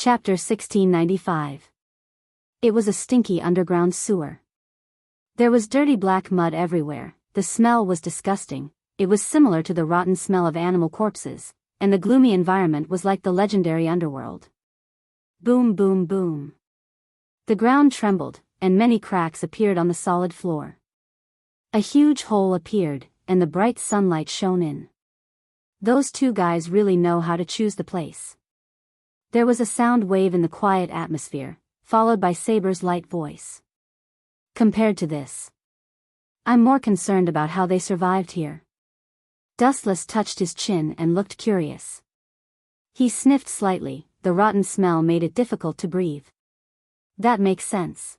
Chapter 1695. It was a stinky underground sewer. There was dirty black mud everywhere, the smell was disgusting, it was similar to the rotten smell of animal corpses, and the gloomy environment was like the legendary underworld. Boom, boom, boom. The ground trembled, and many cracks appeared on the solid floor. A huge hole appeared, and the bright sunlight shone in. Those two guys really know how to choose the place. There was a sound wave in the quiet atmosphere, followed by Saber's light voice. Compared to this, I'm more concerned about how they survived here. Dustless touched his chin and looked curious. He sniffed slightly, the rotten smell made it difficult to breathe. That makes sense.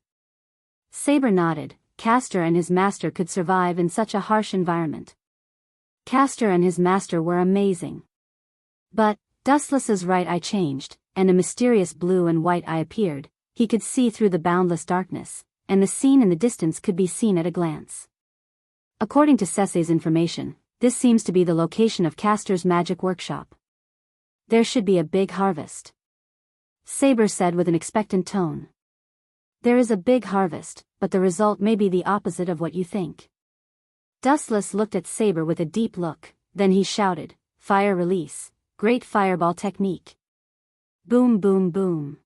Saber nodded. Castor and his master could survive in such a harsh environment. Castor and his master were amazing. But, Dustless's right eye changed, and a mysterious blue and white eye appeared. He could see through the boundless darkness, and the scene in the distance could be seen at a glance. According to Cecce's information, this seems to be the location of Castor's magic workshop. There should be a big harvest. Saber said with an expectant tone. There is a big harvest, but the result may be the opposite of what you think. Dustless looked at Saber with a deep look, then he shouted, "Fire release, great fireball technique." Boom, boom, boom.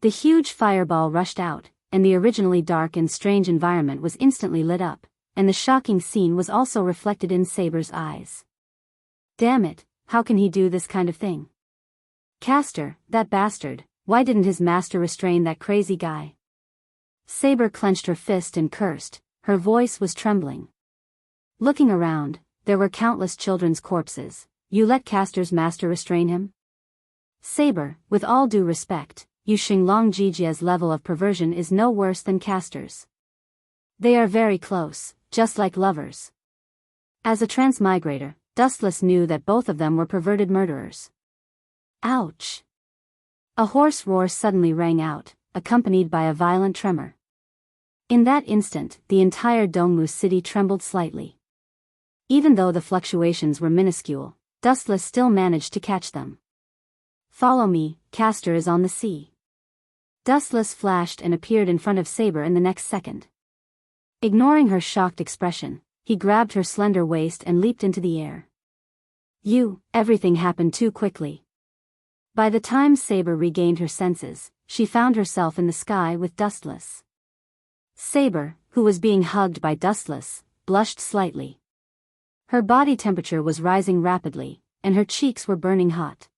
The huge fireball rushed out, and the originally dark and strange environment was instantly lit up, and the shocking scene was also reflected in Saber's eyes. Damn it, how can he do this kind of thing? Castor, that bastard, why didn't his master restrain that crazy guy? Saber clenched her fist and cursed, her voice was trembling. Looking around, there were countless children's corpses. You let Castor's master restrain him? Saber, with all due respect, Yu Xinglong Jijia's level of perversion is no worse than Castor's. They are very close, just like lovers. As a transmigrator, Dustless knew that both of them were perverted murderers. Ouch! A hoarse roar suddenly rang out, accompanied by a violent tremor. In that instant, the entire Dongmu city trembled slightly. Even though the fluctuations were minuscule, Dustless still managed to catch them. Follow me, Castor is on the sea. Dustless flashed and appeared in front of Saber in the next second. Ignoring her shocked expression, he grabbed her slender waist and leaped into the air. Everything happened too quickly. By the time Saber regained her senses, she found herself in the sky with Dustless. Saber, who was being hugged by Dustless, blushed slightly. Her body temperature was rising rapidly, and her cheeks were burning hot.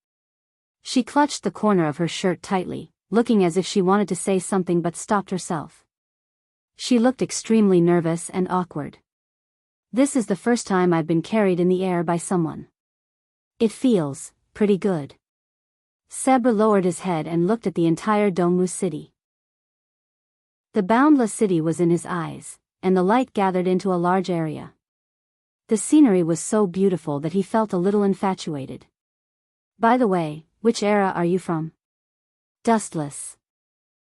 She clutched the corner of her shirt tightly, looking as if she wanted to say something but stopped herself. She looked extremely nervous and awkward. This is the first time I've been carried in the air by someone. It feels pretty good. Saber lowered his head and looked at the entire Dongmu city. The boundless city was in his eyes, and the light gathered into a large area. The scenery was so beautiful that he felt a little infatuated. By the way, which era are you from? Dustless.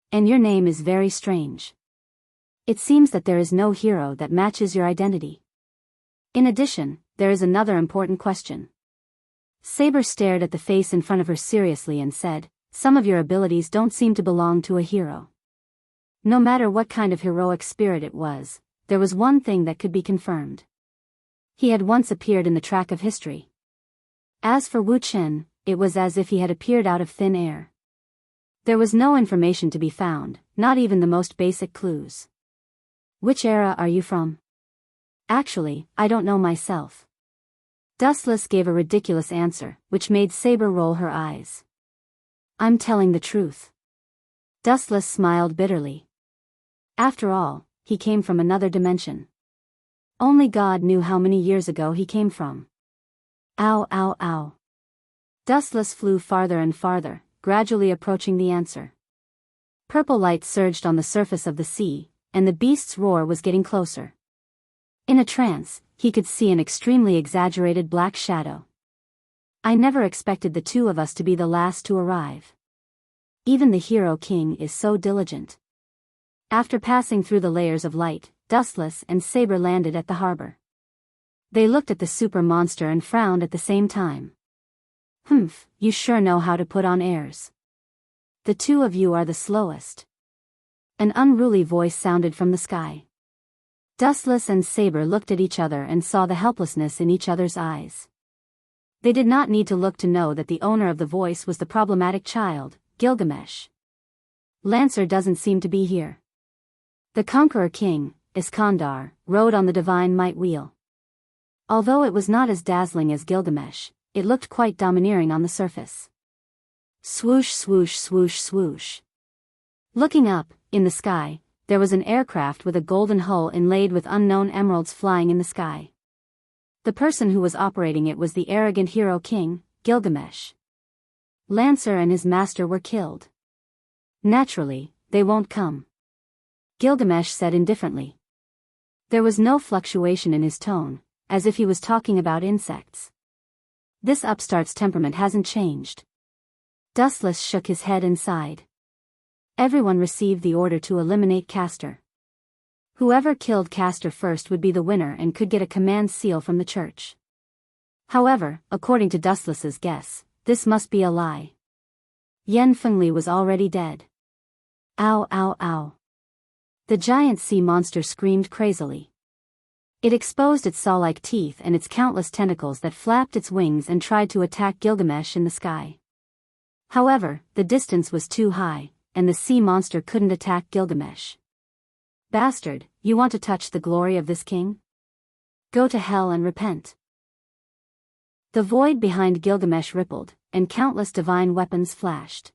And your name is very strange. It seems that there is no hero that matches your identity. In addition, there is another important question. Saber stared at the face in front of her seriously and said, some of your abilities don't seem to belong to a hero. No matter what kind of heroic spirit it was, there was one thing that could be confirmed. He had once appeared in the track of history. As for Wu Chen, it was as if he had appeared out of thin air. There was no information to be found, not even the most basic clues. Which era are you from? Actually, I don't know myself. Dustless gave a ridiculous answer, which made Saber roll her eyes. I'm telling the truth. Dustless smiled bitterly. After all, he came from another dimension. Only God knew how many years ago he came from. Ow, ow, ow. Dustless flew farther and farther, gradually approaching the answer. Purple light surged on the surface of the sea, and the beast's roar was getting closer. In a trance, he could see an extremely exaggerated black shadow. I never expected the two of us to be the last to arrive. Even the hero king is so diligent. After passing through the layers of light, Dustless and Saber landed at the harbor. They looked at the super monster and frowned at the same time. You sure know how to put on airs. The two of you are the slowest. An unruly voice sounded from the sky. Dustless and Saber looked at each other and saw the helplessness in each other's eyes. They did not need to look to know that the owner of the voice was the problematic child, Gilgamesh. Lancer doesn't seem to be here. The Conqueror King, Iskandar, rode on the divine might wheel. Although it was not as dazzling as Gilgamesh, it looked quite domineering on the surface. Swoosh swoosh swoosh swoosh. Looking up, in the sky, there was an aircraft with a golden hull inlaid with unknown emeralds flying in the sky. The person who was operating it was the arrogant hero king, Gilgamesh. Lancer and his master were killed. Naturally, they won't come. Gilgamesh said indifferently. There was no fluctuation in his tone, as if he was talking about insects. This upstart's temperament hasn't changed. Dustless shook his head and sighed. Everyone received the order to eliminate Castor. Whoever killed Castor first would be the winner and could get a command seal from the church. However, according to Dustless's guess, this must be a lie. Yen Fengli was already dead. Ow ow ow. The giant sea monster screamed crazily. It exposed its saw-like teeth and its countless tentacles that flapped its wings and tried to attack Gilgamesh in the sky. However, the distance was too high, and the sea monster couldn't attack Gilgamesh. Bastard, you want to touch the glory of this king? Go to hell and repent. The void behind Gilgamesh rippled, and countless divine weapons flashed.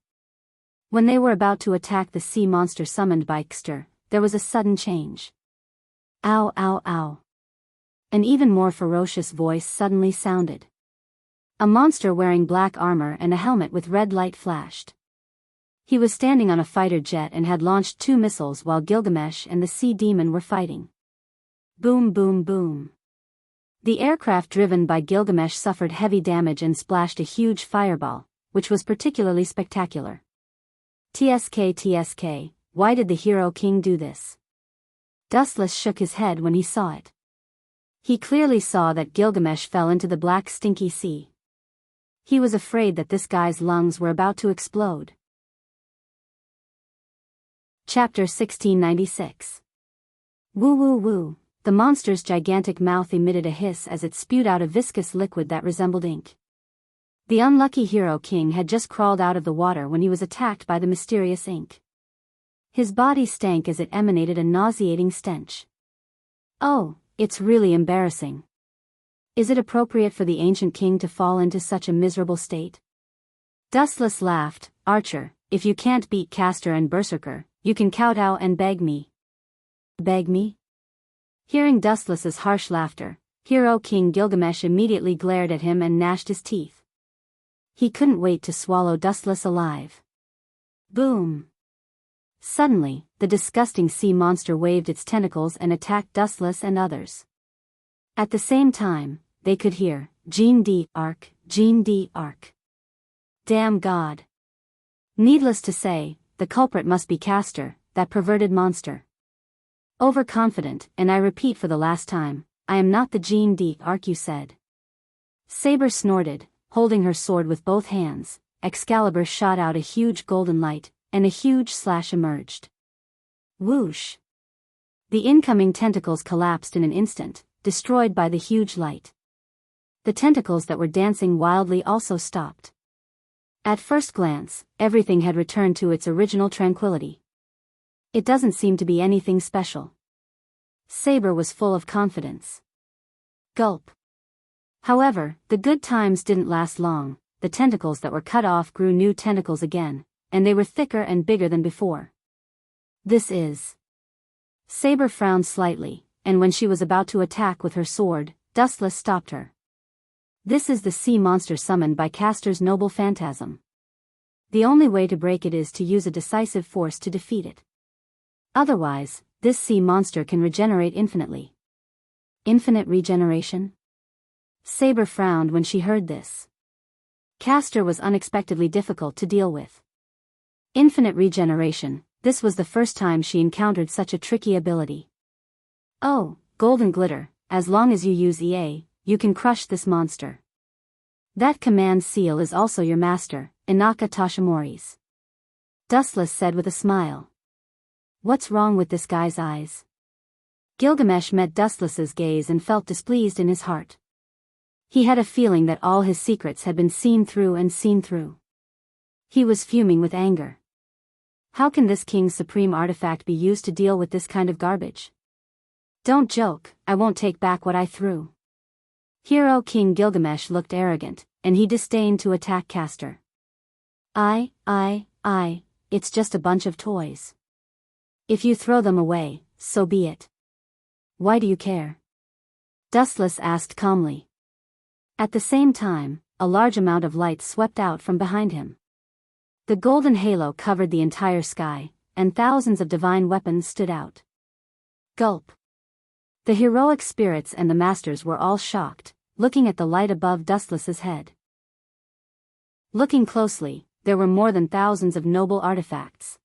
When they were about to attack the sea monster summoned by Xter, there was a sudden change. Ow ow ow. An even more ferocious voice suddenly sounded. A monster wearing black armor and a helmet with red light flashed. He was standing on a fighter jet and had launched 2 missiles while Gilgamesh and the sea demon were fighting. Boom boom boom. The aircraft driven by Gilgamesh suffered heavy damage and splashed a huge fireball, which was particularly spectacular. TSK, why did the hero king do this? Dustless shook his head when he saw it. He clearly saw that Gilgamesh fell into the black stinky sea. He was afraid that this guy's lungs were about to explode. Chapter 1696. Woo woo woo. The monster's gigantic mouth emitted a hiss as it spewed out a viscous liquid that resembled ink. The unlucky hero king had just crawled out of the water when he was attacked by the mysterious ink. His body stank as it emanated a nauseating stench. Oh, it's really embarrassing. Is it appropriate for the ancient king to fall into such a miserable state? Dustless laughed. Archer, if you can't beat Castor and Berserker, you can kowtow and beg me. Beg me? Hearing Dustless's harsh laughter, hero king Gilgamesh immediately glared at him and gnashed his teeth. He couldn't wait to swallow Dustless alive. Boom! Suddenly, the disgusting sea monster waved its tentacles and attacked Dustless and others. At the same time, they could hear, Gene D. Arc, Gene D. Arc. Damn God. Needless to say, the culprit must be Castor, that perverted monster. Overconfident, and I repeat for the last time, I am not the Gene D. Arc you said. Saber snorted, holding her sword with both hands. Excalibur shot out a huge golden light, and a huge slash emerged. Whoosh! The incoming tentacles collapsed in an instant, destroyed by the huge light. The tentacles that were dancing wildly also stopped. At first glance, everything had returned to its original tranquility. It doesn't seem to be anything special. Saber was full of confidence. Gulp. However, the good times didn't last long. The tentacles that were cut off grew new tentacles again, and they were thicker and bigger than before. This is... Saber frowned slightly, and when she was about to attack with her sword, Dustless stopped her. This is the sea monster summoned by Castor's noble phantasm. The only way to break it is to use a decisive force to defeat it. Otherwise, this sea monster can regenerate infinitely. Infinite regeneration? Saber frowned when she heard this. Castor was unexpectedly difficult to deal with. Infinite regeneration, this was the first time she encountered such a tricky ability. Oh, golden glitter, as long as you use EA, you can crush this monster. That command seal is also your master, Inaka Toshimori's. Dustless said with a smile. What's wrong with this guy's eyes? Gilgamesh met Dustless's gaze and felt displeased in his heart. He had a feeling that all his secrets had been seen through and seen through. He was fuming with anger. How can this king's supreme artifact be used to deal with this kind of garbage? Don't joke, I won't take back what I threw. Hero King Gilgamesh looked arrogant, and he disdained to attack Castor. It's just a bunch of toys. If you throw them away, so be it. Why do you care? Dustless asked calmly. At the same time, a large amount of light swept out from behind him. The golden halo covered the entire sky, and thousands of divine weapons stood out. Gulp. The heroic spirits and the masters were all shocked, looking at the light above Dustless's head. Looking closely, there were more than thousands of noble artifacts.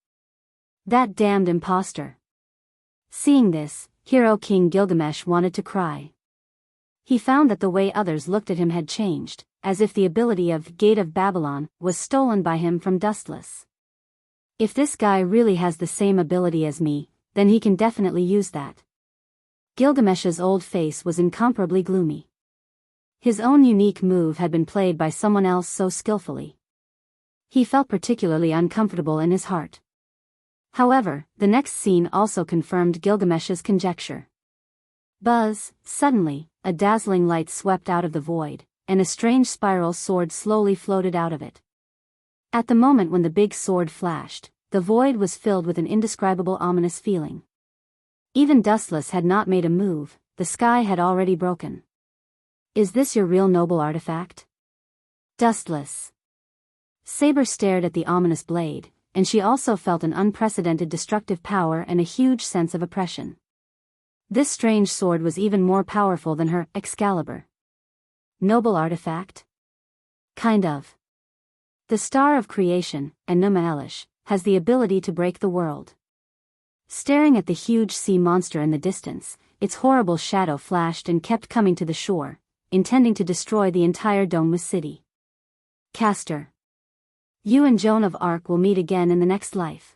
That damned imposter. Seeing this, Hero King Gilgamesh wanted to cry. He found that the way others looked at him had changed, as if the ability of Gate of Babylon was stolen by him from Dustless. If this guy really has the same ability as me, then he can definitely use that. Gilgamesh's old face was incomparably gloomy. His own unique move had been played by someone else so skillfully. He felt particularly uncomfortable in his heart. However, the next scene also confirmed Gilgamesh's conjecture. Buzz, suddenly, a dazzling light swept out of the void, and a strange spiral sword slowly floated out of it. At the moment when the big sword flashed, the void was filled with an indescribable ominous feeling. Even Dustless had not made a move, the sky had already broken. Is this your real noble artifact? Dustless. Saber stared at the ominous blade, and she also felt an unprecedented destructive power and a huge sense of oppression. This strange sword was even more powerful than her Excalibur. Noble artifact? Kind of. The star of creation, Enrich, has the ability to break the world. Staring at the huge sea monster in the distance, its horrible shadow flashed and kept coming to the shore, intending to destroy the entire domeless city. Castor. You and Joan of Arc will meet again in the next life.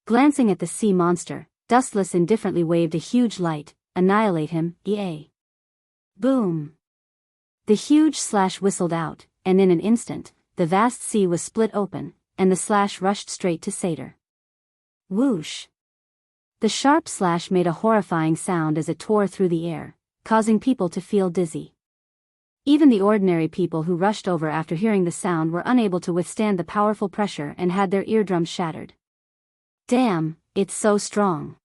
Glancing at the sea monster, Dustless indifferently waved a huge light, annihilate him, EA. Boom. The huge slash whistled out, and in an instant, the vast sea was split open, and the slash rushed straight to Satyr. Whoosh. The sharp slash made a horrifying sound as it tore through the air, causing people to feel dizzy. Even the ordinary people who rushed over after hearing the sound were unable to withstand the powerful pressure and had their eardrums shattered. Damn, it's so strong.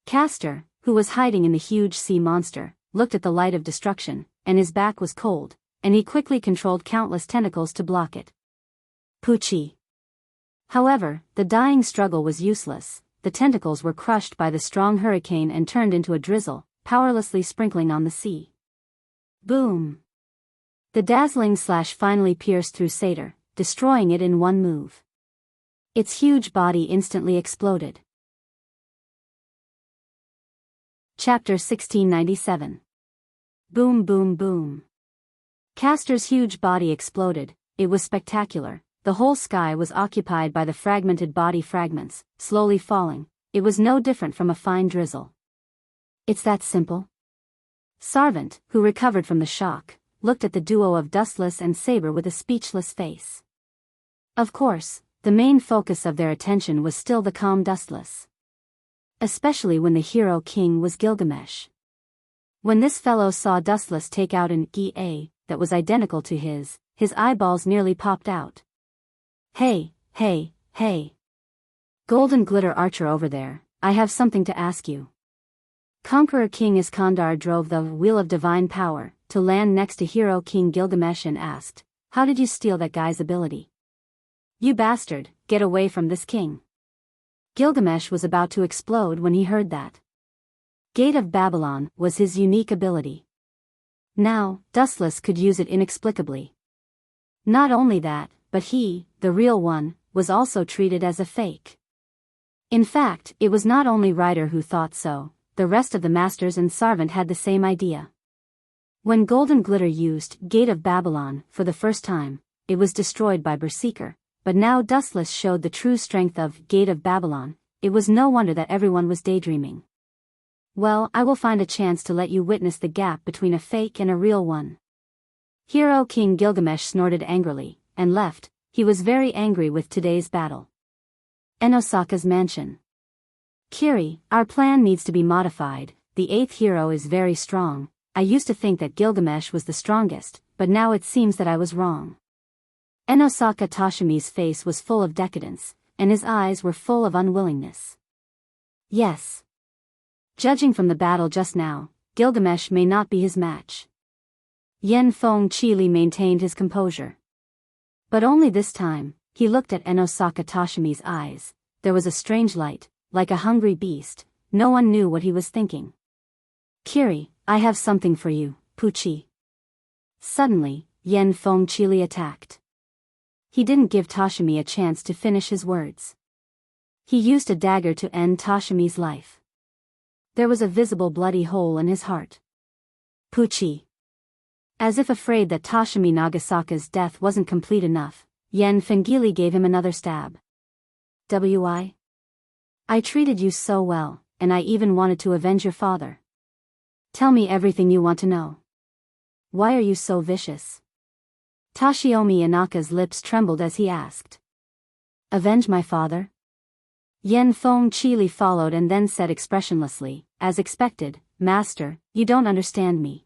Castor, who was hiding in the huge sea monster, looked at the light of destruction, and his back was cold, and he quickly controlled countless tentacles to block it. Poochie. However, the dying struggle was useless. The tentacles were crushed by the strong hurricane and turned into a drizzle, powerlessly sprinkling on the sea. Boom. The dazzling slash finally pierced through Satyr, destroying it in one move. Its huge body instantly exploded. Chapter 1697. Boom boom boom. Castor's huge body exploded. It was spectacular. The whole sky was occupied by the fragmented body fragments, slowly falling. It was no different from a fine drizzle. It's that simple? Sarvant, who recovered from the shock, looked at the duo of Dustless and Saber with a speechless face. Of course, the main focus of their attention was still the calm Dustless. Especially when the hero king was Gilgamesh. When this fellow saw Dustless take out an EA that was identical to his eyeballs nearly popped out. Hey. Golden glitter archer over there, I have something to ask you. Conqueror King Iskandar drove the Wheel of Divine Power to land next to Hero King Gilgamesh and asked, how did you steal that guy's ability? You bastard, get away from this king. Gilgamesh was about to explode when he heard that. Gate of Babylon was his unique ability. Now, Dustless could use it inexplicably. Not only that, but he, the real one, was also treated as a fake. In fact, it was not only Ryder who thought so, the rest of the masters and Sarvant had the same idea. When Golden Glitter used Gate of Babylon for the first time, it was destroyed by Berserker, but now Dustless showed the true strength of Gate of Babylon. It was no wonder that everyone was daydreaming. Well, I will find a chance to let you witness the gap between a fake and a real one. Hero King Gilgamesh snorted angrily, and left. He was very angry with today's battle. Enosaka's mansion. Kiri, our plan needs to be modified. The 8th hero is very strong. I used to think that Gilgamesh was the strongest, but now it seems that I was wrong. Enosaka Toshimi's face was full of decadence, and his eyes were full of unwillingness. Yes. Judging from the battle just now, Gilgamesh may not be his match. Yen Feng Chili maintained his composure. But only this time, he looked at Enosaka Toshimi's eyes. There was a strange light, like a hungry beast. No one knew what he was thinking. Kiri, I have something for you, Pucci. Suddenly, Yen Feng Chili attacked. He didn't give Toshimi a chance to finish his words. He used a dagger to end Toshimi's life. There was a visible bloody hole in his heart. Pucci. As if afraid that Toshimi Nagasaka's death wasn't complete enough, Yen Fengili gave him another stab. I treated you so well, and I even wanted to avenge your father. Tell me everything you want to know. Why are you so vicious? Toshiomi Inaka's lips trembled as he asked. Avenge my father? Yen Feng Chili followed and then said expressionlessly, as expected, Master, you don't understand me.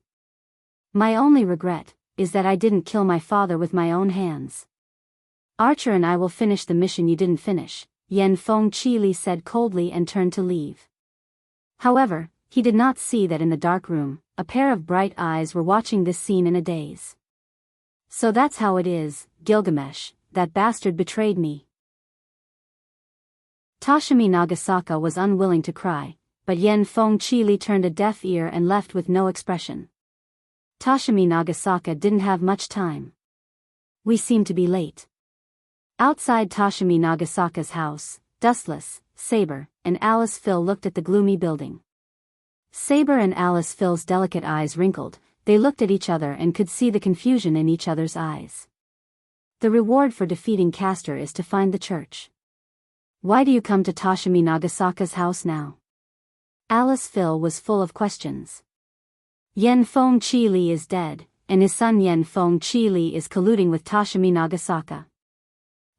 My only regret is that I didn't kill my father with my own hands. Archer and I will finish the mission you didn't finish, Yen Feng Chili said coldly and turned to leave. However, he did not see that in the dark room, a pair of bright eyes were watching this scene in a daze. So that's how it is, Gilgamesh, that bastard betrayed me. Toshimi Nagasaka was unwilling to cry, but Yen Feng Chili turned a deaf ear and left with no expression. Toshimi Nagasaka didn't have much time. We seem to be late. Outside Toshimi Nagasaka's house, Dustless, Saber, and Alice Phil looked at the gloomy building. Saber and Alice Phil's delicate eyes wrinkled. They looked at each other and could see the confusion in each other's eyes. The reward for defeating Castor is to find the church. Why do you come to Toshimi Nagasaka's house now? Alice Phil was full of questions. Yen Feng Chili is dead, and his son Yen Feng Chili is colluding with Toshimi Nagasaka.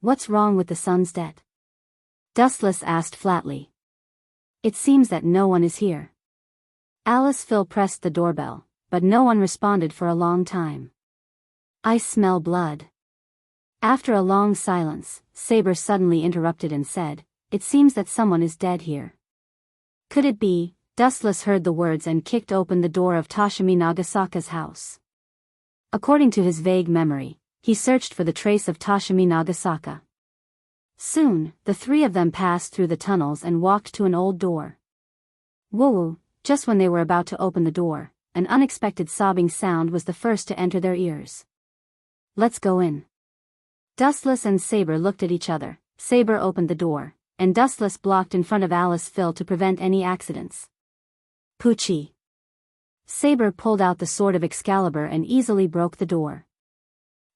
What's wrong with the son's death? Dustless asked flatly. It seems that no one is here. Alice Phil pressed the doorbell, but no one responded for a long time. I smell blood. After a long silence, Saber suddenly interrupted and said, It seems that someone is dead here. Could it be? Dustless heard the words and kicked open the door of Toshimi Nagasaka's house. According to his vague memory, he searched for the trace of Toshimi Nagasaka. Soon, the three of them passed through the tunnels and walked to an old door. Woo-woo, just when they were about to open the door, an unexpected sobbing sound was the first to enter their ears. Let's go in. Dustless and Saber looked at each other. Saber opened the door, and Dustless blocked in front of Alice Phil to prevent any accidents. Pucci. Saber pulled out the sword of Excalibur and easily broke the door.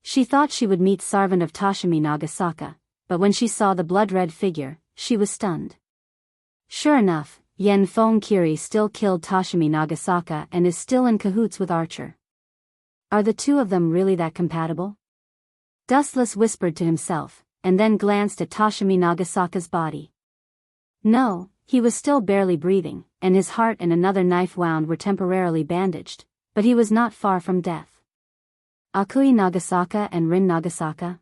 She thought she would meet Servant of Toshimi Nagasaka, but when she saw the blood-red figure, she was stunned. Sure enough, Yen Feng Kiri still killed Toshimi Nagasaka and is still in cahoots with Archer. Are the two of them really that compatible? Dustless whispered to himself, and then glanced at Toshimi Nagasaka's body. No, he was still barely breathing, and his heart and another knife wound were temporarily bandaged, but he was not far from death. Akui Nagasaka and Rin Nagasaka?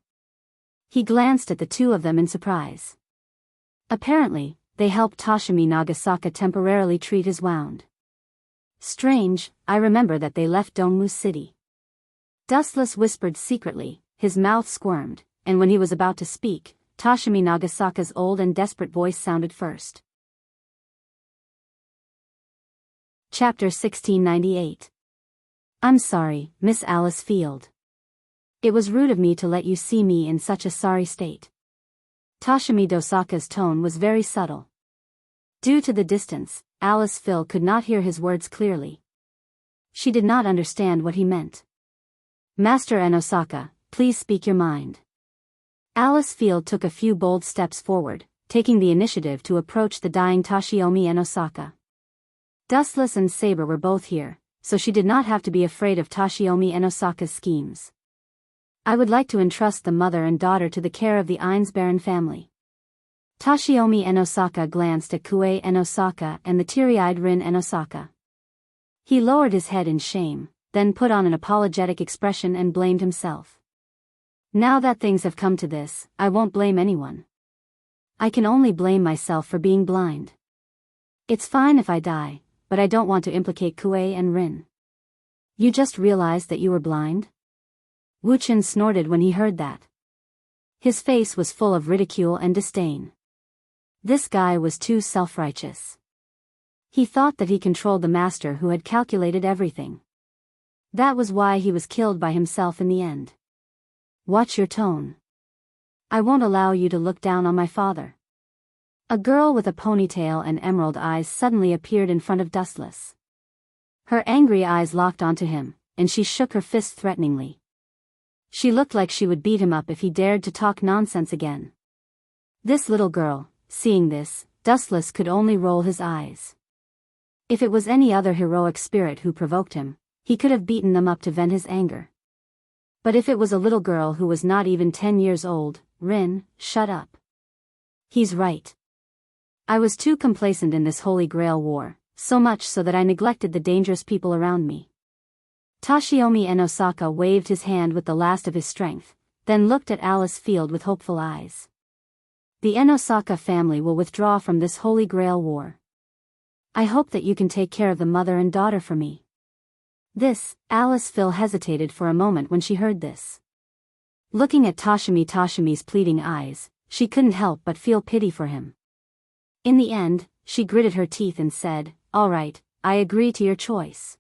He glanced at the two of them in surprise. Apparently, they helped Toshimi Nagasaka temporarily treat his wound. Strange, I remember that they left Dongmu City. Dustless whispered secretly. His mouth squirmed, and when he was about to speak, Toshimi Nagasaka's old and desperate voice sounded first. Chapter 1698. I'm sorry, Miss Alice Field. It was rude of me to let you see me in such a sorry state. Toshimi Dosaka's tone was very subtle. Due to the distance, Alice Phil could not hear his words clearly. She did not understand what he meant. Master Enosaka, please speak your mind. Alice Field took a few bold steps forward, taking the initiative to approach the dying Toshiomi and Osaka. Dustless and Saber were both here, so she did not have to be afraid of Toshiomi and Osaka's schemes. I would like to entrust the mother and daughter to the care of the Einsbaron family. Toshiomi and Osaka glanced at Kue and Osaka and the teary-eyed Rin and Osaka. He lowered his head in shame, then put on an apologetic expression and blamed himself. Now that things have come to this, I won't blame anyone. I can only blame myself for being blind. It's fine if I die, but I don't want to implicate Kue and Rin. You just realized that you were blind? Wu Chen snorted when he heard that. His face was full of ridicule and disdain. This guy was too self-righteous. He thought that he controlled the master who had calculated everything. That was why he was killed by himself in the end. Watch your tone. I won't allow you to look down on my father. A girl with a ponytail and emerald eyes suddenly appeared in front of Dustless. Her angry eyes locked onto him, and she shook her fist threateningly. She looked like she would beat him up if he dared to talk nonsense again. This little girl, seeing this, Dustless could only roll his eyes. If it was any other heroic spirit who provoked him, he could have beaten them up to vent his anger. But if it was a little girl who was not even 10 years old, Rin, shut up. He's right. I was too complacent in this Holy Grail war, so much so that I neglected the dangerous people around me. Toshiomi and Osaka waved his hand with the last of his strength, then looked at Alice Field with hopeful eyes. The Osaka family will withdraw from this Holy Grail war. I hope that you can take care of the mother and daughter for me. Alice Field hesitated for a moment when she heard this. Looking at Toshimi's pleading eyes, she couldn't help but feel pity for him. In the end, she gritted her teeth and said, "All right, I agree to your choice.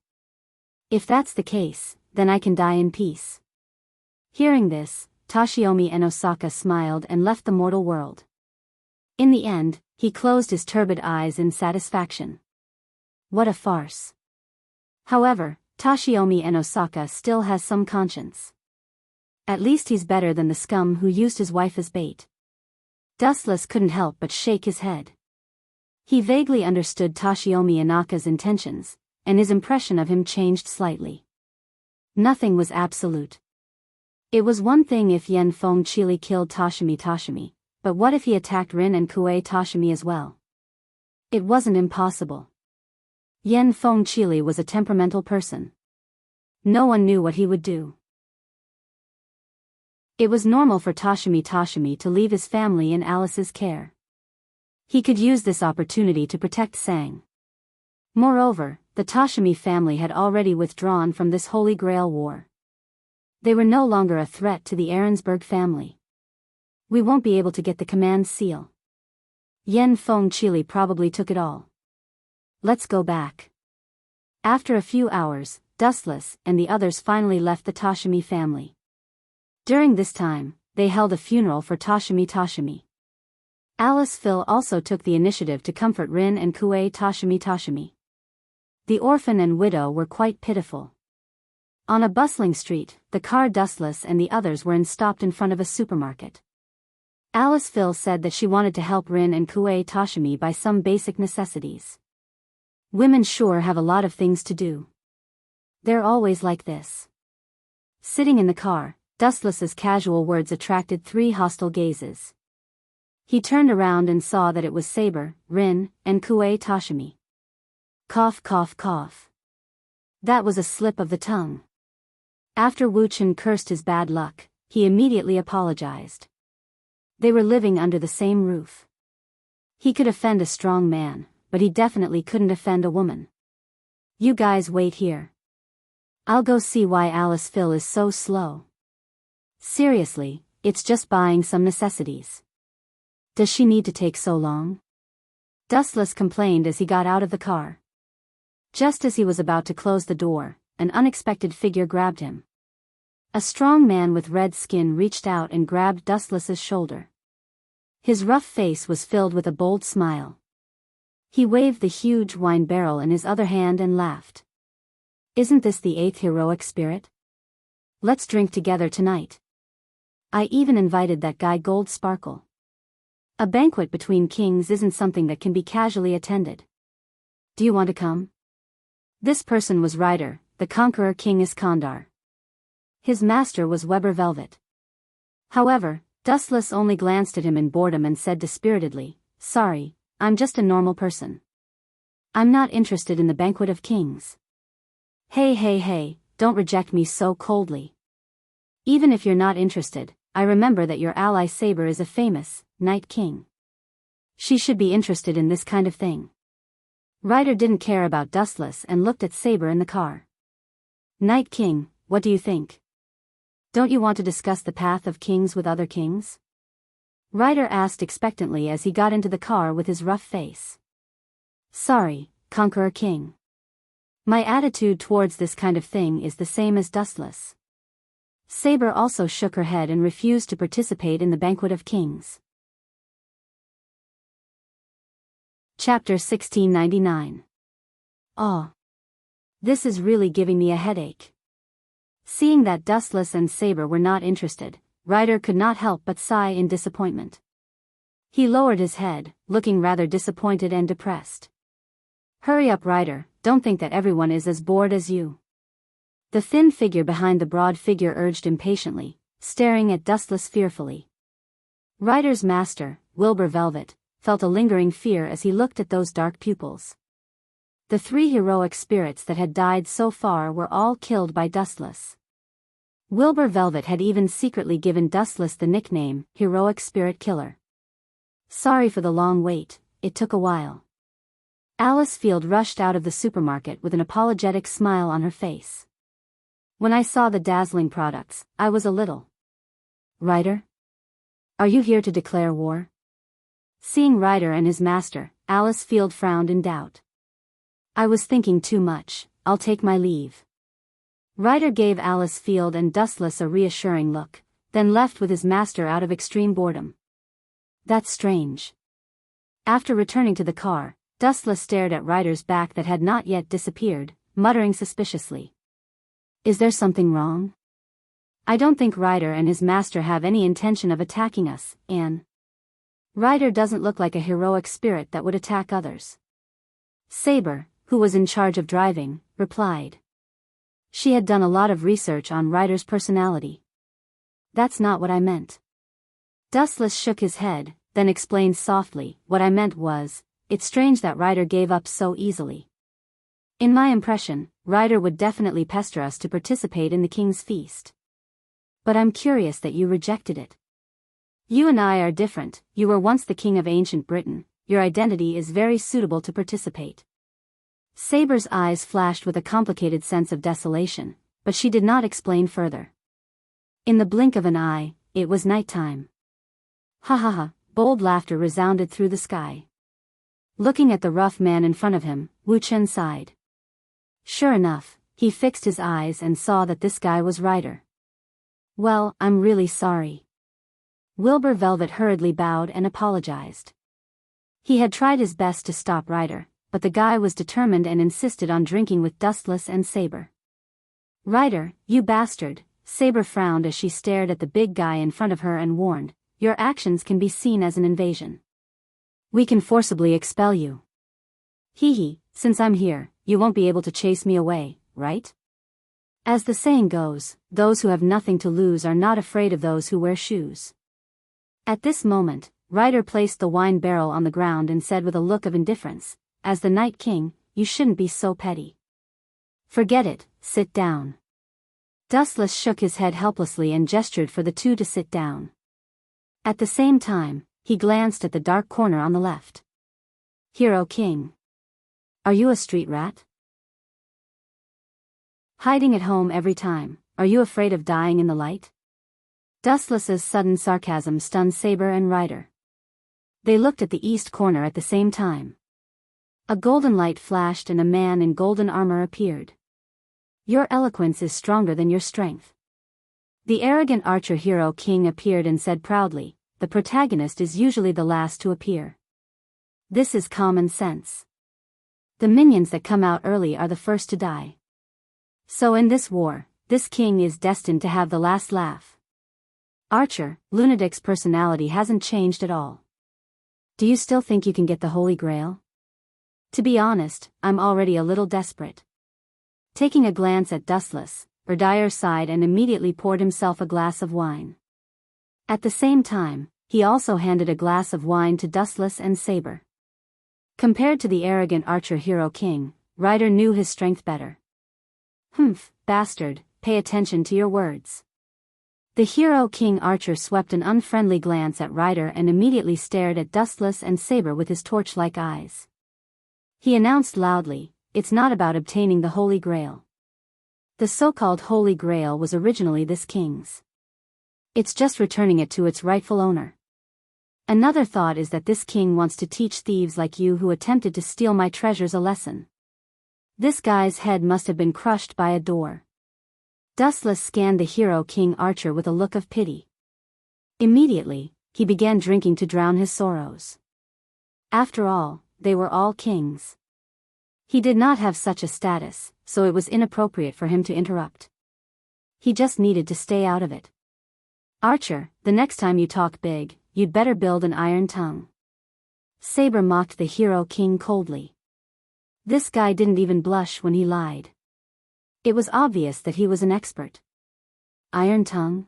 If that's the case, then I can die in peace." Hearing this, Toshiomi and Osaka smiled and left the mortal world. In the end, he closed his turbid eyes in satisfaction. What a farce. However, Toshiomi and Osaka still has some conscience. At least he's better than the scum who used his wife as bait. Dustless couldn't help but shake his head. He vaguely understood Toshiomi Inaka's intentions, and his impression of him changed slightly. Nothing was absolute. It was one thing if Yen Fengchili killed Toshimi, but what if he attacked Rin and Kue Toshimi as well? It wasn't impossible. Yen Fengchili was a temperamental person. No one knew what he would do. It was normal for Toshimi to leave his family in Alice's care. He could use this opportunity to protect Sang. Moreover, the Toshimi family had already withdrawn from this Holy Grail war. They were no longer a threat to the Ahrensburg family. We won't be able to get the command seal. Yen Fengchili probably took it all. Let's go back. After a few hours, Dustless and the others finally left the Toshimi family. During this time, they held a funeral for Toshimi. Alice Phil also took the initiative to comfort Rin and Kue Toshimi. The orphan and widow were quite pitiful. On a bustling street, the car Dustless and the others were stopped in front of a supermarket. Alice Phil said that she wanted to help Rin and Kue Toshimi buy some basic necessities. Women sure have a lot of things to do. They're always like this. Sitting in the car, Dustless's casual words attracted 3 hostile gazes. He turned around and saw that it was Saber, Rin, and Kue Toshimi. Cough cough cough. That was a slip of the tongue. After Wu Chen cursed his bad luck, he immediately apologized. They were living under the same roof. He could offend a strong man, but he definitely couldn't offend a woman. You guys wait here. I'll go see why Alice Phil is so slow. Seriously, it's just buying some necessities. Does she need to take so long? Dustless complained as he got out of the car. Just as he was about to close the door, an unexpected figure grabbed him. A strong man with red skin reached out and grabbed Dustless's shoulder. His rough face was filled with a bold smile. He waved the huge wine barrel in his other hand and laughed. Isn't this the 8th heroic spirit? Let's drink together tonight. I even invited that guy Gold Sparkle. A banquet between kings isn't something that can be casually attended. Do you want to come? This person was Ryder, the conqueror King Iskandar. His master was Weber Velvet. However, Dustless only glanced at him in boredom and said dispiritedly, "Sorry, I'm just a normal person. I'm not interested in the banquet of kings." Hey, don't reject me so coldly. Even if you're not interested, I remember that your ally Saber is a famous Night King. She should be interested in this kind of thing. Ryder didn't care about Dustless and looked at Saber in the car. Night King, what do you think? Don't you want to discuss the path of kings with other kings? Ryder asked expectantly as he got into the car with his rough face. Sorry, Conqueror King. My attitude towards this kind of thing is the same as Dustless. Saber also shook her head and refused to participate in the banquet of kings. Chapter 1699. Oh. This is really giving me a headache. Seeing that Dustless and Saber were not interested, Ryder could not help but sigh in disappointment. He lowered his head, looking rather disappointed and depressed. Hurry up, Ryder, don't think that everyone is as bored as you. The thin figure behind the broad figure urged impatiently, staring at Dustless fearfully. Ryder's master, Wilbur Velvet, felt a lingering fear as he looked at those dark pupils. The 3 heroic spirits that had died so far were all killed by Dustless. Wilbur Velvet had even secretly given Dustless the nickname, Heroic Spirit Killer. Sorry for the long wait, it took a while. Alice Field rushed out of the supermarket with an apologetic smile on her face. When I saw the dazzling products, I was a little. Ryder? Are you here to declare war? Seeing Ryder and his master, Alice Field frowned in doubt. I was thinking too much, I'll take my leave. Ryder gave Alice Field and Dustless a reassuring look, then left with his master out of extreme boredom. That's strange. After returning to the car, Dustless stared at Ryder's back that had not yet disappeared, muttering suspiciously. Is there something wrong? I don't think Ryder and his master have any intention of attacking us, Anne. Ryder doesn't look like a heroic spirit that would attack others. Saber, who was in charge of driving, replied. She had done a lot of research on Ryder's personality. That's not what I meant. Dustless shook his head, then explained softly, what I meant was, it's strange that Ryder gave up so easily. In my impression, Ryder would definitely pester us to participate in the king's feast. But I'm curious that you rejected it. You and I are different, you were once the king of ancient Britain, your identity is very suitable to participate. Saber's eyes flashed with a complicated sense of desolation, but she did not explain further. In the blink of an eye, it was nighttime. Ha ha ha, bold laughter resounded through the sky. Looking at the rough man in front of him, Wu Chen sighed. Sure enough, he fixed his eyes and saw that this guy was Ryder. Well, I'm really sorry. Wilbur Velvet hurriedly bowed and apologized. He had tried his best to stop Ryder, but the guy was determined and insisted on drinking with Dustless and Saber. Ryder, you bastard, Saber frowned as she stared at the big guy in front of her and warned, your actions can be seen as an invasion. We can forcibly expel you. Hee, since I'm here, you won't be able to chase me away, right? As the saying goes, those who have nothing to lose are not afraid of those who wear shoes. At this moment, Ryder placed the wine barrel on the ground and said with a look of indifference, as the Night King, you shouldn't be so petty. Forget it, sit down. Dustless shook his head helplessly and gestured for the 2 to sit down. At the same time, he glanced at the dark corner on the left. Hero King. Are you a street rat? Hiding at home every time, are you afraid of dying in the light? Dustless's sudden sarcasm stunned Saber and Ryder. They looked at the east corner at the same time. A golden light flashed and a man in golden armor appeared. Your eloquence is stronger than your strength. The arrogant archer Hero King appeared and said proudly, the protagonist is usually the last to appear. This is common sense. The minions that come out early are the first to die. So in this war, this king is destined to have the last laugh. Archer, Lunadic's personality hasn't changed at all. Do you still think you can get the Holy Grail? To be honest, I'm already a little desperate. Taking a glance at Dustless, Ryder sighed and immediately poured himself a glass of wine. At the same time, he also handed a glass of wine to Dustless and Saber. Compared to the arrogant Archer Hero King, Ryder knew his strength better. Humph, bastard, pay attention to your words. The Hero King Archer swept an unfriendly glance at Ryder and immediately stared at Dustless and Saber with his torch-like eyes. He announced loudly, "It's not about obtaining the Holy Grail. The so-called Holy Grail was originally this king's. It's just returning it to its rightful owner. Another thought is that this king wants to teach thieves like you who attempted to steal my treasures a lesson." This guy's head must have been crushed by a door. Dustless scanned the Hero King Archer with a look of pity. Immediately, he began drinking to drown his sorrows. After all, they were all kings. He did not have such a status, so it was inappropriate for him to interrupt. He just needed to stay out of it. "Archer, the next time you talk big, you'd better build an iron tongue." Saber mocked the Hero King coldly. This guy didn't even blush when he lied. It was obvious that he was an expert. Iron tongue?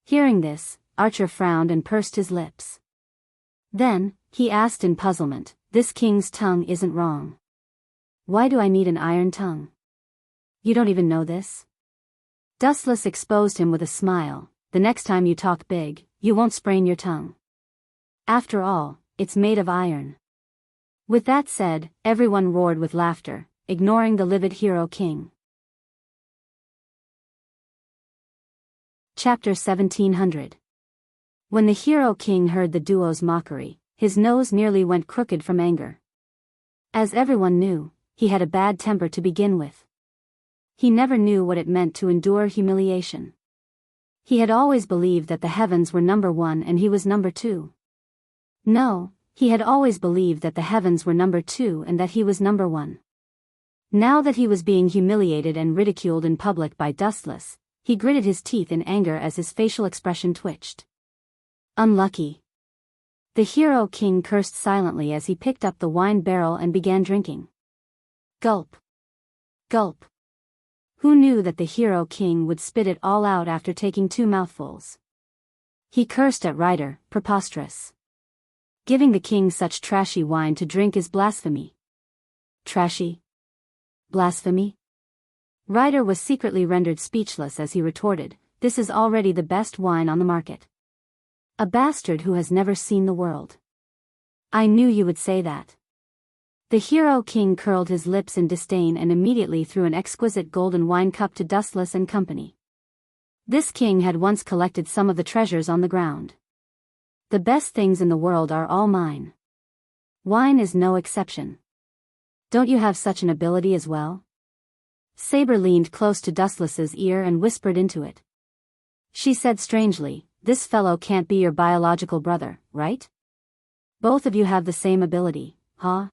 Hearing this, Archer frowned and pursed his lips. Then, he asked in puzzlement, "This king's tongue isn't wrong. Why do I need an iron tongue? You don't even know this?" Dustless exposed him with a smile. "The next time you talk big, you won't sprain your tongue. After all, it's made of iron." With that said, everyone roared with laughter, ignoring the livid Hero King. Chapter 1700. When the Hero King heard the duo's mockery, his nose nearly went crooked from anger. As everyone knew, he had a bad temper to begin with. He never knew what it meant to endure humiliation. He had always believed that the heavens were number one and he was number two. No, he had always believed that the heavens were number two and that he was number one. Now that he was being humiliated and ridiculed in public by Dustless, he gritted his teeth in anger as his facial expression twitched. Unlucky. The Hero King cursed silently as he picked up the wine barrel and began drinking. Gulp. Gulp. Who knew that the Hero King would spit it all out after taking 2 mouthfuls? He cursed at Ryder, preposterous. Giving the king such trashy wine to drink is blasphemy. Trashy? Blasphemy? Ryder was secretly rendered speechless as he retorted, "This is already the best wine on the market. A bastard who has never seen the world. I knew you would say that." The Hero King curled his lips in disdain and immediately threw an exquisite golden wine cup to Dustless and company. This king had once collected some of the treasures on the ground. "The best things in the world are all mine. Wine is no exception. Don't you have such an ability as well?" Saber leaned close to Dustless's ear and whispered into it. She said strangely, "This fellow can't be your biological brother, right? Both of you have the same ability, huh?"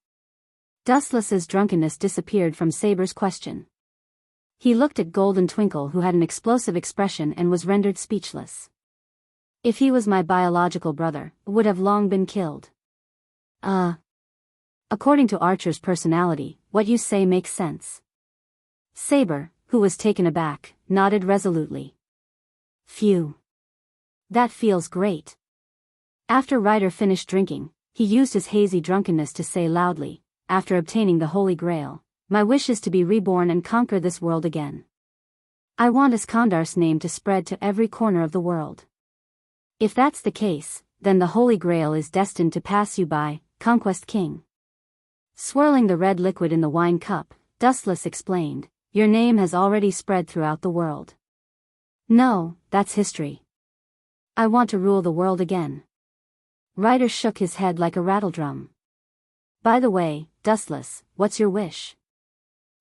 Dustless's drunkenness disappeared from Saber's question. He looked at Golden Twinkle, who had an explosive expression and was rendered speechless. "If he was my biological brother, would have long been killed." According to Archer's personality, what you say makes sense." Saber, who was taken aback, nodded resolutely. "Phew. That feels great." After Ryder finished drinking, he used his hazy drunkenness to say loudly, "After obtaining the Holy Grail, my wish is to be reborn and conquer this world again. I want Iskandar's name to spread to every corner of the world. If that's the case, then the Holy Grail is destined to pass you by, Conquest King." Swirling the red liquid in the wine cup, Dustless explained, "Your name has already spread throughout the world. No, that's history. I want to rule the world again." Ryder shook his head like a rattledrum. "By the way, Dustless, what's your wish?"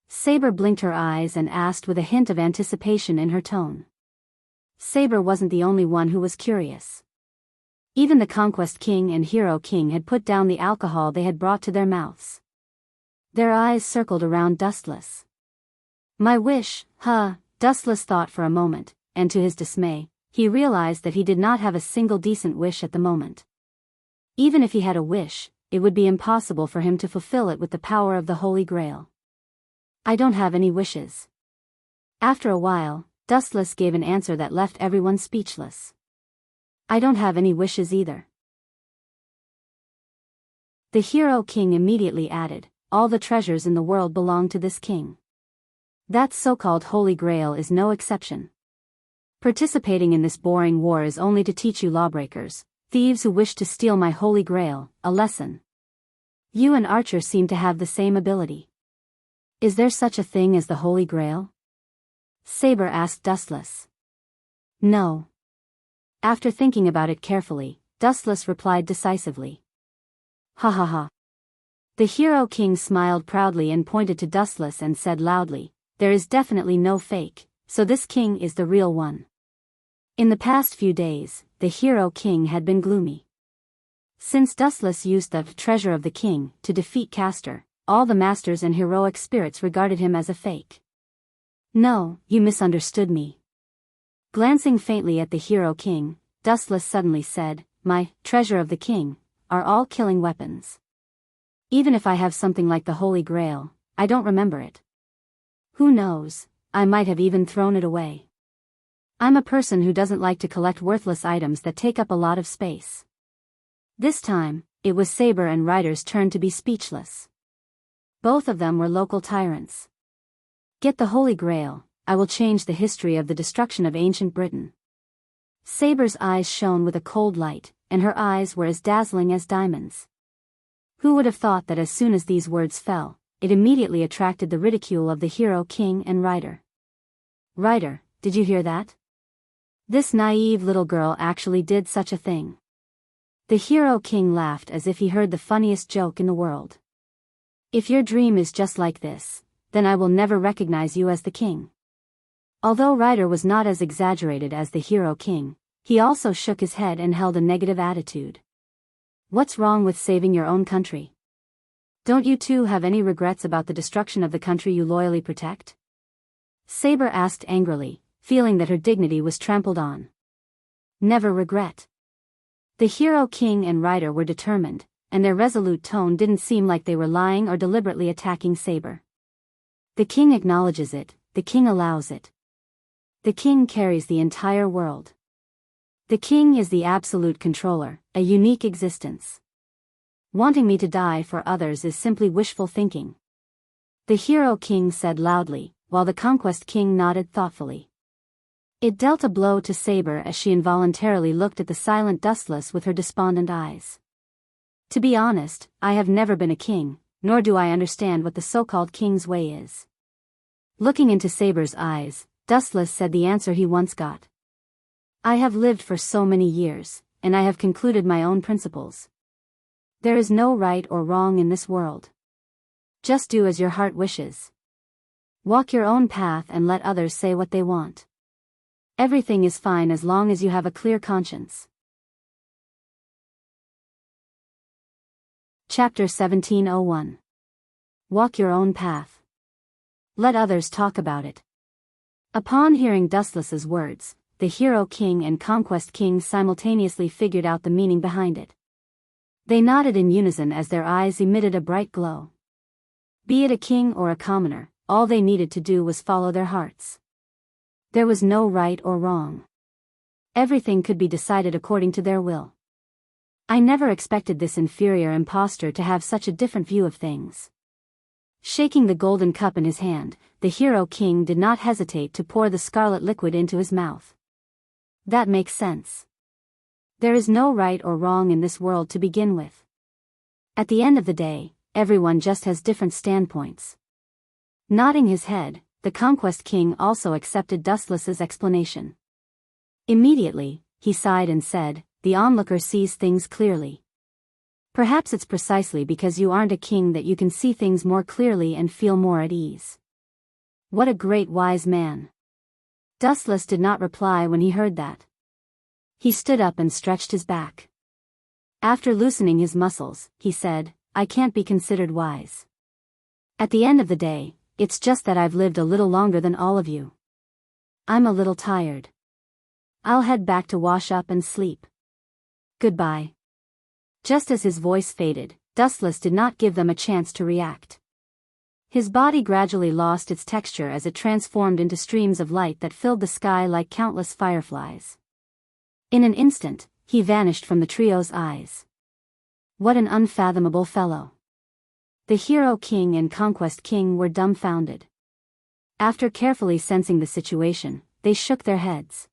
Saber blinked her eyes and asked with a hint of anticipation in her tone. Saber wasn't the only one who was curious. Even the Conquest King and Hero King had put down the alcohol they had brought to their mouths. Their eyes circled around Dustless. "My wish, huh?" Dustless thought for a moment, and to his dismay, He realized that he did not have a single decent wish at the moment. Even if he had a wish, it would be impossible for him to fulfill it with the power of the Holy Grail. I don't have any wishes. After a while, Dustless gave an answer that left everyone speechless. I don't have any wishes either. The hero king immediately added, all the treasures in the world belong to this king. That so-called Holy Grail is no exception. Participating in this boring war is only to teach you lawbreakers, thieves who wish to steal my Holy Grail, a lesson. You and Archer seem to have the same ability. Is there such a thing as the Holy Grail? Saber asked Dustless. No. After thinking about it carefully, Dustless replied decisively. Ha ha ha. The hero king smiled proudly and pointed to Dustless and said loudly, there is definitely no fake, so this king is the real one. In the past few days, the hero king had been gloomy. Since Dustless used the treasure of the king to defeat Castor, all the masters and heroic spirits regarded him as a fake. No, you misunderstood me. Glancing faintly at the hero king, Dustless suddenly said, my treasure of the king are all killing weapons. Even if I have something like the Holy Grail, I don't remember it. Who knows, I might have even thrown it away. I'm a person who doesn't like to collect worthless items that take up a lot of space. This time, it was Saber and Ryder's turn to be speechless. Both of them were local tyrants. Get the Holy Grail, I will change the history of the destruction of ancient Britain. Saber's eyes shone with a cold light, and her eyes were as dazzling as diamonds. Who would have thought that as soon as these words fell, it immediately attracted the ridicule of the hero king and Ryder. Ryder, did you hear that? This naive little girl actually did such a thing. The hero king laughed as if he heard the funniest joke in the world. If your dream is just like this, then I will never recognize you as the king. Although Ryder was not as exaggerated as the hero king, he also shook his head and held a negative attitude. What's wrong with saving your own country? Don't you two have any regrets about the destruction of the country you loyally protect? Saber asked angrily, feeling that her dignity was trampled on. Never regret. The hero king and Ryder were determined, and their resolute tone didn't seem like they were lying or deliberately attacking Saber. The king acknowledges it, the king allows it. The king carries the entire world. The king is the absolute controller, a unique existence. Wanting me to die for others is simply wishful thinking. The hero king said loudly, while the conquest king nodded thoughtfully. It dealt a blow to Saber as she involuntarily looked at the silent Dustless with her despondent eyes. To be honest, I have never been a king, nor do I understand what the so-called king's way is. Looking into Saber's eyes, Dustless said the answer he once got. I have lived for so many years, and I have concluded my own principles. There is no right or wrong in this world. Just do as your heart wishes. Walk your own path and let others say what they want. Everything is fine as long as you have a clear conscience. Chapter 1701. Walk your own path. Let others talk about it. Upon hearing Dustless's words, the hero king and conquest king simultaneously figured out the meaning behind it. They nodded in unison as their eyes emitted a bright glow. Be it a king or a commoner, all they needed to do was follow their hearts. There was no right or wrong. Everything could be decided according to their will. I never expected this inferior impostor to have such a different view of things. Shaking the golden cup in his hand, the hero king did not hesitate to pour the scarlet liquid into his mouth. That makes sense. There is no right or wrong in this world to begin with. At the end of the day, everyone just has different standpoints. Nodding his head, the conquest king also accepted Dustless's explanation. Immediately, he sighed and said, the onlooker sees things clearly. Perhaps it's precisely because you aren't a king that you can see things more clearly and feel more at ease. What a great wise man. Dustless did not reply when he heard that. He stood up and stretched his back. After loosening his muscles, he said, I can't be considered wise. At the end of the day, it's just that I've lived a little longer than all of you. I'm a little tired. I'll head back to wash up and sleep. Goodbye. Just as his voice faded, Dustless did not give them a chance to react. His body gradually lost its texture as it transformed into streams of light that filled the sky like countless fireflies. In an instant, he vanished from the trio's eyes. What an unfathomable fellow. The Hero King and Conquest King were dumbfounded. After carefully sensing the situation, they shook their heads.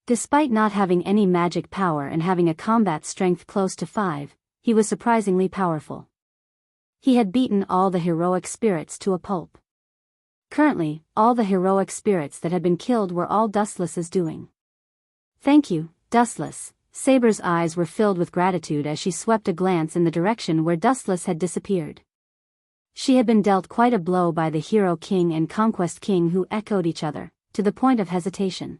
Despite not having any magic power and having a combat strength close to 5, he was surprisingly powerful. He had beaten all the heroic spirits to a pulp. Currently, all the heroic spirits that had been killed were all Dustless's doing. Thank you, Dustless. Saber's eyes were filled with gratitude as she swept a glance in the direction where Dustless had disappeared. She had been dealt quite a blow by the Hero King and Conquest King, who echoed each other, to the point of hesitation.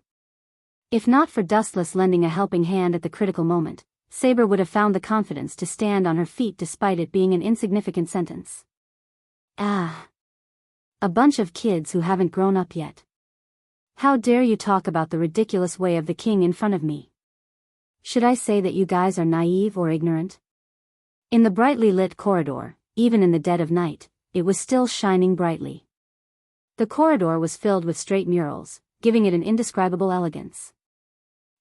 If not for Dustless lending a helping hand at the critical moment, Saber would have found the confidence to stand on her feet despite it being an insignificant sentence. Ah. A bunch of kids who haven't grown up yet. How dare you talk about the ridiculous way of the king in front of me? Should I say that you guys are naive or ignorant? In the brightly lit corridor, even in the dead of night, it was still shining brightly. The corridor was filled with straight murals, giving it an indescribable elegance.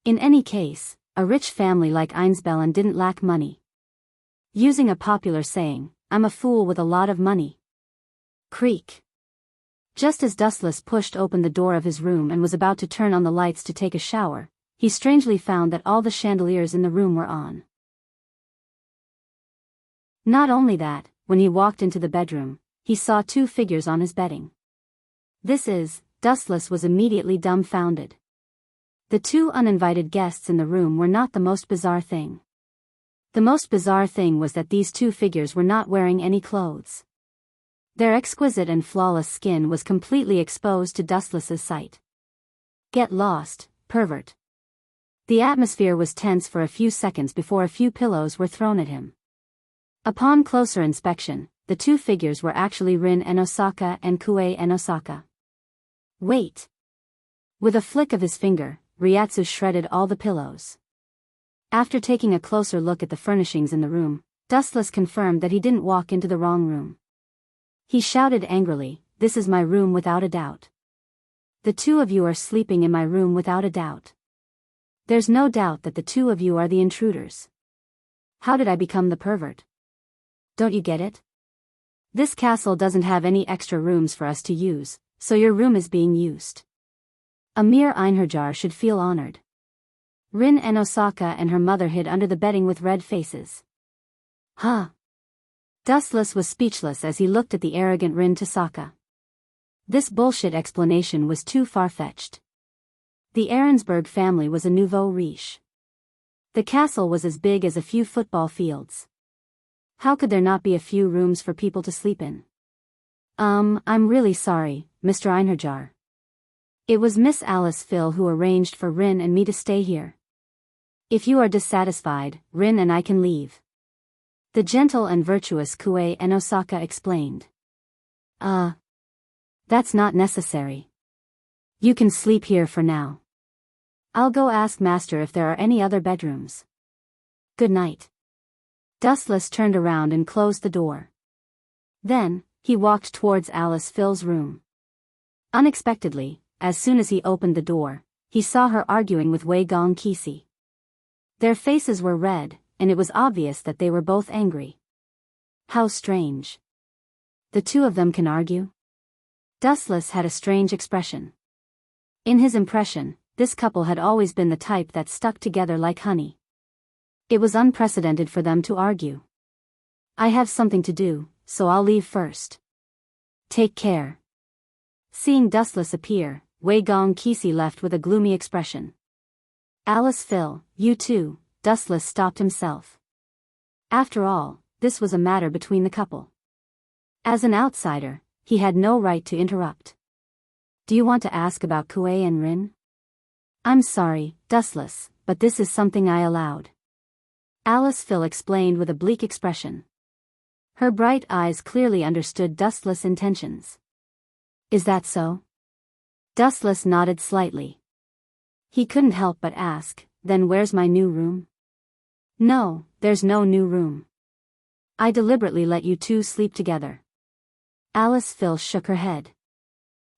In any case, a rich family like Einsbellen didn't lack money. Using a popular saying, I'm a fool with a lot of money. Creak. Just as Dustless pushed open the door of his room and was about to turn on the lights to take a shower, he strangely found that all the chandeliers in the room were on. Not only that, when he walked into the bedroom, he saw 2 figures on his bedding. Dustless was immediately dumbfounded. The 2 uninvited guests in the room were not the most bizarre thing. The most bizarre thing was that these 2 figures were not wearing any clothes. Their exquisite and flawless skin was completely exposed to Dustless's sight. Get lost, pervert. The atmosphere was tense for a few seconds before a few pillows were thrown at him. Upon closer inspection, the 2 figures were actually Rin and Osaka and Kue and Osaka. Wait. With a flick of his finger, Ryatsu shredded all the pillows. After taking a closer look at the furnishings in the room, Dustless confirmed that he didn't walk into the wrong room. He shouted angrily, "This is my room without a doubt. The 2 of you are sleeping in my room without a doubt. There's no doubt that the 2 of you are the intruders. How did I become the pervert? Don't you get it? This castle doesn't have any extra rooms for us to use, so your room is being used. Amir Einherjar should feel honored." Rin and Osaka and her mother hid under the bedding with red faces. Huh? Dustless was speechless as he looked at the arrogant Rin Tosaka. This bullshit explanation was too far-fetched. The Ahrensberg family was a nouveau riche. The castle was as big as a few football fields. How could there not be a few rooms for people to sleep in? I'm really sorry, Mr. Einherjar. It was Miss Alice Phil who arranged for Rin and me to stay here. If you are dissatisfied, Rin and I can leave. The gentle and virtuous Kue and Osaka explained. That's not necessary. You can sleep here for now. I'll go ask Master if there are any other bedrooms. Good night. Dustless turned around and closed the door. Then, he walked towards Alice Phil's room. Unexpectedly, as soon as he opened the door, he saw her arguing with Wei Gong Kisi. Their faces were red, and it was obvious that they were both angry. How strange. The 2 of them can argue? Dustless had a strange expression. In his impression, this couple had always been the type that stuck together like honey. It was unprecedented for them to argue. I have something to do, so I'll leave first. Take care. Seeing Dustless appear, Wei Gong Kisi left with a gloomy expression. Alice Phil, you too, Dustless stopped himself. After all, this was a matter between the couple. As an outsider, he had no right to interrupt. Do you want to ask about Kue and Rin? I'm sorry, Dustless, but this is something I allowed. Alice Phil explained with a bleak expression. Her bright eyes clearly understood Dustless' intentions. Is that so? Dustless nodded slightly. He couldn't help but ask, then where's my new room? No, there's no new room. I deliberately let you two sleep together. Alice Phil shook her head.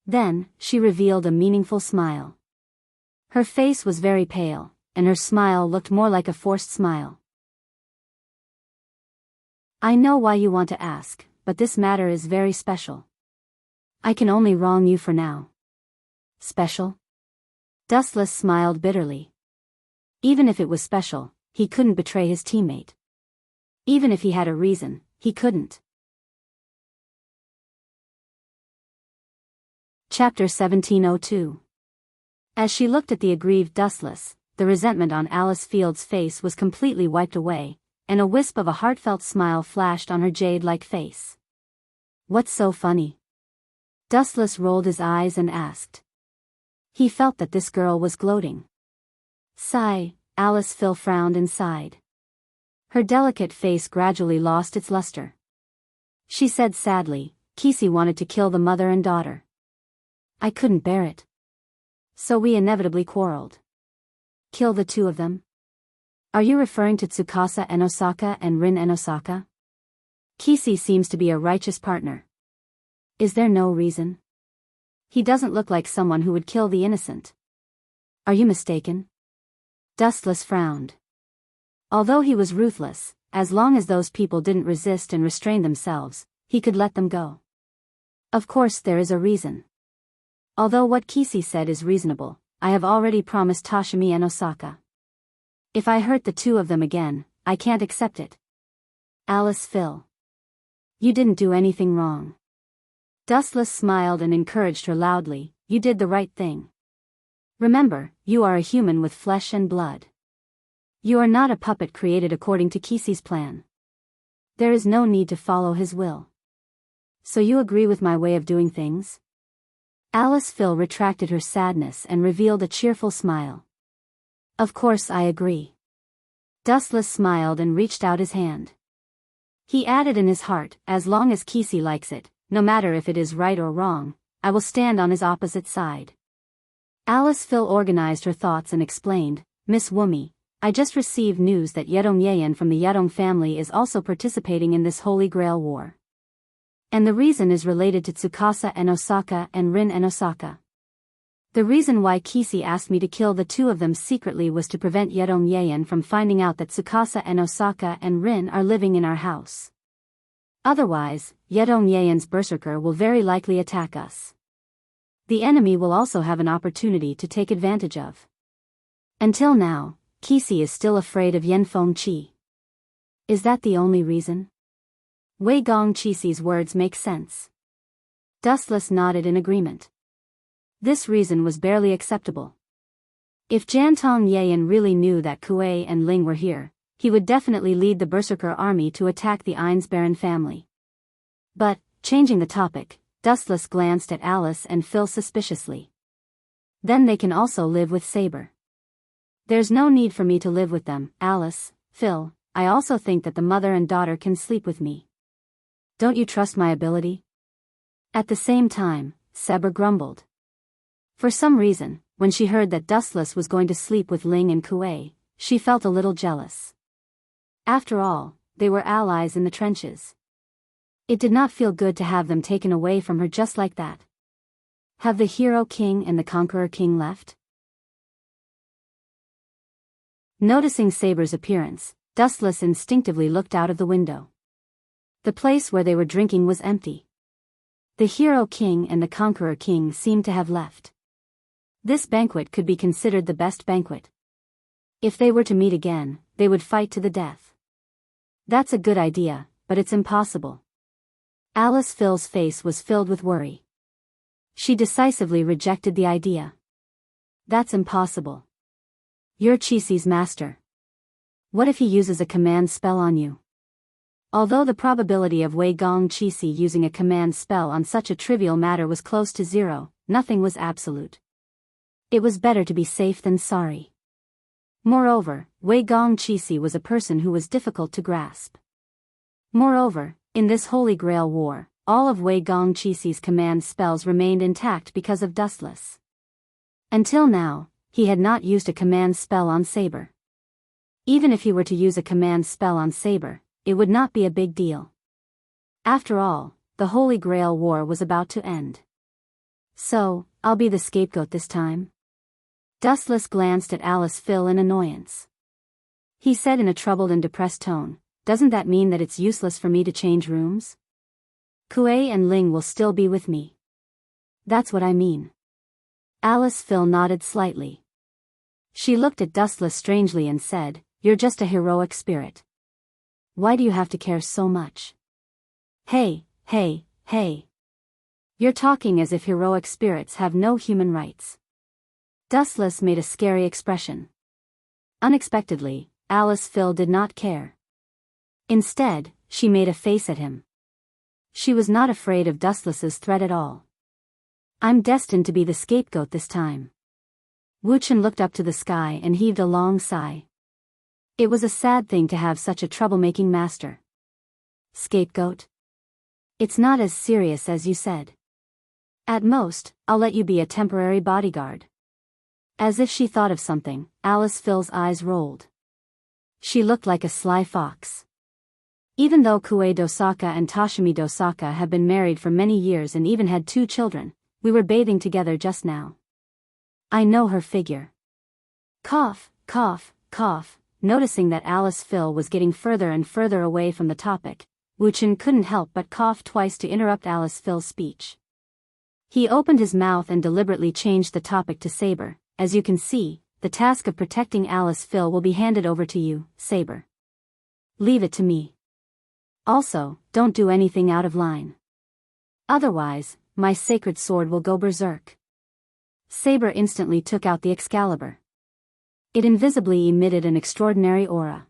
Then, she revealed a meaningful smile. Her face was very pale, and her smile looked more like a forced smile. I know why you want to ask, but this matter is very special. I can only wrong you for now. Special? Dustless smiled bitterly. Even if it was special, he couldn't betray his teammate. Even if he had a reason, he couldn't. Chapter 1702. As she looked at the aggrieved Dustless, the resentment on Alice Field's face was completely wiped away, and a wisp of a heartfelt smile flashed on her jade-like face. What's so funny? Dustless rolled his eyes and asked. He felt that this girl was gloating. Sigh, Alice Phil frowned and sighed. Her delicate face gradually lost its luster. She said sadly, Kesey wanted to kill the mother and daughter. I couldn't bear it. So we inevitably quarreled. Kill the two of them? Are you referring to Tsukasa and Osaka and Rin and Osaka? Kesey seems to be a righteous partner. Is there no reason? He doesn't look like someone who would kill the innocent. Are you mistaken? Dustless frowned. Although he was ruthless, as long as those people didn't resist and restrain themselves, he could let them go. Of course there is a reason. Although what Kesey said is reasonable, I have already promised Toshimi and Osaka. If I hurt the two of them again, I can't accept it. Alice Phil. You didn't do anything wrong. Dustless smiled and encouraged her loudly, you did the right thing. Remember, you are a human with flesh and blood. You are not a puppet created according to Kesey's plan. There is no need to follow his will. So you agree with my way of doing things? Alice Phil retracted her sadness and revealed a cheerful smile. Of course I agree. Dustless smiled and reached out his hand. He added in his heart, as long as Kesey likes it, no matter if it is right or wrong, I will stand on his opposite side. Alice Phil organized her thoughts and explained, Miss Wumi, I just received news that Yedong Yeon from the Yedong family is also participating in this Holy Grail War. And the reason is related to Tsukasa and Osaka and Rin and Osaka. The reason why Kesey asked me to kill the two of them secretly was to prevent Yedong Yeon from finding out that Tsukasa and Osaka and Rin are living in our house. Otherwise, Yedong Yeon's berserker will very likely attack us. The enemy will also have an opportunity to take advantage of. Until now, Kesey is still afraid of Yenfeng Chi. Is that the only reason? Wei Gong Chisei's words make sense. Dustless nodded in agreement. This reason was barely acceptable. If Jantong Yeon really knew that Kuei and Ling were here, he would definitely lead the berserker army to attack the Einsbaron family. But, changing the topic, Dustless glanced at Alice and Phil suspiciously. Then they can also live with Saber. There's no need for me to live with them, Alice, Phil, I also think that the mother and daughter can sleep with me. Don't you trust my ability? At the same time, Saber grumbled. For some reason, when she heard that Dustless was going to sleep with Ling and Kuei, she felt a little jealous. After all, they were allies in the trenches. It did not feel good to have them taken away from her just like that. Have the Hero King and the Conqueror King left? Noticing Saber's appearance, Dustless instinctively looked out of the window. The place where they were drinking was empty. The Hero King and the Conqueror King seemed to have left. This banquet could be considered the best banquet. If they were to meet again, they would fight to the death. That's a good idea, but it's impossible. Alice Phil's face was filled with worry. She decisively rejected the idea. That's impossible. You're Chisei's master. What if he uses a command spell on you? Although the probability of Wei Gong Chisei using a command spell on such a trivial matter was close to zero, nothing was absolute. It was better to be safe than sorry. Moreover, Wei Gong Chisei was a person who was difficult to grasp. Moreover, in this Holy Grail War, all of Wei Gong Chisei's command spells remained intact because of Dustless. Until now, he had not used a command spell on Saber. Even if he were to use a command spell on Saber, it would not be a big deal. After all, the Holy Grail War was about to end. So, I'll be the scapegoat this time? Dustless glanced at Alice Phil in annoyance. He said in a troubled and depressed tone, "Doesn't that mean that it's useless for me to change rooms? Kuei and Ling will still be with me." "That's what I mean." Alice Phil nodded slightly. She looked at Dustless strangely and said, "You're just a heroic spirit. Why do you have to care so much?" Hey. You're talking as if heroic spirits have no human rights." Dustless made a scary expression. Unexpectedly, Alice Phil did not care. Instead, she made a face at him. She was not afraid of Dustless's threat at all. "I'm destined to be the scapegoat this time." Wuchen looked up to the sky and heaved a long sigh. It was a sad thing to have such a troublemaking master. "Scapegoat? It's not as serious as you said. At most, I'll let you be a temporary bodyguard." As if she thought of something, Alice Phil's eyes rolled. She looked like a sly fox. Even though Kuei Dosaka and Toshimi Dosaka have been married for many years and even had 2 children, we were bathing together just now. I know her figure. Cough. Noticing that Alice Phil was getting further and further away from the topic, Wuchen couldn't help but cough twice to interrupt Alice Phil's speech. He opened his mouth and deliberately changed the topic to Saber. "As you can see, the task of protecting Alice Phil will be handed over to you, Saber. Leave it to me. Also, don't do anything out of line. Otherwise, my sacred sword will go berserk." Saber instantly took out the Excalibur. It invisibly emitted an extraordinary aura.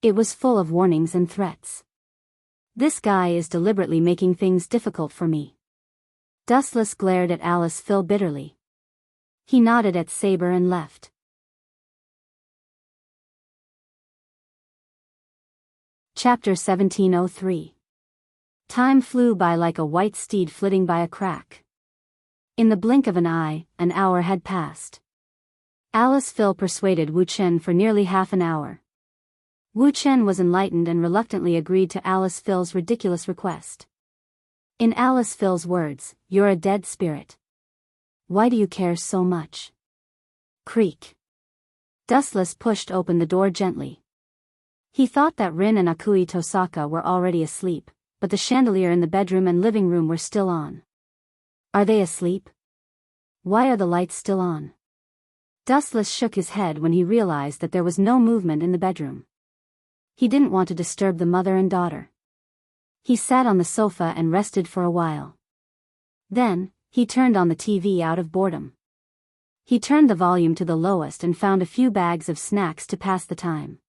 It was full of warnings and threats. "This guy is deliberately making things difficult for me." Dustless glared at Alice Phil bitterly. He nodded at Saber and left. Chapter 1703. Time flew by like a white steed flitting by a crack. In the blink of an eye, an hour had passed. Alice Phil persuaded Wu Chen for nearly half an hour. Wu Chen was enlightened and reluctantly agreed to Alice Phil's ridiculous request. In Alice Phil's words, "You're a dead spirit. Why do you care so much?" Creak. Dustless pushed open the door gently. He thought that Rin and Akui Tosaka were already asleep, but the chandelier in the bedroom and living room were still on. Are they asleep? Why are the lights still on? Dustless shook his head when he realized that there was no movement in the bedroom. He didn't want to disturb the mother and daughter. He sat on the sofa and rested for a while. Then, he turned on the TV out of boredom. He turned the volume to the lowest and found a few bags of snacks to pass the time.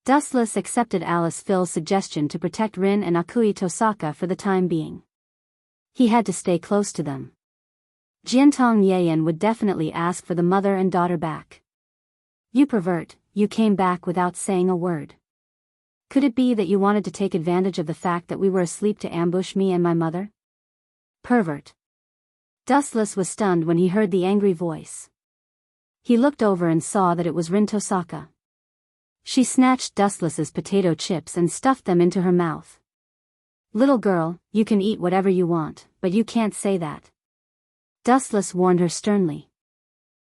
Dustless accepted Alice Phil's suggestion to protect Rin and Akui Tosaka for the time being. He had to stay close to them. Jiantong Yayan would definitely ask for the mother and daughter back. "You pervert, you came back without saying a word. Could it be that you wanted to take advantage of the fact that we were asleep to ambush me and my mother?" "Pervert." Dustless was stunned when he heard the angry voice. He looked over and saw that it was Rin Tosaka. She snatched Dustless's potato chips and stuffed them into her mouth. "Little girl, you can eat whatever you want, but you can't say that." Dustless warned her sternly.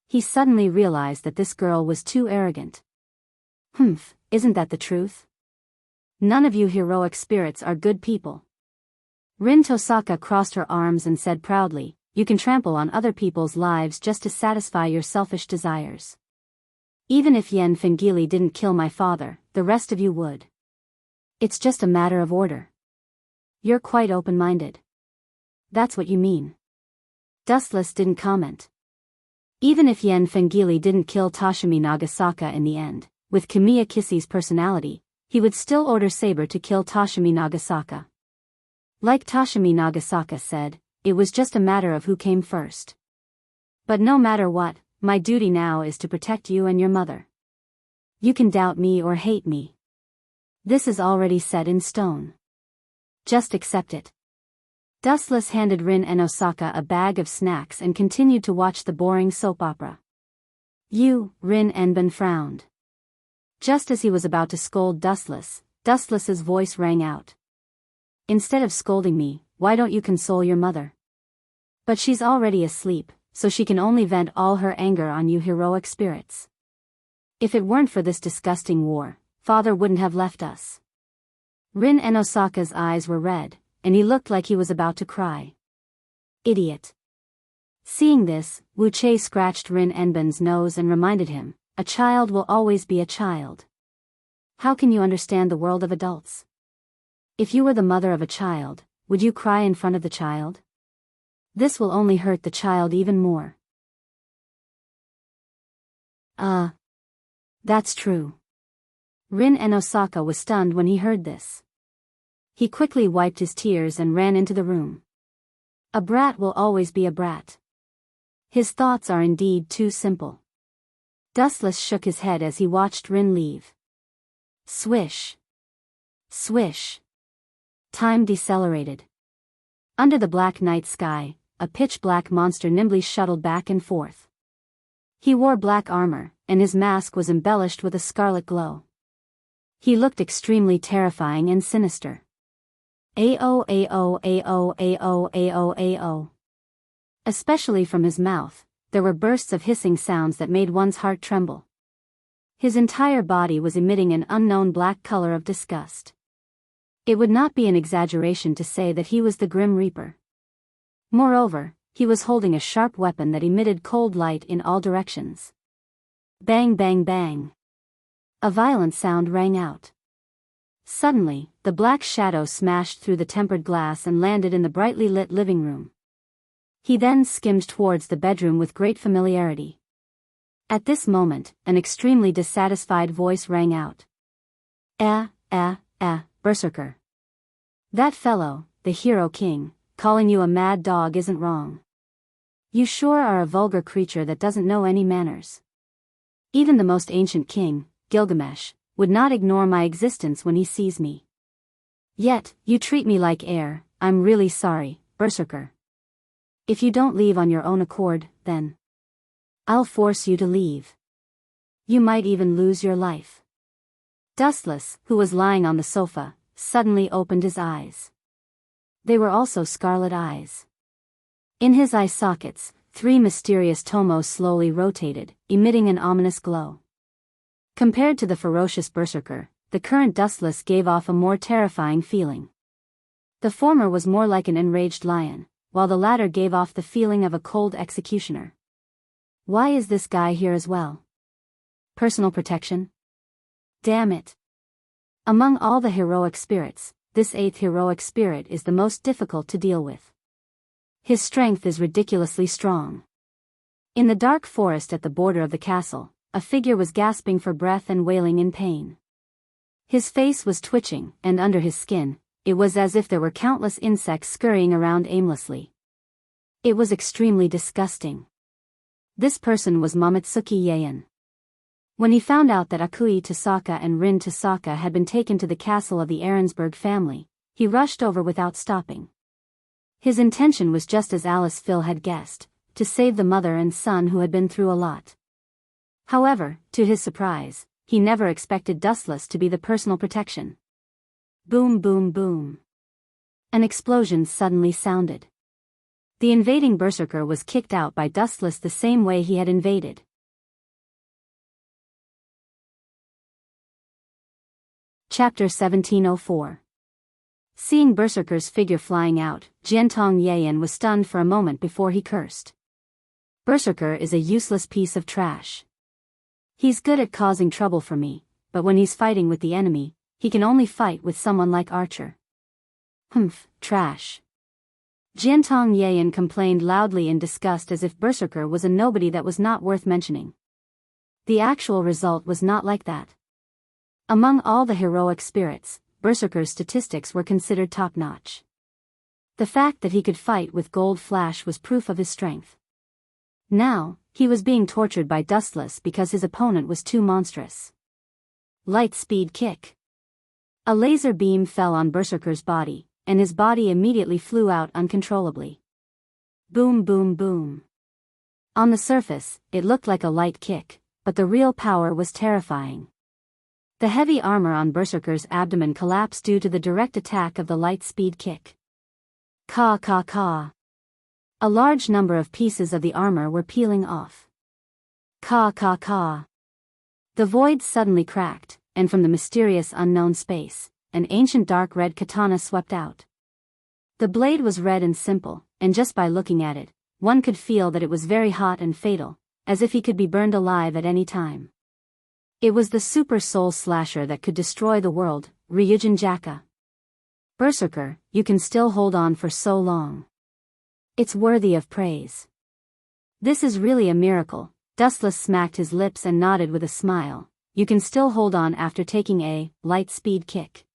He suddenly realized that this girl was too arrogant. Isn't that the truth? None of you heroic spirits are good people. Rin Tosaka crossed her arms and said proudly, "You can trample on other people's lives just to satisfy your selfish desires. Even if Yen Fengili didn't kill my father, the rest of you would. It's just a matter of order. You're quite open-minded. That's what you mean." Dustless didn't comment. Even if Yen Fengili didn't kill Toshimi Nagasaka in the end, with Kamiya Kishi's personality, he would still order Saber to kill Toshimi Nagasaka. Like Toshimi Nagasaka said, it was just a matter of who came first. "But no matter what, my duty now is to protect you and your mother. You can doubt me or hate me. This is already set in stone. Just accept it." Dustless handed Rin and Osaka a bag of snacks and continued to watch the boring soap opera. You, Rin Enben frowned. Just as he was about to scold Dustless's voice rang out. Instead of scolding me, why don't you console your mother? But she's already asleep, so she can only vent all her anger on you heroic spirits. If it weren't for this disgusting war, father wouldn't have left us. Rin Enosaka's eyes were red, and he looked like he was about to cry. Idiot. Seeing this, Wu Che scratched Rin Enben's nose and reminded him, a child will always be a child. How can you understand the world of adults? If you were the mother of a child, would you cry in front of the child? This will only hurt the child even more. That's true. Rin Enosaka was stunned when he heard this. He quickly wiped his tears and ran into the room. A brat will always be a brat. His thoughts are indeed too simple. Dustless shook his head as he watched Rin leave. Swish. Swish. Time decelerated. Under the black night sky, a pitch-black monster nimbly shuttled back and forth. He wore black armor, and his mask was embellished with a scarlet glow. He looked extremely terrifying and sinister. Ao ao ao ao ao ao. Especially from his mouth, there were bursts of hissing sounds that made one's heart tremble. His entire body was emitting an unknown black color of disgust. It would not be an exaggeration to say that he was the Grim Reaper. Moreover, he was holding a sharp weapon that emitted cold light in all directions. Bang bang bang. A violent sound rang out. Suddenly, the black shadow smashed through the tempered glass and landed in the brightly lit living room. He then skimmed towards the bedroom with great familiarity. At this moment, an extremely dissatisfied voice rang out. Berserker. That fellow, the Hero King, calling you a mad dog isn't wrong. You sure are a vulgar creature that doesn't know any manners. Even the most ancient king, Gilgamesh, would not ignore my existence when he sees me. Yet, you treat me like Heir. I'm really sorry, Berserker. If you don't leave on your own accord, then I'll force you to leave. You might even lose your life. Dustless, who was lying on the sofa, suddenly opened his eyes. They were also scarlet eyes. In his eye sockets, 3 mysterious tomos slowly rotated, emitting an ominous glow. Compared to the ferocious berserker, the current Dustless gave off a more terrifying feeling. The former was more like an enraged lion, while the latter gave off the feeling of a cold executioner. Why is this guy here as well? Personal protection? Damn it. Among all the heroic spirits, this 8th heroic spirit is the most difficult to deal with. His strength is ridiculously strong. In the dark forest at the border of the castle, a figure was gasping for breath and wailing in pain. His face was twitching, and under his skin, it was as if there were countless insects scurrying around aimlessly. It was extremely disgusting. This person was Mamitsuki Yaen. When he found out that Akui Tasaka and Rin Tasaka had been taken to the castle of the Ahrensburg family, he rushed over without stopping. His intention was just as Alice Phil had guessed, to save the mother and son who had been through a lot. However, to his surprise, he never expected Dustless to be the personal protection. Boom boom boom. An explosion suddenly sounded. The invading berserker was kicked out by Dustless the same way he had invaded. Chapter 1704. Seeing Berserker's figure flying out, Jiantong Yayan was stunned for a moment before he cursed. Berserker is a useless piece of trash. He's good at causing trouble for me, but when he's fighting with the enemy, he can only fight with someone like Archer. Trash. Jiantong Yayan complained loudly in disgust as if Berserker was a nobody that was not worth mentioning. The actual result was not like that. Among all the heroic spirits, Berserker's statistics were considered top-notch. The fact that he could fight with Gold Flash was proof of his strength. Now, he was being tortured by Dustless because his opponent was too monstrous. Light speed kick. A laser beam fell on Berserker's body, and his body immediately flew out uncontrollably. Boom boom boom. On the surface, it looked like a light kick, but the real power was terrifying. The heavy armor on Berserker's abdomen collapsed due to the direct attack of the light-speed kick. Caw caw caw. A large number of pieces of the armor were peeling off. Caw caw caw. The void suddenly cracked, and from the mysterious unknown space, an ancient dark red katana swept out. The blade was red and simple, and just by looking at it, one could feel that it was very hot and fatal, as if he could be burned alive at any time. It was the super soul slasher that could destroy the world, Ryujin Jaka. Berserker, you can still hold on for so long. It's worthy of praise. This is really a miracle. Dustless smacked his lips and nodded with a smile. You can still hold on after taking a light speed kick.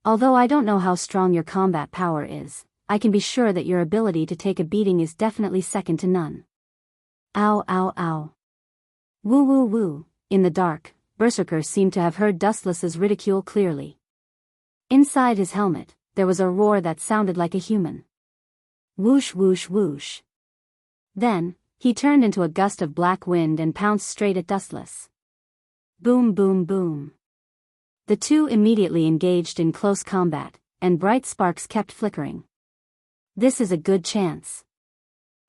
Although I don't know how strong your combat power is, I can be sure that your ability to take a beating is definitely second to none. Ow ow ow. Woo woo woo. In the dark, Berserker seemed to have heard Dustless's ridicule clearly. Inside his helmet, there was a roar that sounded like a human. Whoosh whoosh whoosh. Then, he turned into a gust of black wind and pounced straight at Dustless. Boom boom boom. The two immediately engaged in close combat, and bright sparks kept flickering. This is a good chance.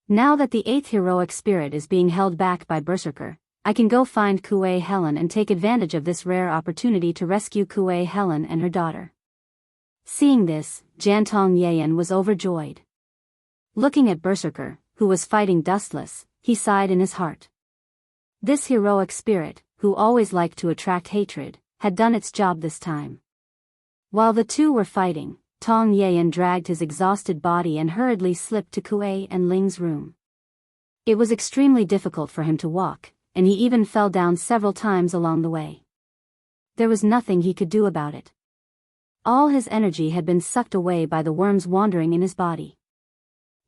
Now that the 8th heroic spirit is being held back by Berserker, I can go find Kuei Helen and take advantage of this rare opportunity to rescue Kuei Helen and her daughter. Seeing this, Jantong Yayan was overjoyed. Looking at Berserker, who was fighting Dustless, he sighed in his heart. This heroic spirit, who always liked to attract hatred, had done its job this time. While the two were fighting, Tong Yayan dragged his exhausted body and hurriedly slipped to Kuei and Ling's room. It was extremely difficult for him to walk, and he even fell down several times along the way. There was nothing he could do about it. All his energy had been sucked away by the worms wandering in his body.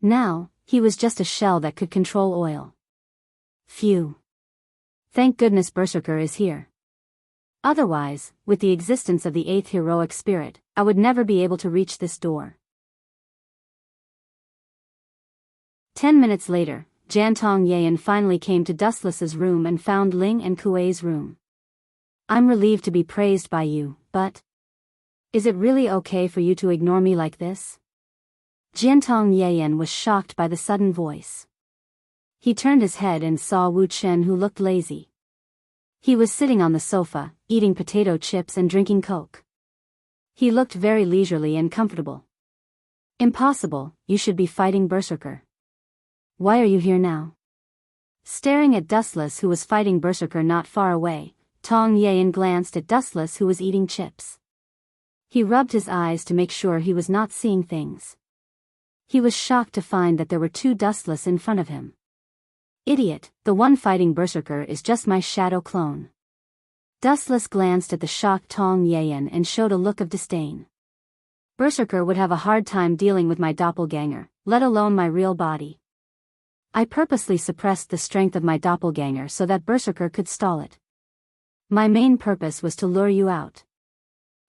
Now, he was just a shell that could control oil. Phew. Thank goodness Berserker is here. Otherwise, with the existence of the 8th heroic spirit, I would never be able to reach this door. 10 minutes later, Jantong Yayan finally came to Dustless's room and found Ling and Kuei's room. I'm relieved to be praised by you, but... is it really okay for you to ignore me like this? Jantong Yayan was shocked by the sudden voice. He turned his head and saw Wu Chen, who looked lazy. He was sitting on the sofa, eating potato chips and drinking Coke. He looked very leisurely and comfortable. Impossible, you should be fighting Berserker. Why are you here now? Staring at Dustless, who was fighting Berserker not far away, Tong Yayan glanced at Dustless, who was eating chips. He rubbed his eyes to make sure he was not seeing things. He was shocked to find that there were two Dustless in front of him. Idiot, the one fighting Berserker is just my shadow clone. Dustless glanced at the shocked Tong Yayan and showed a look of disdain. Berserker would have a hard time dealing with my doppelganger, let alone my real body. I purposely suppressed the strength of my doppelganger so that Berserker could stall it. My main purpose was to lure you out.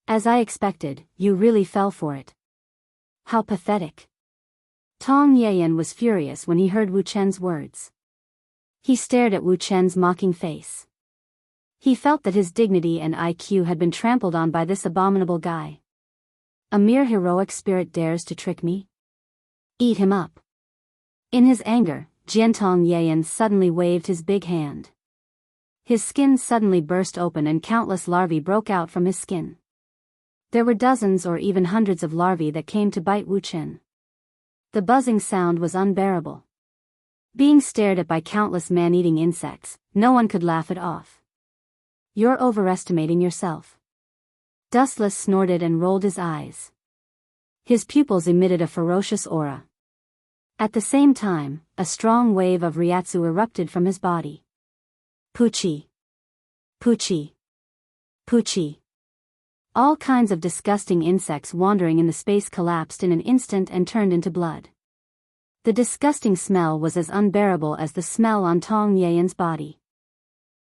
As I expected, you really fell for it. How pathetic. Tong Yayan was furious when he heard Wu Chen's words. He stared at Wu Chen's mocking face. He felt that his dignity and IQ had been trampled on by this abominable guy. A mere heroic spirit dares to trick me? Eat him up. In his anger, Jantong Yayan suddenly waved his big hand. His skin suddenly burst open and countless larvae broke out from his skin. There were dozens or even hundreds of larvae that came to bite Wu Chen. The buzzing sound was unbearable. Being stared at by countless man-eating insects, no one could laugh it off. You're overestimating yourself. Dustless snorted and rolled his eyes. His pupils emitted a ferocious aura. At the same time, a strong wave of Ryatsu erupted from his body. Poochie. Poochie. Poochie. All kinds of disgusting insects wandering in the space collapsed in an instant and turned into blood. The disgusting smell was as unbearable as the smell on Tong Yayan's body.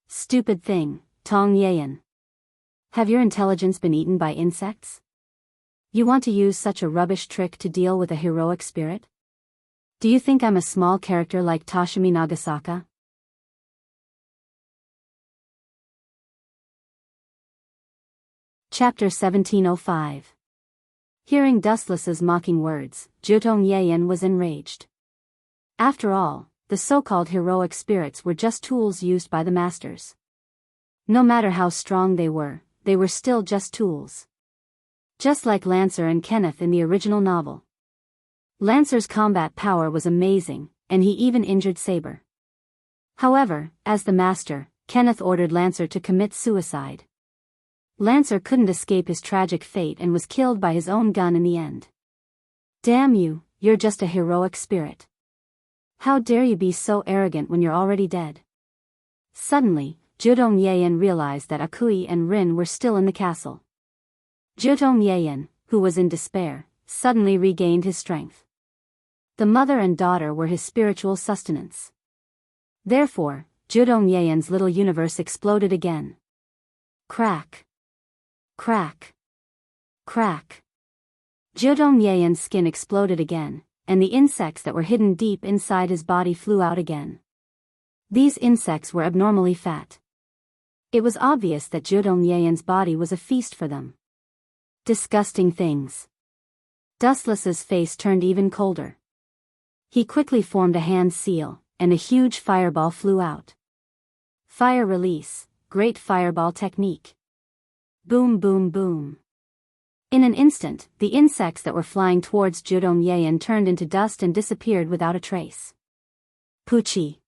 Stupid thing, Tong Yayan. Have your intelligence been eaten by insects? You want to use such a rubbish trick to deal with a heroic spirit? Do you think I'm a small character like Toshimi Nagasaka? Chapter 1705. Hearing Dustless's mocking words, Jutong Yayan was enraged. After all, the so-called heroic spirits were just tools used by the masters. No matter how strong they were still just tools. Just like Lancer and Kenneth in the original novel. Lancer's combat power was amazing, and he even injured Saber. However, as the master, Kenneth ordered Lancer to commit suicide. Lancer couldn't escape his tragic fate and was killed by his own gun in the end. Damn you, you're just a heroic spirit. How dare you be so arrogant when you're already dead? Suddenly, Jutong Yayan realized that Akui and Rin were still in the castle. Jutong Yayan, who was in despair, suddenly regained his strength. The mother and daughter were his spiritual sustenance. Therefore, Jutong Yayan's little universe exploded again. Crack. Crack. Crack. Jutong Yayan's skin exploded again, and the insects that were hidden deep inside his body flew out again. These insects were abnormally fat. It was obvious that Jutong Yayan's body was a feast for them. Disgusting things. Dustless's face turned even colder. He quickly formed a hand seal, and a huge fireball flew out. Fire release, great fireball technique. Boom boom boom. In an instant, the insects that were flying towards Jutong Yayan turned into dust and disappeared without a trace. Poochie.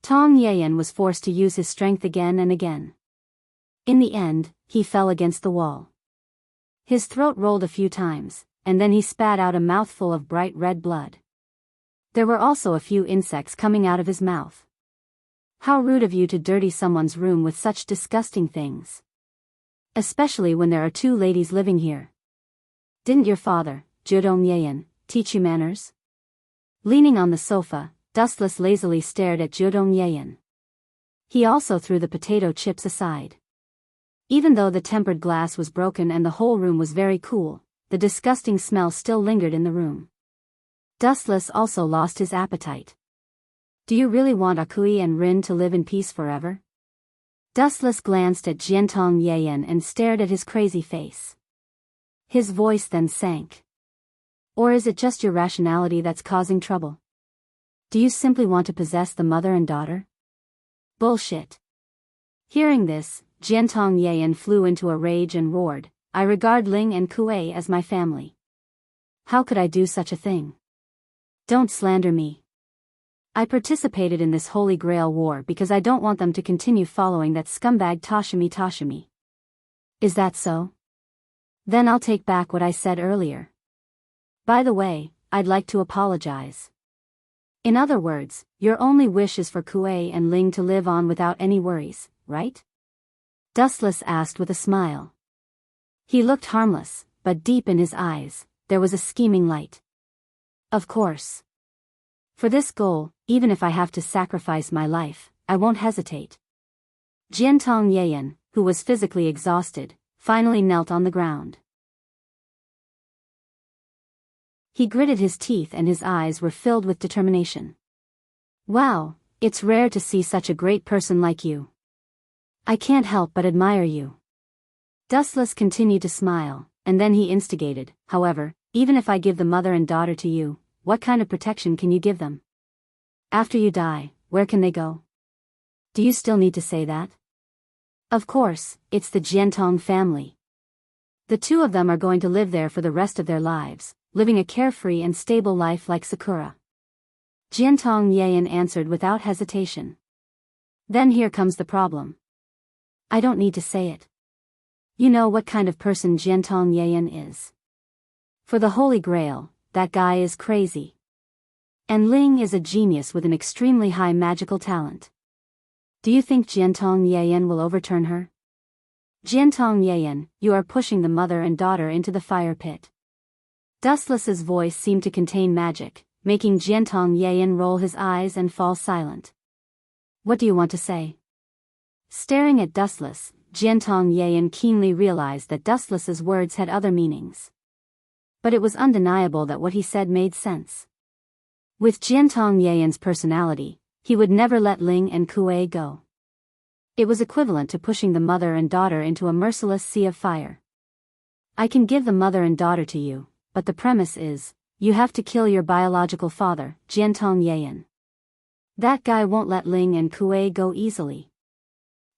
Tong Yayan was forced to use his strength again and again. In the end, he fell against the wall. His throat rolled a few times, and then he spat out a mouthful of bright red blood. There were also a few insects coming out of his mouth. How rude of you to dirty someone's room with such disgusting things. Especially when there are two ladies living here. Didn't your father, Jutong Yayan, teach you manners? Leaning on the sofa, Dustless lazily stared at Jutong Yayan. He also threw the potato chips aside. Even though the tempered glass was broken and the whole room was very cool, the disgusting smell still lingered in the room. Dustless also lost his appetite. Do you really want Akui and Rin to live in peace forever? Dustless glanced at Jutong Yayan and stared at his crazy face. His voice then sank. Or is it just your rationality that's causing trouble? Do you simply want to possess the mother and daughter? Bullshit. Hearing this, Jutong Yayan flew into a rage and roared, I regard Ling and Kuei as my family. How could I do such a thing? Don't slander me. I participated in this Holy Grail war because I don't want them to continue following that scumbag Toshimi. Is that so? Then I'll take back what I said earlier. By the way, I'd like to apologize. In other words, your only wish is for Kuei and Ling to live on without any worries, right? Dustless asked with a smile. He looked harmless, but deep in his eyes, there was a scheming light. Of course. For this goal, even if I have to sacrifice my life, I won't hesitate. Jutong Yayan, who was physically exhausted, finally knelt on the ground. He gritted his teeth and his eyes were filled with determination. Wow, it's rare to see such a great person like you. I can't help but admire you. Dustless continued to smile, and then he instigated, however, even if I give the mother and daughter to you, what kind of protection can you give them? After you die, where can they go? Do you still need to say that? Of course, it's the Jutong family. The two of them are going to live there for the rest of their lives, living a carefree and stable life like Sakura. Jutong Yayan answered without hesitation. Then here comes the problem. I don't need to say it. You know what kind of person Jutong Yayan is. For the Holy Grail, that guy is crazy. And Ling is a genius with an extremely high magical talent. Do you think Jutong Yayan will overturn her? Jutong Yayan, you are pushing the mother and daughter into the fire pit. Dustless's voice seemed to contain magic, making Jutong Yayan roll his eyes and fall silent. What do you want to say? Staring at Dustless, Jutong Yayan keenly realized that Dustless's words had other meanings. But it was undeniable that what he said made sense. With Jiantong Yayan's personality, he would never let Ling and Kuei go. It was equivalent to pushing the mother and daughter into a merciless sea of fire. I can give the mother and daughter to you, but the premise is, you have to kill your biological father, Jiantong Yayan. That guy won't let Ling and Kuei go easily.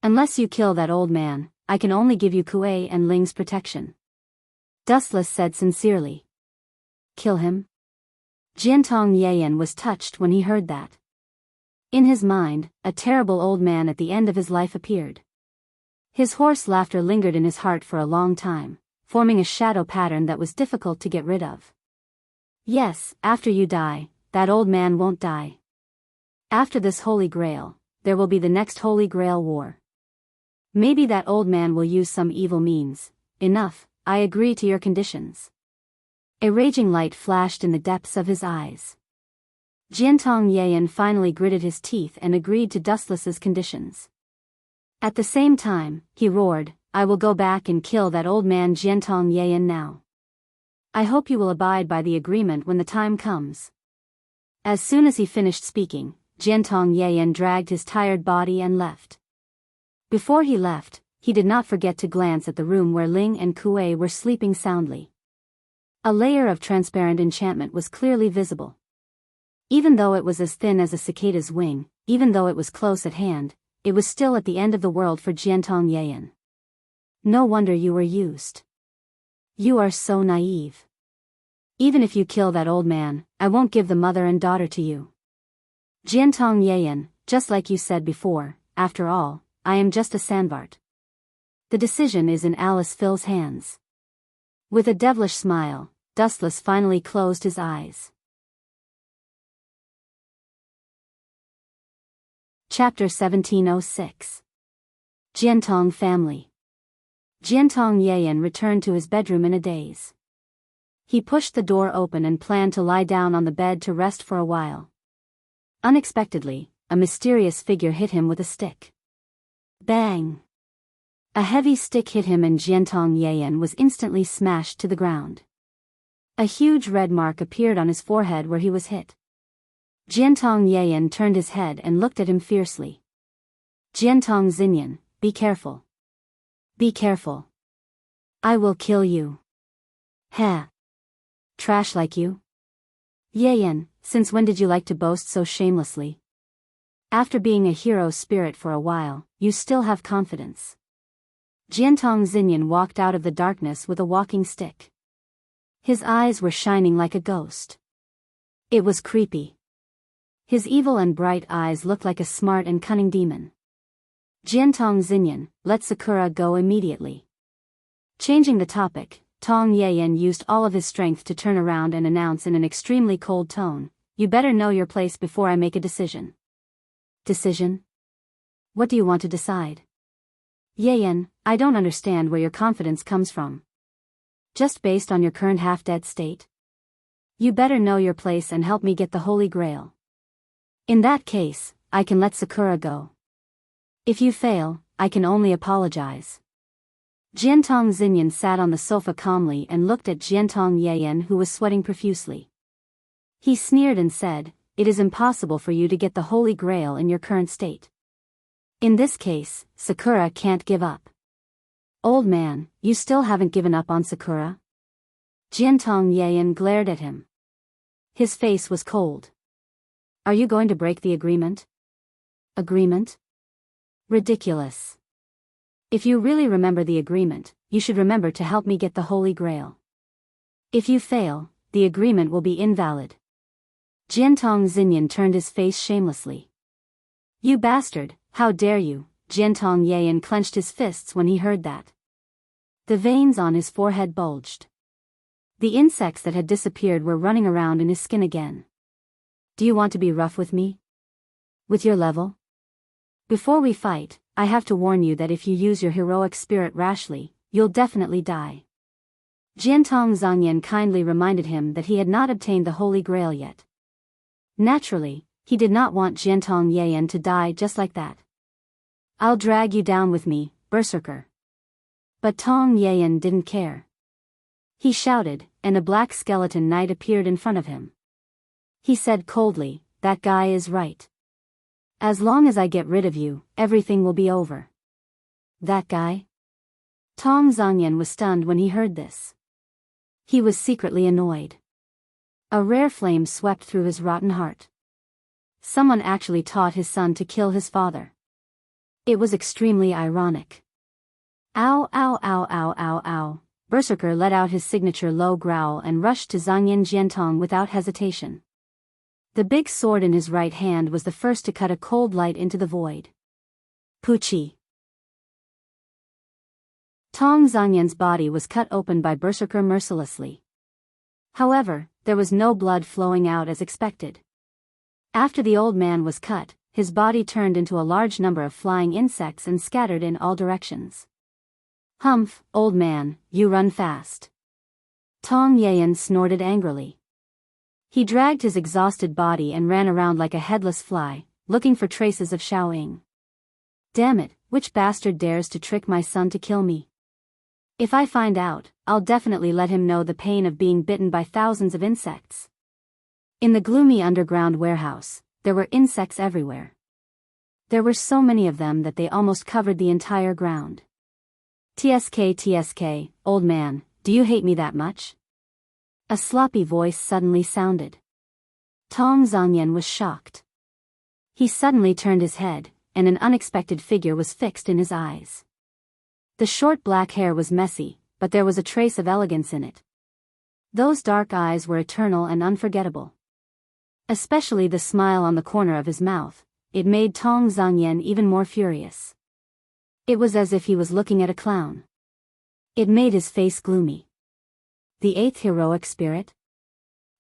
Unless you kill that old man, I can only give you Kuei and Ling's protection. Dustless said sincerely. Kill him? Jiantong Yayan was touched when he heard that. In his mind, a terrible old man at the end of his life appeared. His hoarse laughter lingered in his heart for a long time, forming a shadow pattern that was difficult to get rid of. Yes, after you die, that old man won't die. After this Holy Grail, there will be the next Holy Grail war. Maybe that old man will use some evil means. Enough, I agree to your conditions. A raging light flashed in the depths of his eyes. Jiantong Yayan finally gritted his teeth and agreed to Dustless's conditions. At the same time, he roared, I will go back and kill that old man Jiantong Yayan now. I hope you will abide by the agreement when the time comes. As soon as he finished speaking, Jiantong Yayan dragged his tired body and left. Before he left, he did not forget to glance at the room where Ling and Kuei were sleeping soundly. A layer of transparent enchantment was clearly visible. Even though it was as thin as a cicada's wing, even though it was close at hand, it was still at the end of the world for Jiantong Yayan. No wonder you were used. You are so naive. Even if you kill that old man, I won't give the mother and daughter to you. Jiantong Yayan, just like you said before, after all, I am just a sandbart. The decision is in Alice Phil's hands. With a devilish smile, Dustless finally closed his eyes. Chapter 1706. Jiantong Family. Jiantong Yayan returned to his bedroom in a daze. He pushed the door open and planned to lie down on the bed to rest for a while. Unexpectedly, a mysterious figure hit him with a stick. Bang! A heavy stick hit him and Jiantong Yayan was instantly smashed to the ground. A huge red mark appeared on his forehead where he was hit. Jiantong Yayan turned his head and looked at him fiercely. Jiantong Xinyan, be careful. Be careful. I will kill you. Heh. Trash like you? Yayan, since when did you like to boast so shamelessly? After being a hero spirit for a while, you still have confidence. Jiantong Xinyan walked out of the darkness with a walking stick. His eyes were shining like a ghost. It was creepy. His evil and bright eyes looked like a smart and cunning demon. Jiantong Xinyan, let Sakura go immediately. Changing the topic, Tong Yayan used all of his strength to turn around and announce in an extremely cold tone, you better know your place before I make a decision. Decision? What do you want to decide? Yayan, I don't understand where your confidence comes from. Just based on your current half-dead state? You better know your place and help me get the Holy Grail. In that case, I can let Sakura go. If you fail, I can only apologize. Jiantong Xinyan sat on the sofa calmly and looked at Jiantong Yayan who was sweating profusely. He sneered and said, it is impossible for you to get the Holy Grail in your current state. In this case, Sakura can't give up. Old man, you still haven't given up on Sakura? Jiantong Yayan glared at him. His face was cold. Are you going to break the agreement? Agreement? Ridiculous. If you really remember the agreement, you should remember to help me get the Holy Grail. If you fail, the agreement will be invalid. Jiantong Xinyan turned his face shamelessly. You bastard, how dare you? Jiantong Yayan clenched his fists when he heard that. The veins on his forehead bulged. The insects that had disappeared were running around in his skin again. Do you want to be rough with me? With your level? Before we fight, I have to warn you that if you use your heroic spirit rashly, you'll definitely die. Jiantong Xinyan kindly reminded him that he had not obtained the Holy Grail yet. Naturally, he did not want Jiantong Yayan to die just like that. I'll drag you down with me, berserker. But Tong Yayan didn't care. He shouted, and a black skeleton knight appeared in front of him. He said coldly, that guy is right. As long as I get rid of you, everything will be over. That guy? Tong Zongyan was stunned when he heard this. He was secretly annoyed. A rare flame swept through his rotten heart. Someone actually taught his son to kill his father. It was extremely ironic. Ow ow ow ow ow ow. Berserker let out his signature low growl and rushed to Zhangyan Jiantong without hesitation. The big sword in his right hand was the first to cut a cold light into the void. Puchi. Tong Zhangyan's body was cut open by Berserker mercilessly. However, there was no blood flowing out as expected. After the old man was cut, his body turned into a large number of flying insects and scattered in all directions. Humph, old man, you run fast. Tong Yayan snorted angrily. He dragged his exhausted body and ran around like a headless fly, looking for traces of Xiaoying. Damn it, which bastard dares to trick my son to kill me? If I find out, I'll definitely let him know the pain of being bitten by thousands of insects. In the gloomy underground warehouse, there were insects everywhere. There were so many of them that they almost covered the entire ground. TSK, old man, do you hate me that much? A sloppy voice suddenly sounded. Tong Zongyan was shocked. He suddenly turned his head, and an unexpected figure was fixed in his eyes. The short black hair was messy, but there was a trace of elegance in it. Those dark eyes were eternal and unforgettable. Especially the smile on the corner of his mouth, it made Tong Zongyan even more furious. It was as if he was looking at a clown. It made his face gloomy. The eighth heroic spirit?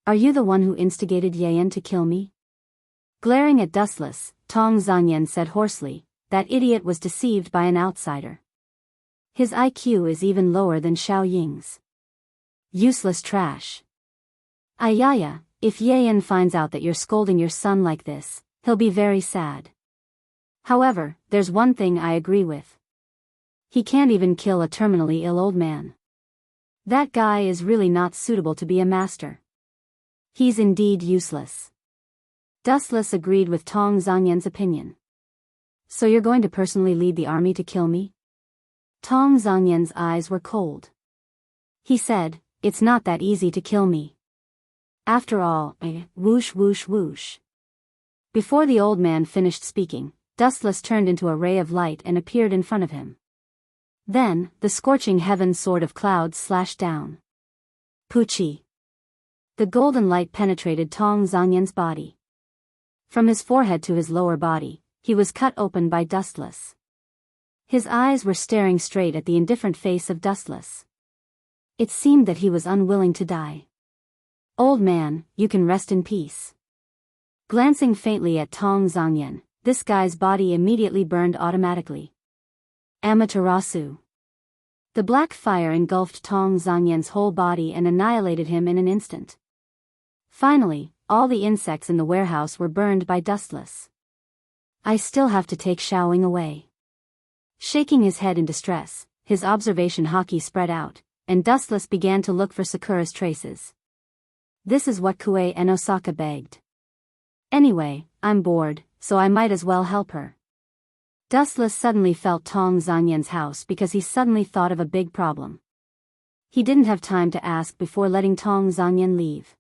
Are you the one who instigated Yayan to kill me? Glaring at Dustless, Tong Zongyan said hoarsely, that idiot was deceived by an outsider. His IQ is even lower than Xiao Ying's. Useless trash. Ayaya, if Yayan finds out that you're scolding your son like this, he'll be very sad. However, there's one thing I agree with. He can't even kill a terminally ill old man. That guy is really not suitable to be a master. He's indeed useless. Dustless agreed with Tong Zongyan's opinion. So you're going to personally lead the army to kill me? Tong Zongyan's eyes were cold. He said, it's not that easy to kill me. After all, whoosh whoosh whoosh. Before the old man finished speaking, Dustless turned into a ray of light and appeared in front of him. Then, the scorching heaven sword of clouds slashed down. Puchi. The golden light penetrated Tong Zongyan's body. From his forehead to his lower body, he was cut open by Dustless. His eyes were staring straight at the indifferent face of Dustless. It seemed that he was unwilling to die. Old man, you can rest in peace. Glancing faintly at Tong Zongyan, this guy's body immediately burned automatically. Amaterasu. The black fire engulfed Tong Zongyan's whole body and annihilated him in an instant. Finally, all the insects in the warehouse were burned by Dustless. I still have to take Xiaoying away. Shaking his head in distress, his observation haki spread out, and Dustless began to look for Sakura's traces. This is what Kue and Osaka begged. Anyway, I'm bored, so I might as well help her. Dustless suddenly felt Tong Zongyan's house because he suddenly thought of a big problem. He didn't have time to ask before letting Tong Zongyan leave.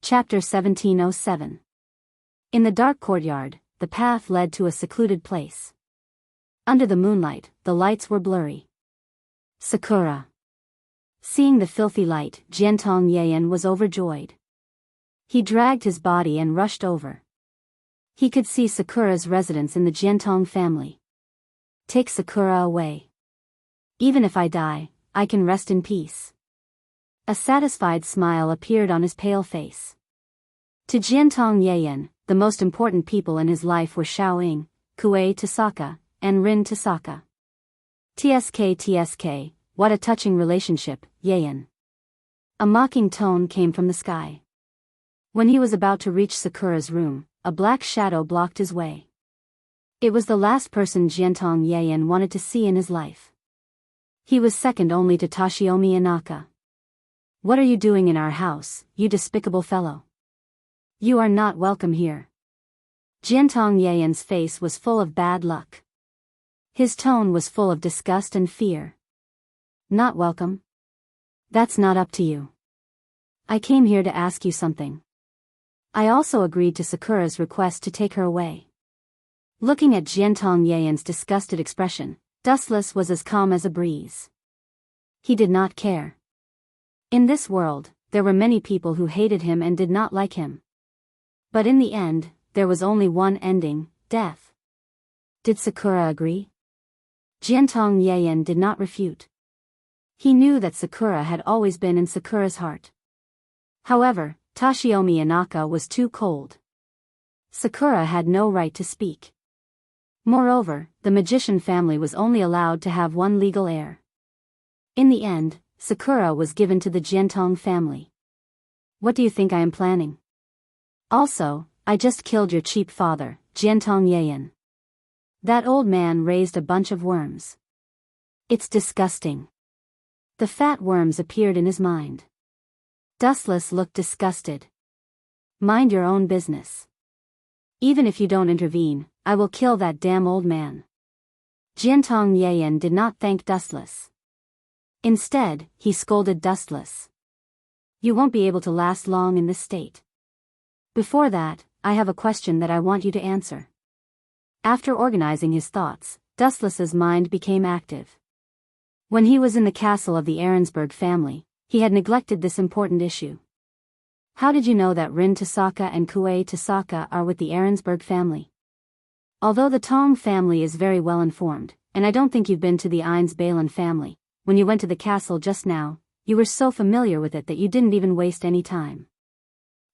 Chapter 1707. In the dark courtyard, the path led to a secluded place. Under the moonlight, the lights were blurry. Sakura. Seeing the filthy light, Jiantong Yayan was overjoyed. He dragged his body and rushed over. He could see Sakura's residence in the Jiantong family. Take Sakura away. Even if I die, I can rest in peace. A satisfied smile appeared on his pale face. To Jiantong Yayan, the most important people in his life were Xiaoying, Kue Tasaka, and Rin Tasaka. TSK, what a touching relationship, Yayan. A mocking tone came from the sky. When he was about to reach Sakura's room, a black shadow blocked his way. It was the last person Jiantong Yayan wanted to see in his life. He was second only to Toshiomi Inaka. "What are you doing in our house, you despicable fellow? You are not welcome here." Jiantong Yayan's face was full of bad luck. His tone was full of disgust and fear. "Not welcome? That's not up to you. I came here to ask you something. I also agreed to Sakura's request to take her away." Looking at Jiantong Yayan's disgusted expression, Dustless was as calm as a breeze. He did not care. In this world, there were many people who hated him and did not like him. But in the end, there was only one ending: death. Did Sakura agree? Jiantong Yayan did not refute. He knew that Sakura had always been in Sakura's heart. However, Toshiomi Inaka was too cold. Sakura had no right to speak. Moreover, the magician family was only allowed to have one legal heir. In the end, Sakura was given to the Jiantong family. "What do you think I am planning? Also, I just killed your cheap father, Jiantong Yayan. That old man raised a bunch of worms. It's disgusting." The fat worms appeared in his mind. Dustless looked disgusted. "Mind your own business. Even if you don't intervene, I will kill that damn old man." Jiantong Yayan did not thank Dustless. Instead, he scolded Dustless. "You won't be able to last long in this state. Before that, I have a question that I want you to answer." After organizing his thoughts, Dustless's mind became active. When he was in the castle of the Ahrensburg family, he had neglected this important issue. "How did you know that Rin Tasaka and Kue Tasaka are with the Ahrensburg family? Although the Tong family is very well informed, and I don't think you've been to the Einsbalen family, when you went to the castle just now, you were so familiar with it that you didn't even waste any time.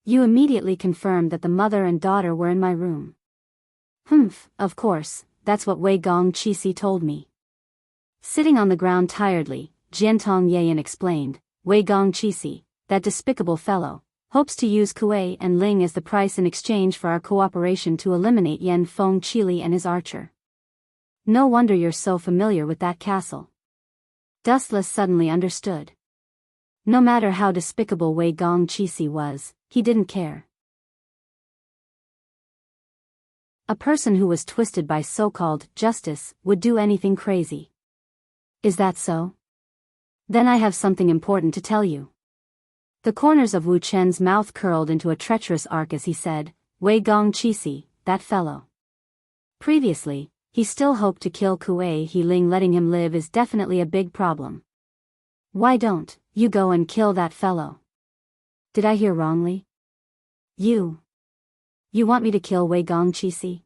You immediately confirmed that the mother and daughter were in my room." "Humph, of course, that's what Wei Gong Chisi told me." Sitting on the ground tiredly, Jiantong Yayan explained, "Wei Gong Chisi, that despicable fellow, hopes to use Kue and Ling as the price in exchange for our cooperation to eliminate Yen Feng Chili and his archer. No wonder you're so familiar with that castle." Dustless suddenly understood. No matter how despicable Wei Gong Chisi was, he didn't care. A person who was twisted by so-called justice would do anything crazy. Is that so? Then I have something important to tell you. The corners of Wu Chen's mouth curled into a treacherous arc as he said, "Wei Gong Chisi, that fellow. Previously, he still hoped to kill Kue He Ling. Letting him live is definitely a big problem. Why don't you go and kill that fellow?" Did I hear wrongly? You want me to kill Wei Gong Chisi?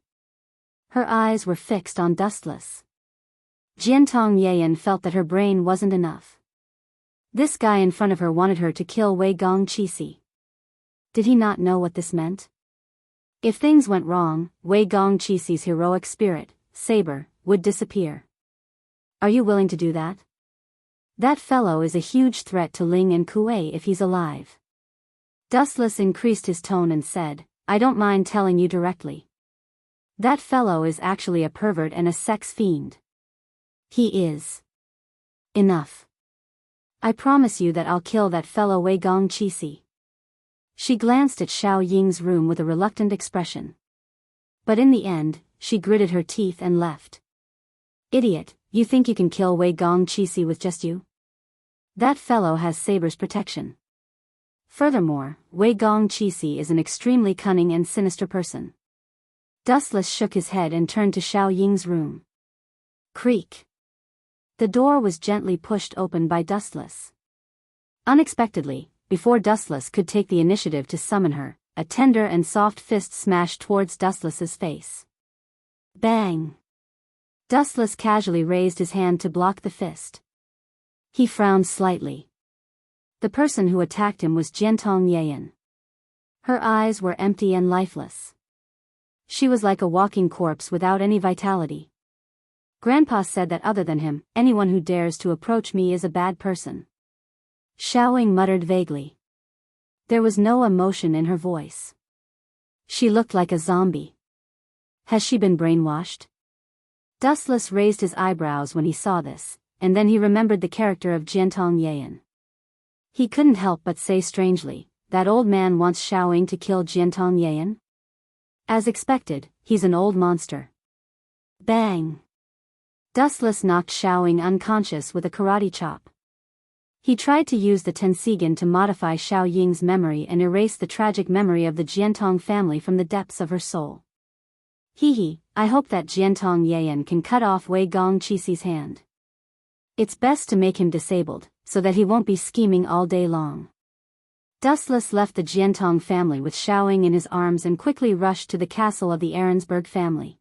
Her eyes were fixed on Dustless. Jiantong Yayan felt that her brain wasn't enough. This guy in front of her wanted her to kill Wei Gong Chisi. Did he not know what this meant? If things went wrong, Wei Gong Chisi's heroic spirit, saber, would disappear. Are you willing to do that? That fellow is a huge threat to Ling and Kue if he's alive. Dustless increased his tone and said, "I don't mind telling you directly. That fellow is actually a pervert and a sex fiend. He is. Enough. I promise you that I'll kill that fellow Wei Gong Chisi." She glanced at Xiao Ying's room with a reluctant expression. But in the end, she gritted her teeth and left. "Idiot, you think you can kill Wei Gong Chisi with just you? That fellow has Saber's protection. Furthermore, Wei Gong Chisi is an extremely cunning and sinister person." Dustless shook his head and turned to Xiao Ying's room. Creak. The door was gently pushed open by Dustless. Unexpectedly, before Dustless could take the initiative to summon her, a tender and soft fist smashed towards Dustless's face. Bang! Dustless casually raised his hand to block the fist. He frowned slightly. The person who attacked him was Jiantong Yayan. Her eyes were empty and lifeless. She was like a walking corpse without any vitality. "Grandpa said that other than him, anyone who dares to approach me is a bad person." Xiao Ying muttered vaguely. There was no emotion in her voice. She looked like a zombie. Has she been brainwashed? Dustless raised his eyebrows when he saw this. and then he remembered the character of Jiantong Yayan. He couldn't help but say strangely, that old man wants Xiaoying to kill Jiantong Yayan? As expected, he's an old monster. Bang! Dustless knocked Xiaoying unconscious with a karate chop. He tried to use the Tensigan to modify Xiao Ying's memory and erase the tragic memory of the Jiantong family from the depths of her soul. I hope that Jiantong Yayan can cut off Wei Gong Qixi's hand. It's best to make him disabled, so that he won't be scheming all day long. Dustless left the Jiantong family with Xiaoying in his arms and quickly rushed to the castle of the Ahrensburg family.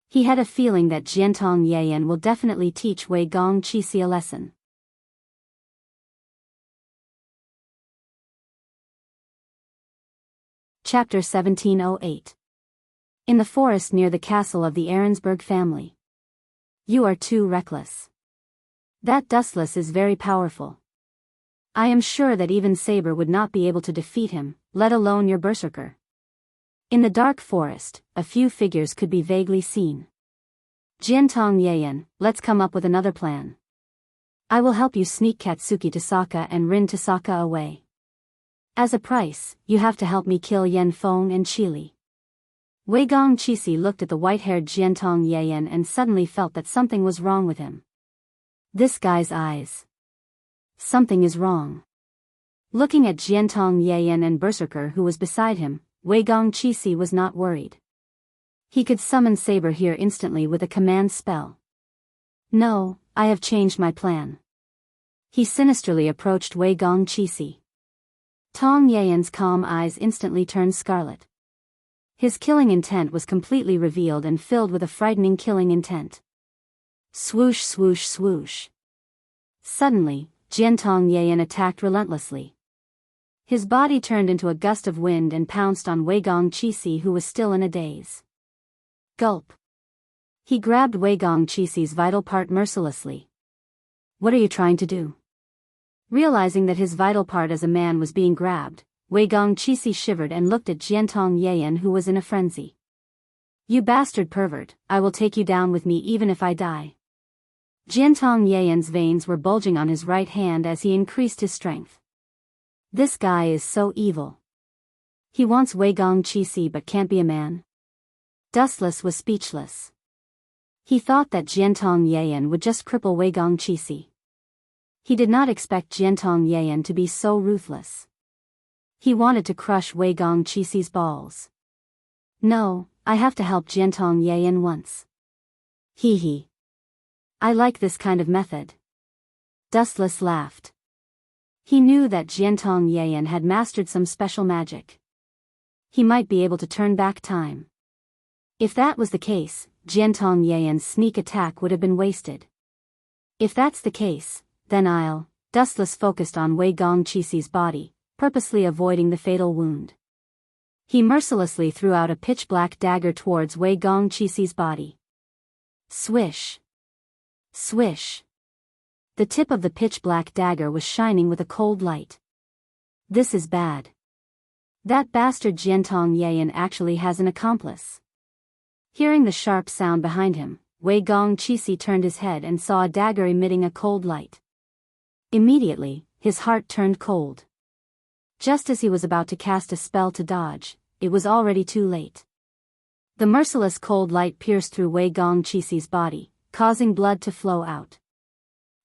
He had a feeling that Jiantong Yayan will definitely teach Wei Gong Qixi a lesson. Chapter 1708. In the forest near the castle of the Ahrensburg family. You are too reckless. That Dustless is very powerful. I am sure that even Saber would not be able to defeat him, let alone your berserker. In the dark forest, a few figures could be vaguely seen. Jiantong Yayan, let's come up with another plan. I will help you sneak Katsuki Tasaka and Rin Tasaka away. As a price, you have to help me kill Yen Feng and Chili. Wei Gong Qixi looked at the white-haired Jiantong Yayan and suddenly felt that something was wrong with him. This guy's eyes. Something is wrong. Looking at Jiantong Yayan and Berserker who was beside him, Wei Gong Qixi was not worried. He could summon Saber here instantly with a command spell. No, I have changed my plan. He sinisterly approached Wei Gong Qixi. Tong Yayan's calm eyes instantly turned scarlet. His killing intent was completely revealed and filled with a frightening killing intent. Swoosh swoosh swoosh. Suddenly, Jiantong Yayan attacked relentlessly. His body turned into a gust of wind and pounced on Wei Gong Qixi who was still in a daze. Gulp. He grabbed Wei Gong Qixi's vital part mercilessly. What are you trying to do? Realizing that his vital part as a man was being grabbed, Wei Gong Qixi shivered and looked at Jiantong Yayan who was in a frenzy. You bastard pervert, I will take you down with me even if I die. Jiantong Yayan's veins were bulging on his right hand as he increased his strength. This guy is so evil. He wants Wei Gong Qixi but can't be a man. Dustless was speechless. He thought that Jiantong Yayan would just cripple Wei Gong Qixi. He did not expect Jiantong Yayan to be so ruthless. He wanted to crush Wei Gong Qixi's balls. No, I have to help Jiantong Yayan once. I like this kind of method. Dustless laughed. He knew that Jiantong Yayan had mastered some special magic. He might be able to turn back time. If that was the case, Jiantong Yayan's sneak attack would have been wasted. If that's the case, then I'll... Dustless focused on Wei Gong Qixi's body, purposely avoiding the fatal wound. He mercilessly threw out a pitch-black dagger towards Wei Gong Qixi's body. Swish. Swish. The tip of the pitch-black dagger was shining with a cold light. This is bad. That bastard Jiantong Yayan actually has an accomplice. Hearing the sharp sound behind him, Wei Gong Qixi turned his head and saw a dagger emitting a cold light. Immediately, his heart turned cold. Just as he was about to cast a spell to dodge, it was already too late. The merciless cold light pierced through Wei Gong Qixi's body, causing blood to flow out.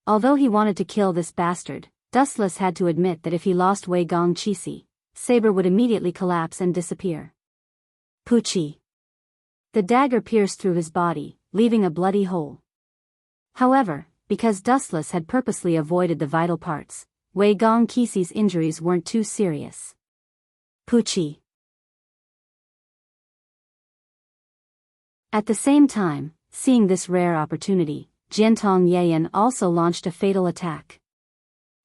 Although he wanted to kill this bastard, Dustless had to admit that if he lost Wei Gong Qixi, Saber would immediately collapse and disappear. Poochie. The dagger pierced through his body, leaving a bloody hole. However, because Dustless had purposely avoided the vital parts, Wei Gong Qixi's injuries weren't too serious. Poochie. At the same time, seeing this rare opportunity, Jiantong Yayan also launched a fatal attack.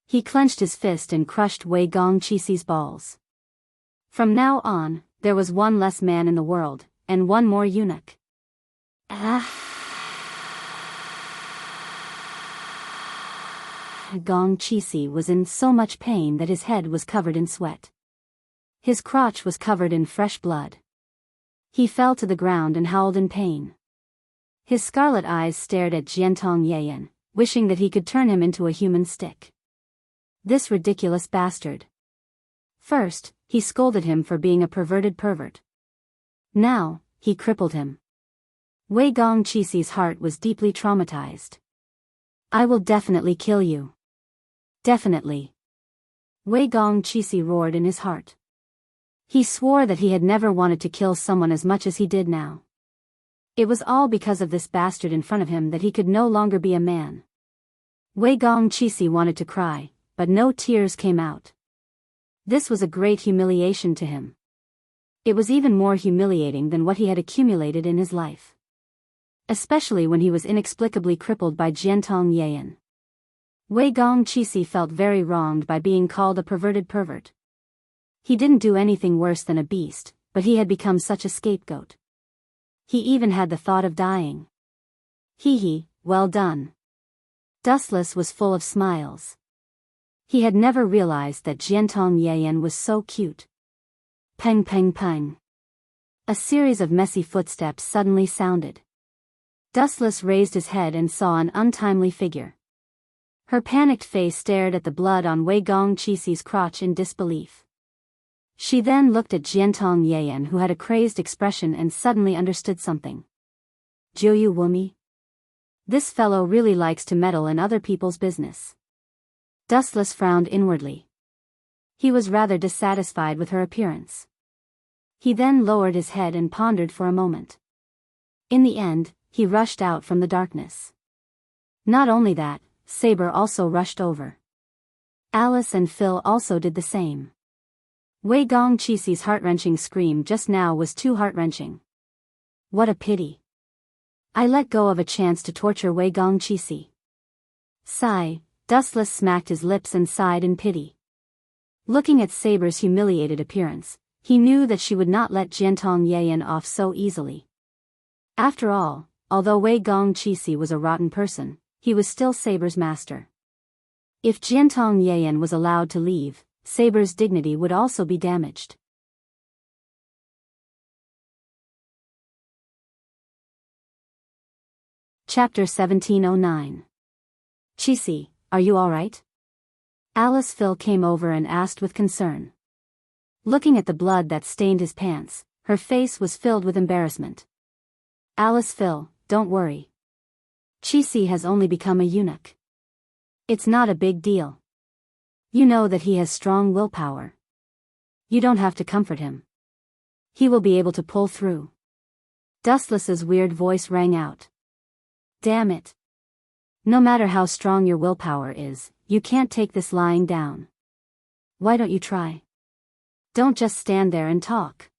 He clenched his fist and crushed Wei Gong Qixi's balls. From now on, there was one less man in the world, and one more eunuch. Gong Qixi was in so much pain that his head was covered in sweat. His crotch was covered in fresh blood. He fell to the ground and howled in pain. His scarlet eyes stared at Jiantong Yayan, wishing that he could turn him into a human stick. This ridiculous bastard. First, he scolded him for being a perverted pervert. Now, he crippled him. Wei Gongqi's heart was deeply traumatized. I will definitely kill you. Definitely. Wei Gongqi roared in his heart. He swore that he had never wanted to kill someone as much as he did now. It was all because of this bastard in front of him that he could no longer be a man. Wei Gongqi wanted to cry, but no tears came out. This was a great humiliation to him. It was even more humiliating than what he had accumulated in his life. Especially when he was inexplicably crippled by Jiantong Yayan. Wei Gongqi felt very wronged by being called a perverted pervert. He didn't do anything worse than a beast, but he had become such a scapegoat. He even had the thought of dying. Hee, well done. Dustless was full of smiles. He had never realized that Jiantong Yayan was so cute. Peng peng peng. A series of messy footsteps suddenly sounded. Dustless raised his head and saw an untimely figure. Her panicked face stared at the blood on Wei Gongqi's crotch in disbelief. She then looked at Jiantong Yayan, who had a crazed expression, and suddenly understood something. Jiuyu Wumi? This fellow really likes to meddle in other people's business. Dustless frowned inwardly. He was rather dissatisfied with her appearance. He then lowered his head and pondered for a moment. In the end, he rushed out from the darkness. Not only that, Saber also rushed over. Alice and Phil also did the same. Wei Gongqi's heart-wrenching scream just now was too heart-wrenching. What a pity. I let go of a chance to torture Wei Gongqi. Sigh, Dustless smacked his lips and sighed in pity. Looking at Saber's humiliated appearance, he knew that she would not let Jiantong Yayan off so easily. After all, although Wei Gongqi was a rotten person, he was still Saber's master. If Jiantong Yayan was allowed to leave, Saber's dignity would also be damaged. Chapter 1709. Qixi, are you alright? Alice Phil came over and asked with concern. Looking at the blood that stained his pants, her face was filled with embarrassment. Alice Phil, don't worry. Qixi has only become a eunuch. It's not a big deal. You know that he has strong willpower. You don't have to comfort him. He will be able to pull through. Dustless's weird voice rang out. Damn it. No matter how strong your willpower is, you can't take this lying down. Why don't you try? Don't just stand there and talk.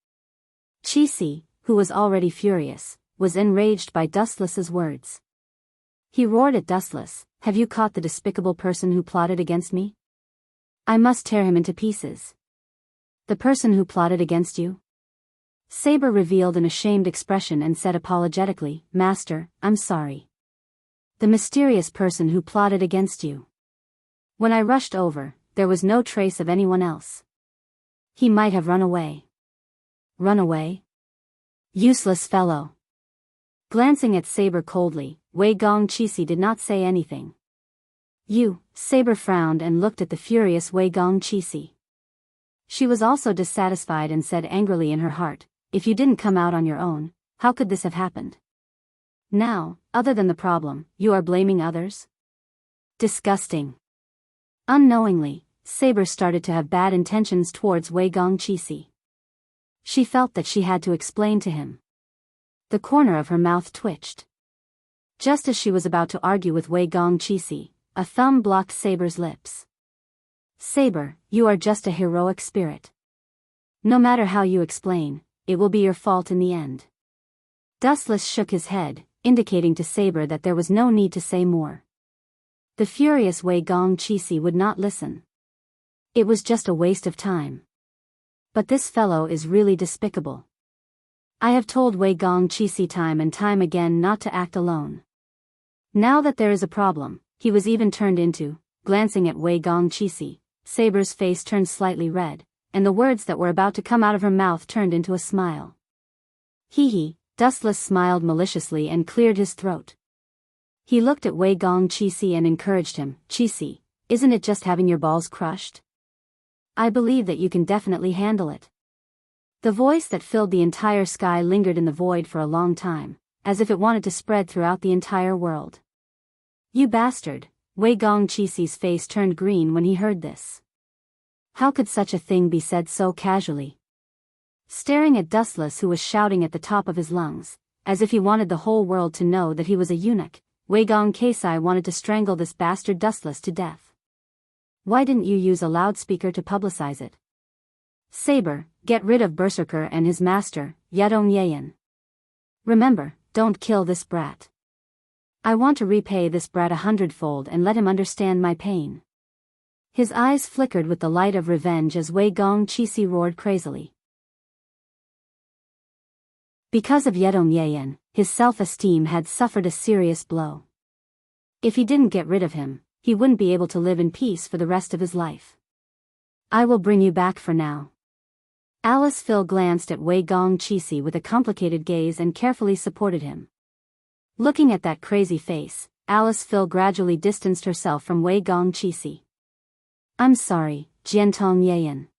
Qixi, who was already furious, was enraged by Dustless's words. He roared at Dustless, have you caught the despicable person who plotted against me? I must tear him into pieces. The person who plotted against you? Saber revealed an ashamed expression and said apologetically, Master, I'm sorry. The mysterious person who plotted against you. When I rushed over, there was no trace of anyone else. He might have run away. Run away? Useless fellow. Glancing at Saber coldly, Wei Gongqi did not say anything. Saber frowned and looked at the furious Wei Gongqi. She was also dissatisfied and said angrily in her heart, if you didn't come out on your own, how could this have happened? Now, other than the problem, you are blaming others? Disgusting. Unknowingly, Saber started to have bad intentions towards Wei Gongqi. She felt that she had to explain to him. The corner of her mouth twitched. Just as she was about to argue with Wei Gongqi, a thumb blocked Saber's lips. Saber, you are just a heroic spirit. No matter how you explain, it will be your fault in the end. Dustless shook his head, indicating to Saber that there was no need to say more. The furious Wei Gongqi would not listen. It was just a waste of time. But this fellow is really despicable. I have told Wei Gongqi time and time again not to act alone. Now that there is a problem, he was even turned into, glancing at Wei Gongqi, Saber's face turned slightly red, and the words that were about to come out of her mouth turned into a smile. Hee, Dustless smiled maliciously and cleared his throat. He looked at Wei Gong Qixi and encouraged him. Qixi, isn't it just having your balls crushed? I believe that you can definitely handle it. The voice that filled the entire sky lingered in the void for a long time, as if it wanted to spread throughout the entire world. You bastard! Wei Gong Qixi's face turned green when he heard this. How could such a thing be said so casually? Staring at Dustless, who was shouting at the top of his lungs, as if he wanted the whole world to know that he was a eunuch, Wei Gong Qixi wanted to strangle this bastard Dustless to death. Why didn't you use a loudspeaker to publicize it? Saber, get rid of Berserker and his master, Yedong Yayan. Remember, don't kill this brat. I want to repay this brat 100-fold and let him understand my pain. His eyes flickered with the light of revenge as Wei Gong Qixi roared crazily. Because of Yedong Yayan, his self-esteem had suffered a serious blow. If he didn't get rid of him, he wouldn't be able to live in peace for the rest of his life. I will bring you back for now. Alice Phil glanced at Wei Gong Qixi with a complicated gaze and carefully supported him. Looking at that crazy face, Alice Phil gradually distanced herself from Wei Gong Qixi. I'm sorry, Jiantong Yayan.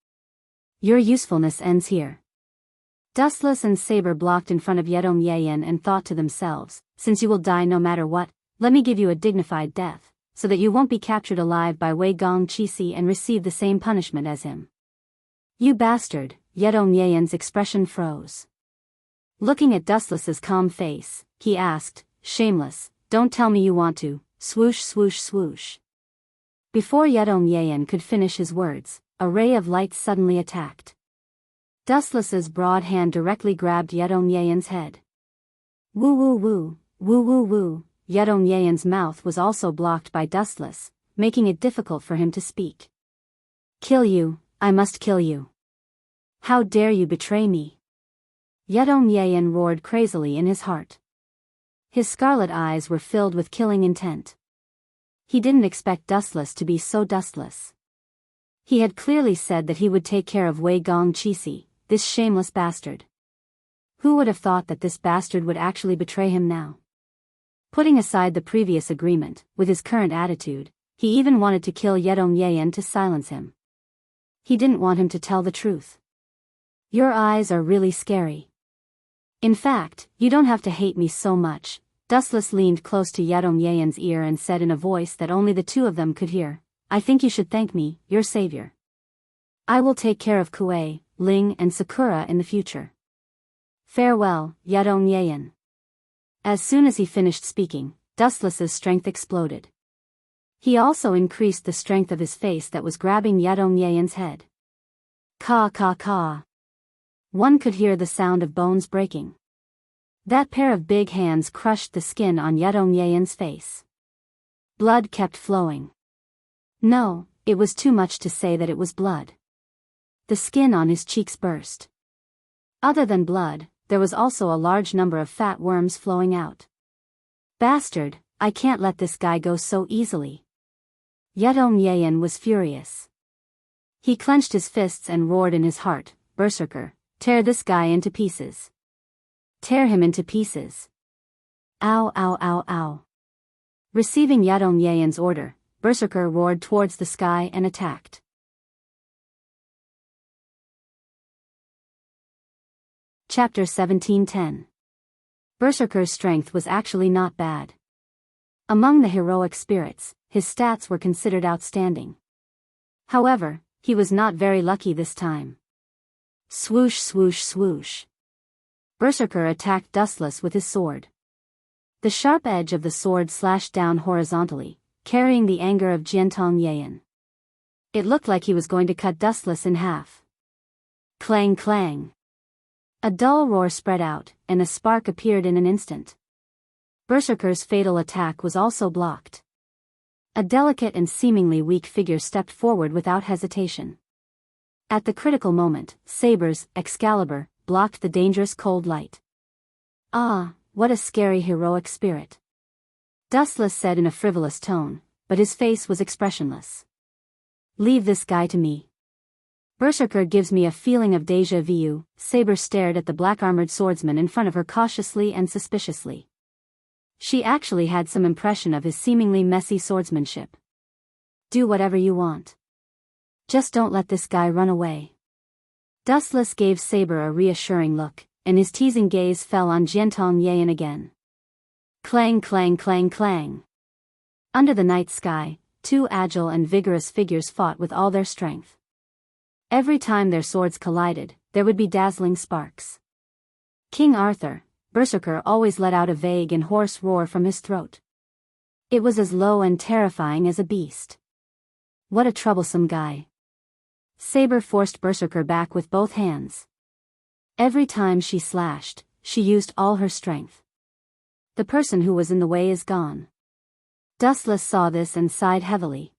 Your usefulness ends here. Dustless and Saber blocked in front of Yedong Yayan and thought to themselves, since you will die no matter what, let me give you a dignified death, so that you won't be captured alive by Wei Gong Qixi and receive the same punishment as him. You bastard, Yedong Yayan's expression froze. Looking at Dustless's calm face, he asked, shameless, don't tell me you want to, swoosh swoosh swoosh. Before Yedong Yayan could finish his words, a ray of light suddenly attacked. Dustless's broad hand directly grabbed Yedong Yayan's head. Woo woo woo, woo woo woo. Yedong Yayan's mouth was also blocked by Dustless, making it difficult for him to speak. Kill you, I must kill you. How dare you betray me? Yedong Yayan roared crazily in his heart. His scarlet eyes were filled with killing intent. He didn't expect Dustless to be so dustless. He had clearly said that he would take care of Wei Gong Qixi, this shameless bastard. Who would have thought that this bastard would actually betray him now? Putting aside the previous agreement, with his current attitude, he even wanted to kill Yedong Yayan to silence him. He didn't want him to tell the truth. Your eyes are really scary. In fact, you don't have to hate me so much. Dustless leaned close to Yedong Yayan's ear and said in a voice that only the two of them could hear, I think you should thank me, your savior. I will take care of Kuei, Ling and Sakura in the future. Farewell, Yedong Yayan. As soon as he finished speaking, Dustless's strength exploded. He also increased the strength of his face that was grabbing Yedong Yayan's head. Ka ka ka. One could hear the sound of bones breaking. That pair of big hands crushed the skin on Yedong Yayan's face. Blood kept flowing. No, it was too much to say that it was blood. The skin on his cheeks burst. Other than blood, there was also a large number of fat worms flowing out. Bastard, I can't let this guy go so easily. Yedong Yayan was furious. He clenched his fists and roared in his heart, Berserker, tear this guy into pieces. Tear him into pieces. Ow ow ow ow. Receiving Yedong Yayan's order, Berserker roared towards the sky and attacked. Chapter 17:10. Berserker's strength was actually not bad. Among the heroic spirits, his stats were considered outstanding. However, he was not very lucky this time. Swoosh swoosh swoosh. Berserker attacked Dustless with his sword. The sharp edge of the sword slashed down horizontally, carrying the anger of Jiantong Yayan. It looked like he was going to cut Dustless in half. Clang clang. A dull roar spread out, and a spark appeared in an instant. Berserker's fatal attack was also blocked. A delicate and seemingly weak figure stepped forward without hesitation. At the critical moment, Saber's Excalibur blocked the dangerous cold light. Ah, what a scary heroic spirit. Dustless said in a frivolous tone, but his face was expressionless. Leave this guy to me. Berserker gives me a feeling of déjà vu. Saber stared at the black-armored swordsman in front of her cautiously and suspiciously. She actually had some impression of his seemingly messy swordsmanship. Do whatever you want. Just don't let this guy run away. Dustless gave Saber a reassuring look, and his teasing gaze fell on Jiantong Yayan again. Clang clang clang clang. Under the night sky, two agile and vigorous figures fought with all their strength. Every time their swords collided, there would be dazzling sparks. King Arthur, Berserker, always let out a vague and hoarse roar from his throat. It was as low and terrifying as a beast. What a troublesome guy. Saber forced Berserker back with both hands. Every time she slashed, she used all her strength. The person who was in the way is gone. Dustless saw this and sighed heavily.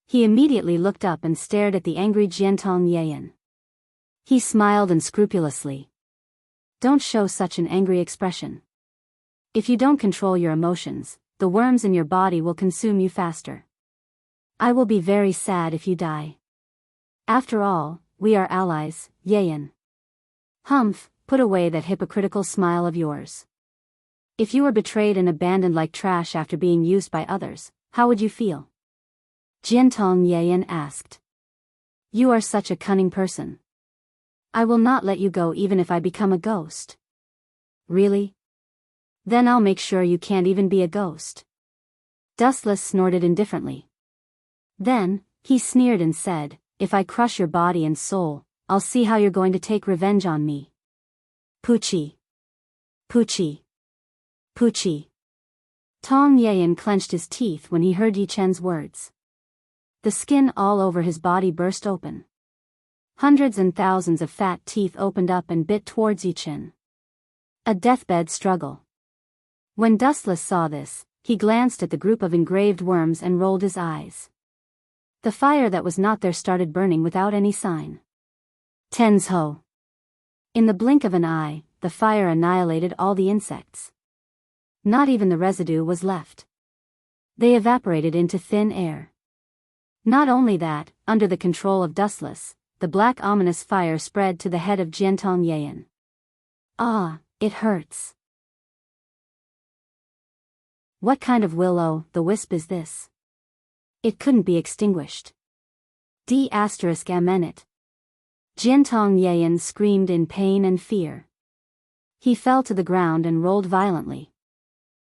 He immediately looked up and stared at the angry Jiantong Yayan. He smiled unscrupulously. Don't show such an angry expression. If you don't control your emotions, the worms in your body will consume you faster. I will be very sad if you die. After all, we are allies, Yayan. Humph, put away that hypocritical smile of yours. If you were betrayed and abandoned like trash after being used by others, how would you feel? Jiantong Yayan asked. You are such a cunning person. I will not let you go even if I become a ghost. Really? Then I'll make sure you can't even be a ghost. Dustless snorted indifferently. Then, he sneered and said, if I crush your body and soul, I'll see how you're going to take revenge on me. Poochie. Poochie. Poochie. Tong Yayan clenched his teeth when he heard Yi Chen's words. The skin all over his body burst open. Hundreds and thousands of fat teeth opened up and bit towards Yi Chen. A deathbed struggle. When Dustless saw this, he glanced at the group of engraved worms and rolled his eyes. The fire that was not there started burning without any sign. Tensho. In the blink of an eye, the fire annihilated all the insects. Not even the residue was left. They evaporated into thin air. Not only that, under the control of Dustless, the black ominous fire spread to the head of Jiantong Yayan. Ah, it hurts. What kind of will-o'-the-wisp is this? It couldn't be extinguished. D***mn it. Jiantong Yayan screamed in pain and fear. He fell to the ground and rolled violently.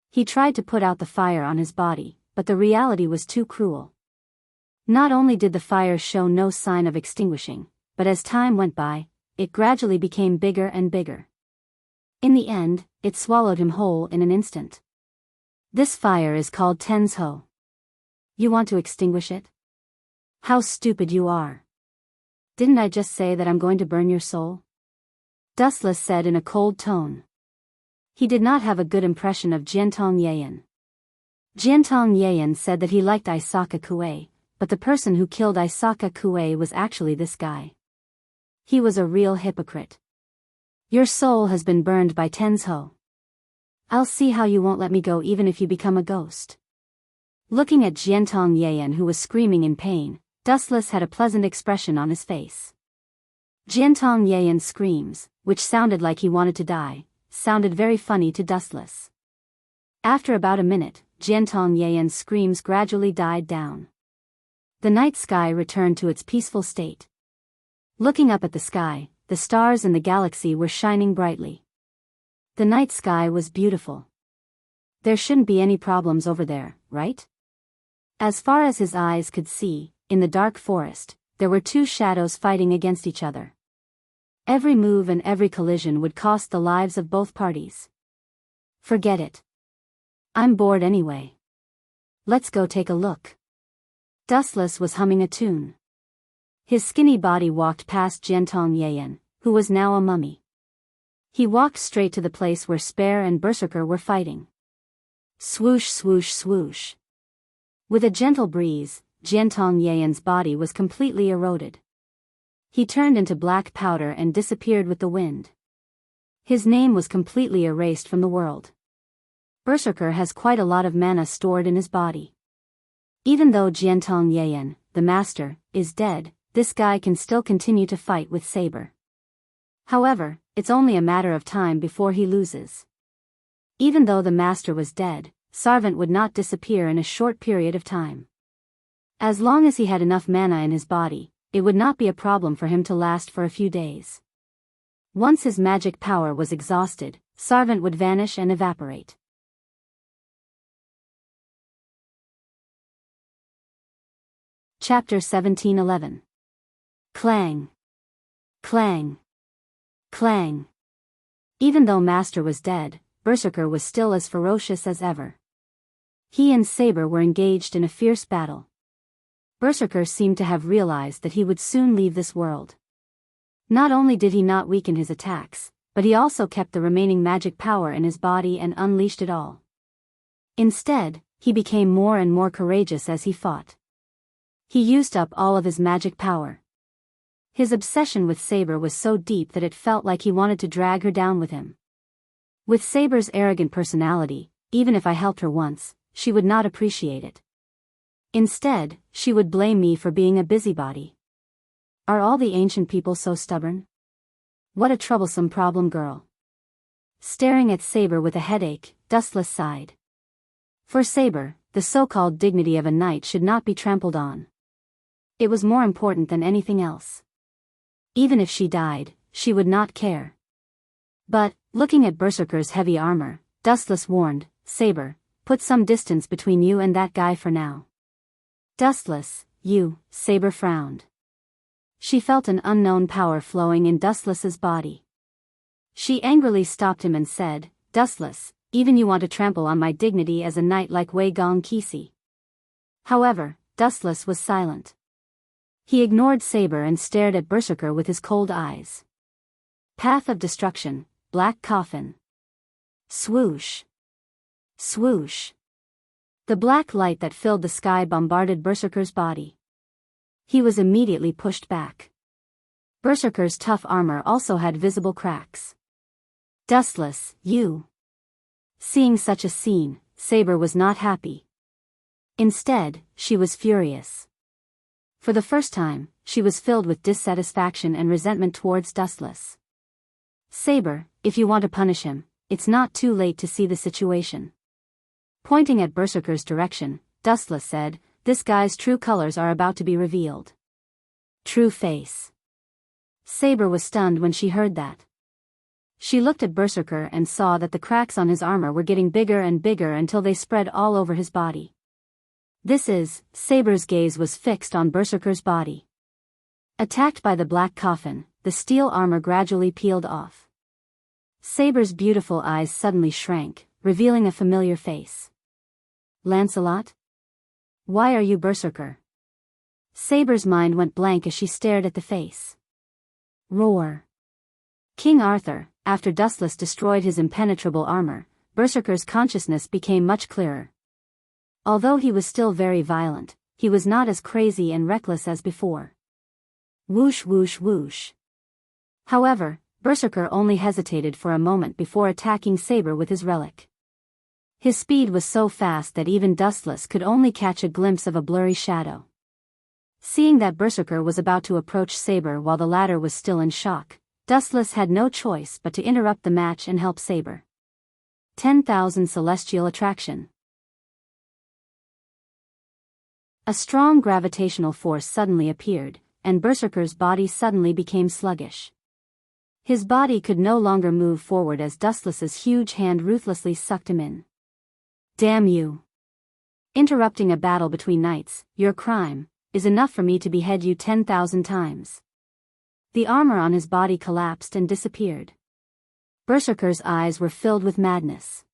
He tried to put out the fire on his body, but the reality was too cruel. Not only did the fire show no sign of extinguishing, but as time went by, it gradually became bigger and bigger. In the end, it swallowed him whole in an instant. This fire is called Tensho. You want to extinguish it? How stupid you are. Didn't I just say that I'm going to burn your soul? Dustless said in a cold tone. He did not have a good impression of Jiantong Yayan. Jiantong Yayan said that he liked Isaka Kue, but the person who killed Isaka Kue was actually this guy. He was a real hypocrite. Your soul has been burned by Tensho. I'll see how you won't let me go even if you become a ghost. Looking at Jiantong Yayan, who was screaming in pain, Dustless had a pleasant expression on his face. Jiantong Yayan's screams, which sounded like he wanted to die, sounded very funny to Dustless. After about a minute, Jiantong Yayan's screams gradually died down. The night sky returned to its peaceful state. Looking up at the sky, the stars in the galaxy were shining brightly. The night sky was beautiful. There shouldn't be any problems over there, right? As far as his eyes could see, in the dark forest, there were two shadows fighting against each other. Every move and every collision would cost the lives of both parties. Forget it. I'm bored anyway. Let's go take a look. Dustless was humming a tune. His skinny body walked past Jiantong Yayan, who was now a mummy. He walked straight to the place where Spare and Berserker were fighting. Swoosh swoosh swoosh. With a gentle breeze, Jiantong Yayan's body was completely eroded. He turned into black powder and disappeared with the wind. His name was completely erased from the world. Berserker has quite a lot of mana stored in his body. Even though Jiantong Yayan, the master, is dead, this guy can still continue to fight with Saber. However, it's only a matter of time before he loses. Even though the master was dead, Sarvant would not disappear in a short period of time. As long as he had enough mana in his body, it would not be a problem for him to last for a few days. Once his magic power was exhausted, Sarvant would vanish and evaporate. Chapter 1711. Clang. Clang. Clang. Even though Master was dead, Berserker was still as ferocious as ever. He and Saber were engaged in a fierce battle. Berserker seemed to have realized that he would soon leave this world. Not only did he not weaken his attacks, but he also kept the remaining magic power in his body and unleashed it all. Instead, he became more and more courageous as he fought. He used up all of his magic power. His obsession with Saber was so deep that it felt like he wanted to drag her down with him. With Saber's arrogant personality, even if I helped her once, she would not appreciate it. Instead, she would blame me for being a busybody. Are all the ancient people so stubborn? What a troublesome problem girl. Staring at Saber with a headache, Dustless sighed. For Saber, the so-called dignity of a knight should not be trampled on. It was more important than anything else. Even if she died, she would not care. But, looking at Berserker's heavy armor, Dustless warned, Saber, put some distance between you and that guy for now. Dustless, you, Saber frowned. She felt an unknown power flowing in Dustless's body. She angrily stopped him and said, Dustless, even you want to trample on my dignity as a knight like Wei Gong Kisi. However, Dustless was silent. He ignored Saber and stared at Berserker with his cold eyes. Path of destruction, black coffin. Swoosh. Swoosh. The black light that filled the sky bombarded Berserker's body. He was immediately pushed back. Berserker's tough armor also had visible cracks. Dustless, you. Seeing such a scene, Saber was not happy. Instead, she was furious. For the first time, she was filled with dissatisfaction and resentment towards Dustless. Saber, if you want to punish him, it's not too late to see the situation. Pointing at Berserker's direction, Dustless said, this guy's true colors are about to be revealed. True face. Saber was stunned when she heard that. She looked at Berserker and saw that the cracks on his armor were getting bigger and bigger until they spread all over his body. Saber's gaze was fixed on Berserker's body. Attacked by the black coffin, the steel armor gradually peeled off. Saber's beautiful eyes suddenly shrank, revealing a familiar face. Lancelot? Why are you Berserker? Saber's mind went blank as she stared at the face. Roar. King Arthur, after Dustless destroyed his impenetrable armor, Berserker's consciousness became much clearer. Although he was still very violent, he was not as crazy and reckless as before. Whoosh whoosh whoosh. However, Berserker only hesitated for a moment before attacking Saber with his relic. His speed was so fast that even Dustless could only catch a glimpse of a blurry shadow. Seeing that Berserker was about to approach Saber while the latter was still in shock, Dustless had no choice but to interrupt the match and help Saber. 10,000 Celestial Attraction. A strong gravitational force suddenly appeared, and Berserker's body suddenly became sluggish. His body could no longer move forward as Dustless's huge hand ruthlessly sucked him in. Damn you! Interrupting a battle between knights, your crime, is enough for me to behead you 10,000 times. The armor on his body collapsed and disappeared. Berserker's eyes were filled with madness.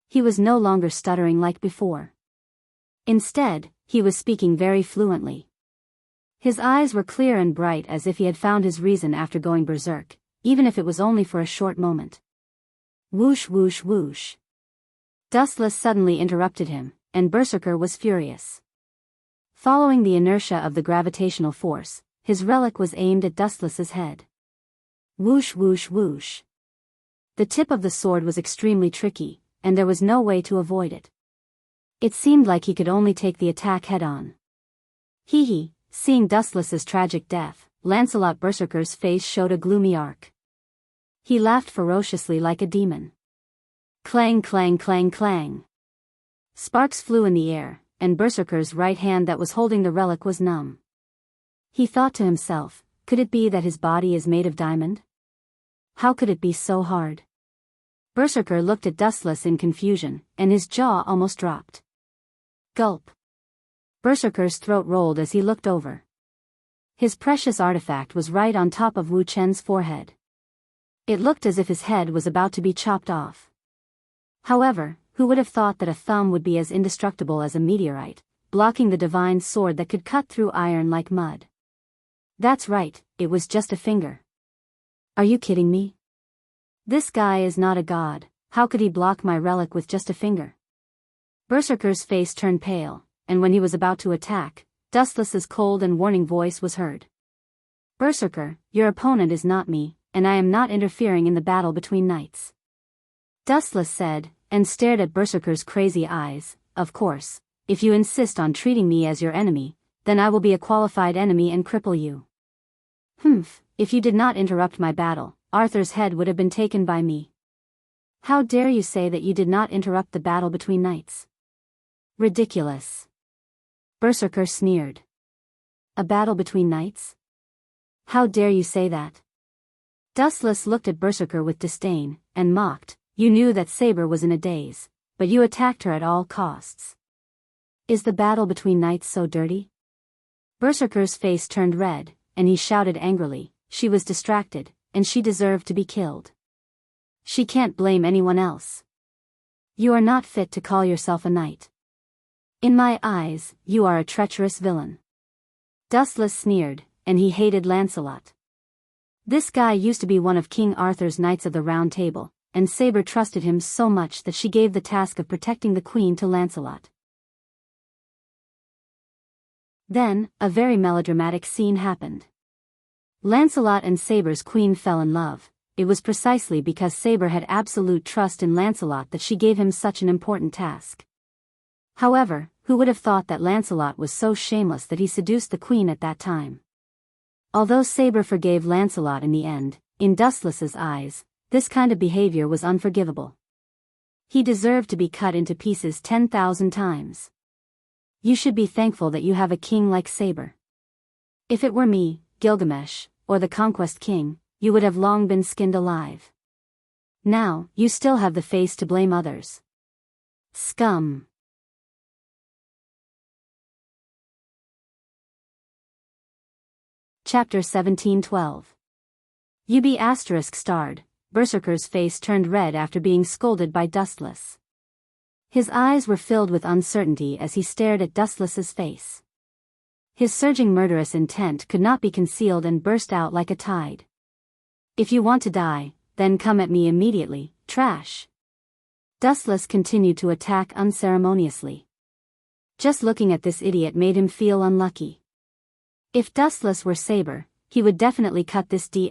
He was no longer stuttering like before. Instead, he was speaking very fluently. His eyes were clear and bright as if he had found his reason after going berserk, even if it was only for a short moment. Whoosh whoosh whoosh. Dustless suddenly interrupted him, and Berserker was furious. Following the inertia of the gravitational force, his relic was aimed at Dustless's head. Whoosh whoosh whoosh. The tip of the sword was extremely tricky, and there was no way to avoid it. It seemed like he could only take the attack head-on. Hee. Seeing Dustless's tragic death, Lancelot Berserker's face showed a gloomy arc. He laughed ferociously like a demon. Clang clang clang clang. Sparks flew in the air, and Berserker's right hand that was holding the relic was numb. He thought to himself, could it be that his body is made of diamond? How could it be so hard? Berserker looked at Dustless in confusion, and his jaw almost dropped. Gulp. Berserker's throat rolled as he looked over. His precious artifact was right on top of Wu Chen's forehead. It looked as if his head was about to be chopped off. However, who would have thought that a thumb would be as indestructible as a meteorite, blocking the divine sword that could cut through iron like mud? That's right, it was just a finger. Are you kidding me? This guy is not a god, how could he block my relic with just a finger? Berserker's face turned pale, and when he was about to attack, Dustless's cold and warning voice was heard. Berserker, your opponent is not me, and I am not interfering in the battle between knights. Dustless said, and stared at Berserker's crazy eyes. Of course, if you insist on treating me as your enemy, then I will be a qualified enemy and cripple you. Humph, if you did not interrupt my battle, Arthur's head would have been taken by me. How dare you say that you did not interrupt the battle between knights? Ridiculous. Berserker sneered. A battle between knights? How dare you say that? Dustless looked at Berserker with disdain, and mocked. You knew that Saber was in a daze, but you attacked her at all costs. Is the battle between knights so dirty? Berserker's face turned red, and he shouted angrily, she was distracted, and she deserved to be killed. She can't blame anyone else. You are not fit to call yourself a knight. In my eyes, you are a treacherous villain. Dustless sneered, and he hated Lancelot. This guy used to be one of King Arthur's Knights of the Round Table, and Saber trusted him so much that she gave the task of protecting the queen to Lancelot. Then, a very melodramatic scene happened. Lancelot and Saber's queen fell in love. It was precisely because Saber had absolute trust in Lancelot that she gave him such an important task. However, who would have thought that Lancelot was so shameless that he seduced the queen at that time? Although Saber forgave Lancelot in the end, in Dustless's eyes, this kind of behavior was unforgivable. He deserved to be cut into pieces 10,000 times. You should be thankful that you have a king like Saber. If it were me, Gilgamesh, or the Conquest King, you would have long been skinned alive. Now, you still have the face to blame others. Scum. Chapter 1712. You be ******. Berserker's face turned red after being scolded by Dustless. His eyes were filled with uncertainty as he stared at Dustless's face. His surging murderous intent could not be concealed and burst out like a tide. If you want to die, then come at me immediately, trash. Dustless continued to attack unceremoniously. Just looking at this idiot made him feel unlucky. If Dustless were Saber, he would definitely cut this D***M****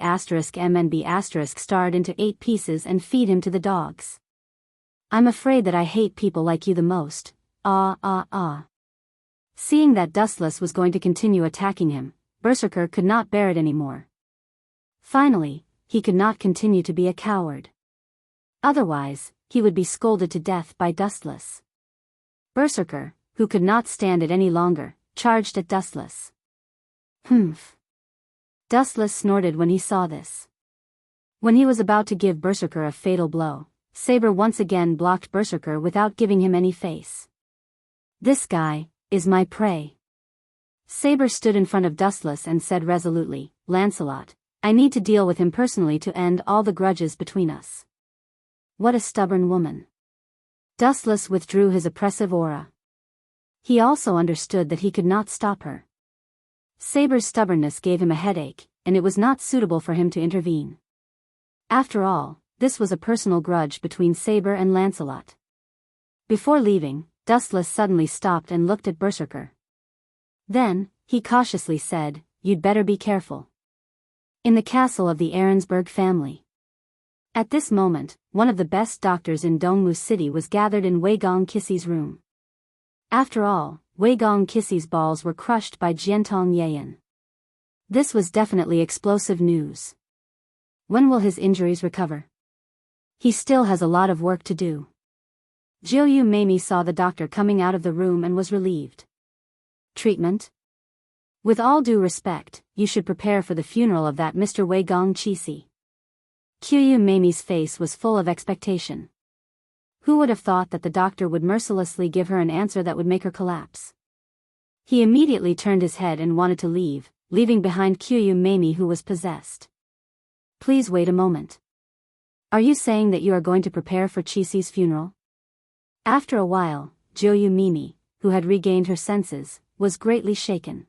into 8 pieces and feed him to the dogs. I'm afraid that I hate people like you the most. Seeing that Dustless was going to continue attacking him, Berserker could not bear it anymore. Finally, he could not continue to be a coward. Otherwise, he would be scolded to death by Dustless. Berserker, who could not stand it any longer, charged at Dustless. Humph. Dustless snorted when he saw this. When he was about to give Berserker a fatal blow, Saber once again blocked Berserker without giving him any face. This guy is my prey. Saber stood in front of Dustless and said resolutely, Lancelot, I need to deal with him personally to end all the grudges between us. What a stubborn woman. Dustless withdrew his oppressive aura. He also understood that he could not stop her. Saber's stubbornness gave him a headache, and it was not suitable for him to intervene. After all, this was a personal grudge between Saber and Lancelot. Before leaving, Dustless suddenly stopped and looked at Berserker. Then, he cautiously said, You'd better be careful. In the castle of the Ahrensburg family. At this moment, one of the best doctors in Dongmu City was gathered in Wei Gong Kissy's room. After all, Wei Gong Kissy's balls were crushed by Jiantong Yayan. This was definitely explosive news. When will his injuries recover? He still has a lot of work to do. Jiuyu Meimi saw the doctor coming out of the room and was relieved. Treatment? With all due respect, you should prepare for the funeral of that Mr. Wei Gong Qixi. Jiuyu Meimi's face was full of expectation. Who would have thought that the doctor would mercilessly give her an answer that would make her collapse? He immediately turned his head and wanted to leave, leaving behind Jiuyu Meimi, who was possessed. Please wait a moment. Are you saying that you are going to prepare for Qixi's funeral? After a while, Jiuyu Meimi, who had regained her senses, was greatly shaken.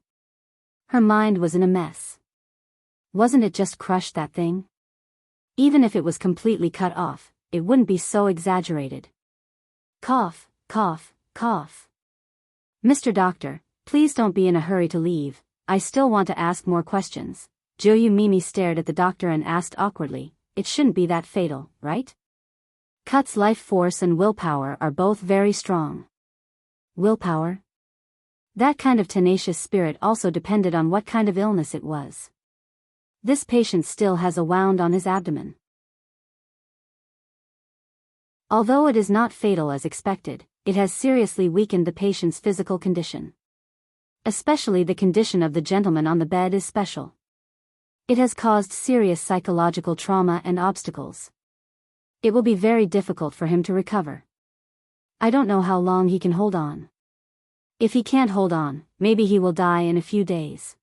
Her mind was in a mess. Wasn't it just crushed, that thing? Even if it was completely cut off, it wouldn't be so exaggerated. Cough, cough, cough. Mr. Doctor, please don't be in a hurry to leave, I still want to ask more questions. Jiuyu Meimi stared at the doctor and asked awkwardly, it shouldn't be that fatal, right? Cut's life force and willpower are both very strong. Willpower? That kind of tenacious spirit also depended on what kind of illness it was. This patient still has a wound on his abdomen. Although it is not fatal as expected, it has seriously weakened the patient's physical condition. Especially the condition of the gentleman on the bed is special. It has caused serious psychological trauma and obstacles. It will be very difficult for him to recover. I don't know how long he can hold on. If he can't hold on, maybe he will die in a few days.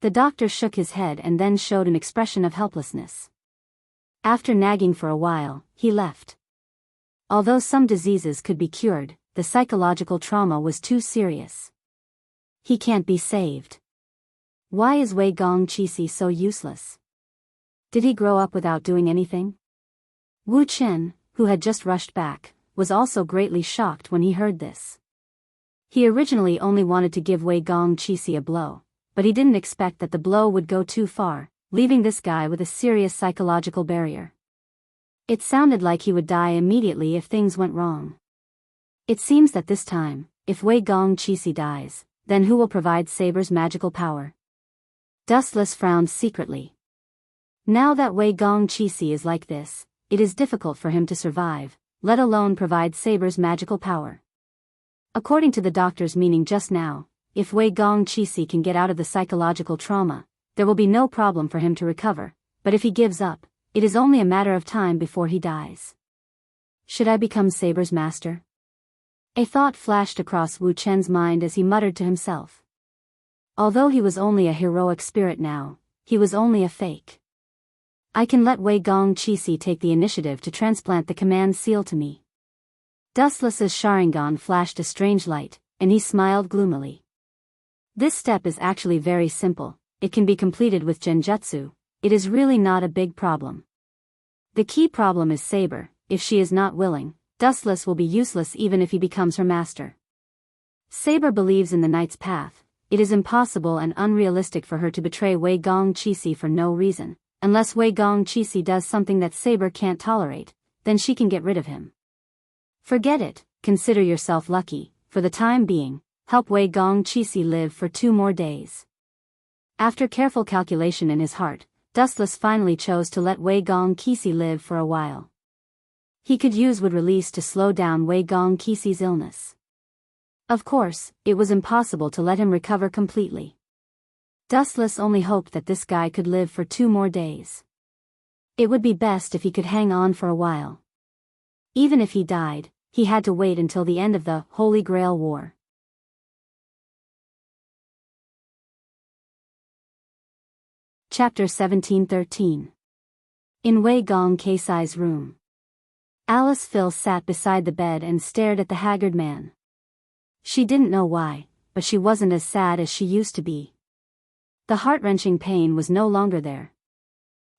The doctor shook his head and then showed an expression of helplessness. After nagging for a while, he left. Although some diseases could be cured, the psychological trauma was too serious. He can't be saved. Why is Wei Gong Qixi so useless? Did he grow up without doing anything? Wu Chen, who had just rushed back, was also greatly shocked when he heard this. He originally only wanted to give Wei Gong Qixi a blow, but he didn't expect that the blow would go too far, leaving this guy with a serious psychological barrier. It sounded like he would die immediately if things went wrong. It seems that this time, if Wei Gong Qixi dies, then who will provide Saber's magical power? Dustless frowned secretly. Now that Wei Gong Qixi is like this, it is difficult for him to survive, let alone provide Saber's magical power. According to the doctor's meaning just now, if Wei Gong Qixi can get out of the psychological trauma, there will be no problem for him to recover, but if he gives up, it is only a matter of time before he dies. Should I become Saber's master? A thought flashed across Wu Chen's mind as he muttered to himself. Although he was only a heroic spirit now, he was only a fake. I can let Wei Gong Qixi take the initiative to transplant the command seal to me. Dustless's Sharingan flashed a strange light, and he smiled gloomily. This step is actually very simple, it can be completed with Genjutsu, it is really not a big problem. The key problem is Saber, if she is not willing, Dustless will be useless even if he becomes her master. Saber believes in the knight's path, it is impossible and unrealistic for her to betray Wei Gong Qixi for no reason. Unless Wei Gong Qixi does something that Saber can't tolerate, then she can get rid of him. Forget it, consider yourself lucky, for the time being, help Wei Gong Qixi live for 2 more days. After careful calculation in his heart, Dustless finally chose to let Wei Gong Qixi live for a while. He could use wood release to slow down Wei Gong Qixi's illness. Of course, it was impossible to let him recover completely. Dustless only hoped that this guy could live for 2 more days. It would be best if he could hang on for a while. Even if he died, he had to wait until the end of the Holy Grail War. Chapter 1713. In Wei Gong Keisai's room. Alice Phil sat beside the bed and stared at the haggard man. She didn't know why, but she wasn't as sad as she used to be. The heart-wrenching pain was no longer there.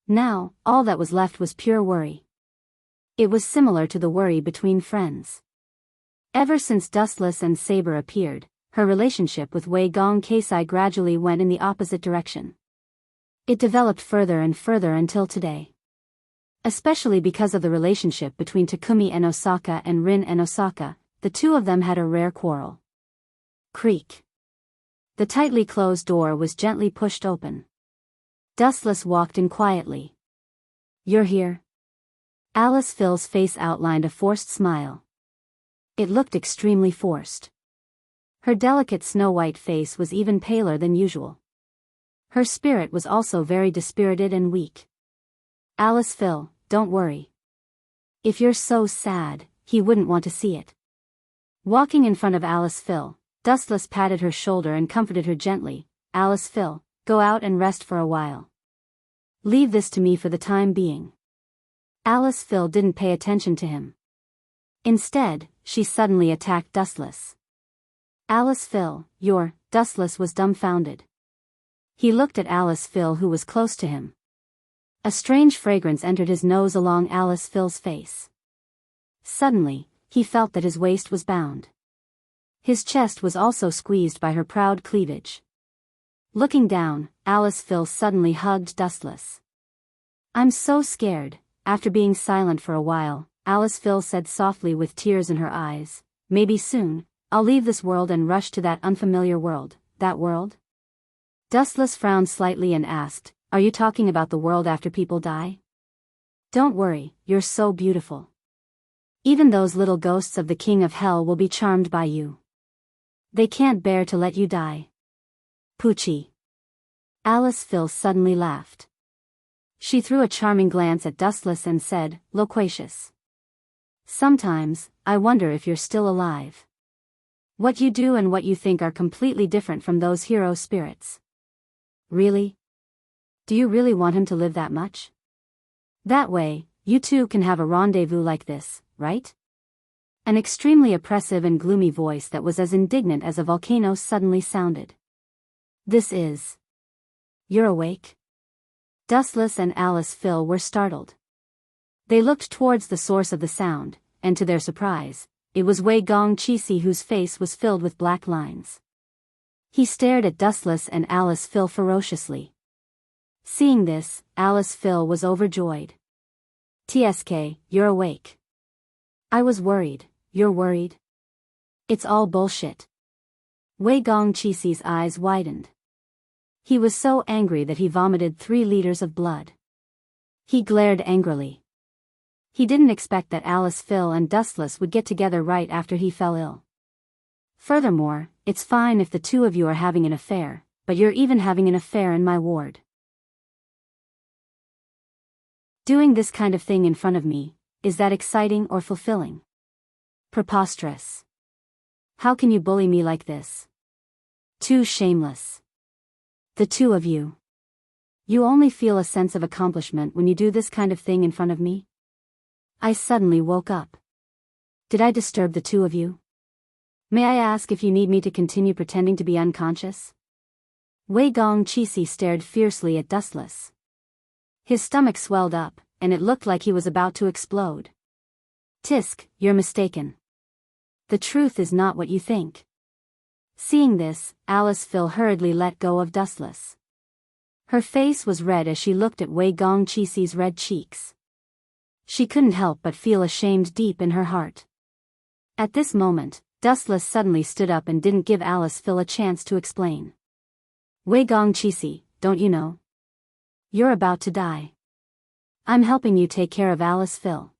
Now, all that was left was pure worry. It was similar to the worry between friends. Ever since Dustless and Saber appeared, her relationship with Wei Gong Keisai gradually went in the opposite direction. It developed further and further until today. Especially because of the relationship between Takumi and Osaka and Rin and Osaka, the two of them had a rare quarrel. Creak. The tightly closed door was gently pushed open. Dustless walked in quietly. You're here? Alice Phil's face outlined a forced smile. It looked extremely forced. Her delicate snow-white face was even paler than usual. Her spirit was also very dispirited and weak. Alice Phil, don't worry. If you're so sad, he wouldn't want to see it. Walking in front of Alice Phil, Dustless patted her shoulder and comforted her gently. Alice Phil, go out and rest for a while. Leave this to me for the time being. Alice Phil didn't pay attention to him. Instead, she suddenly attacked Dustless. Alice Phil, Dustless was dumbfounded. He looked at Alice Phil, who was close to him. A strange fragrance entered his nose along Alice Phil's face. Suddenly, he felt that his waist was bound. His chest was also squeezed by her proud cleavage. Looking down, Alice Phil suddenly hugged Dustless. I'm so scared. After being silent for a while, Alice Phil said softly with tears in her eyes, maybe soon, I'll leave this world and rush to that unfamiliar world. That world? Dustless frowned slightly and asked, are you talking about the world after people die? Don't worry, you're so beautiful. Even those little ghosts of the King of Hell will be charmed by you. They can't bear to let you die. Poochie. Alice Phil suddenly laughed. She threw a charming glance at Dustless and said, loquacious. Sometimes, I wonder if you're still alive. What you do and what you think are completely different from those hero spirits. Really? Do you really want him to live that much? That way, you two can have a rendezvous like this, right? An extremely oppressive and gloomy voice that was as indignant as a volcano suddenly sounded. This is... You're awake? Dustless and Alice Phil were startled. They looked towards the source of the sound, and to their surprise, it was Wei Gong Qixi, whose face was filled with black lines. He stared at Dustless and Alice Phil ferociously. Seeing this, Alice Phil was overjoyed. TSK, you're awake. I was worried. You're worried? It's all bullshit. Wei Gong Qixi's eyes widened. He was so angry that he vomited 3 liters of blood. He glared angrily. He didn't expect that Alice Phil and Dustless would get together right after he fell ill. Furthermore, it's fine if the two of you are having an affair, but you're even having an affair in my ward. Doing this kind of thing in front of me, is that exciting or fulfilling? Preposterous. How can you bully me like this? Too shameless. The two of you. You only feel a sense of accomplishment when you do this kind of thing in front of me? I suddenly woke up. Did I disturb the two of you? May I ask if you need me to continue pretending to be unconscious? Wei Gong Qixi stared fiercely at Dustless. His stomach swelled up, and it looked like he was about to explode. Tisk, you're mistaken. The truth is not what you think. Seeing this, Alice Phil hurriedly let go of Dustless. Her face was red as she looked at Wei Gong Qixi's red cheeks. She couldn't help but feel ashamed deep in her heart. At this moment, Dustless suddenly stood up and didn't give Alice Phil a chance to explain. Wei Gong Qixi, don't you know? You're about to die. I'm helping you take care of Alice Phil.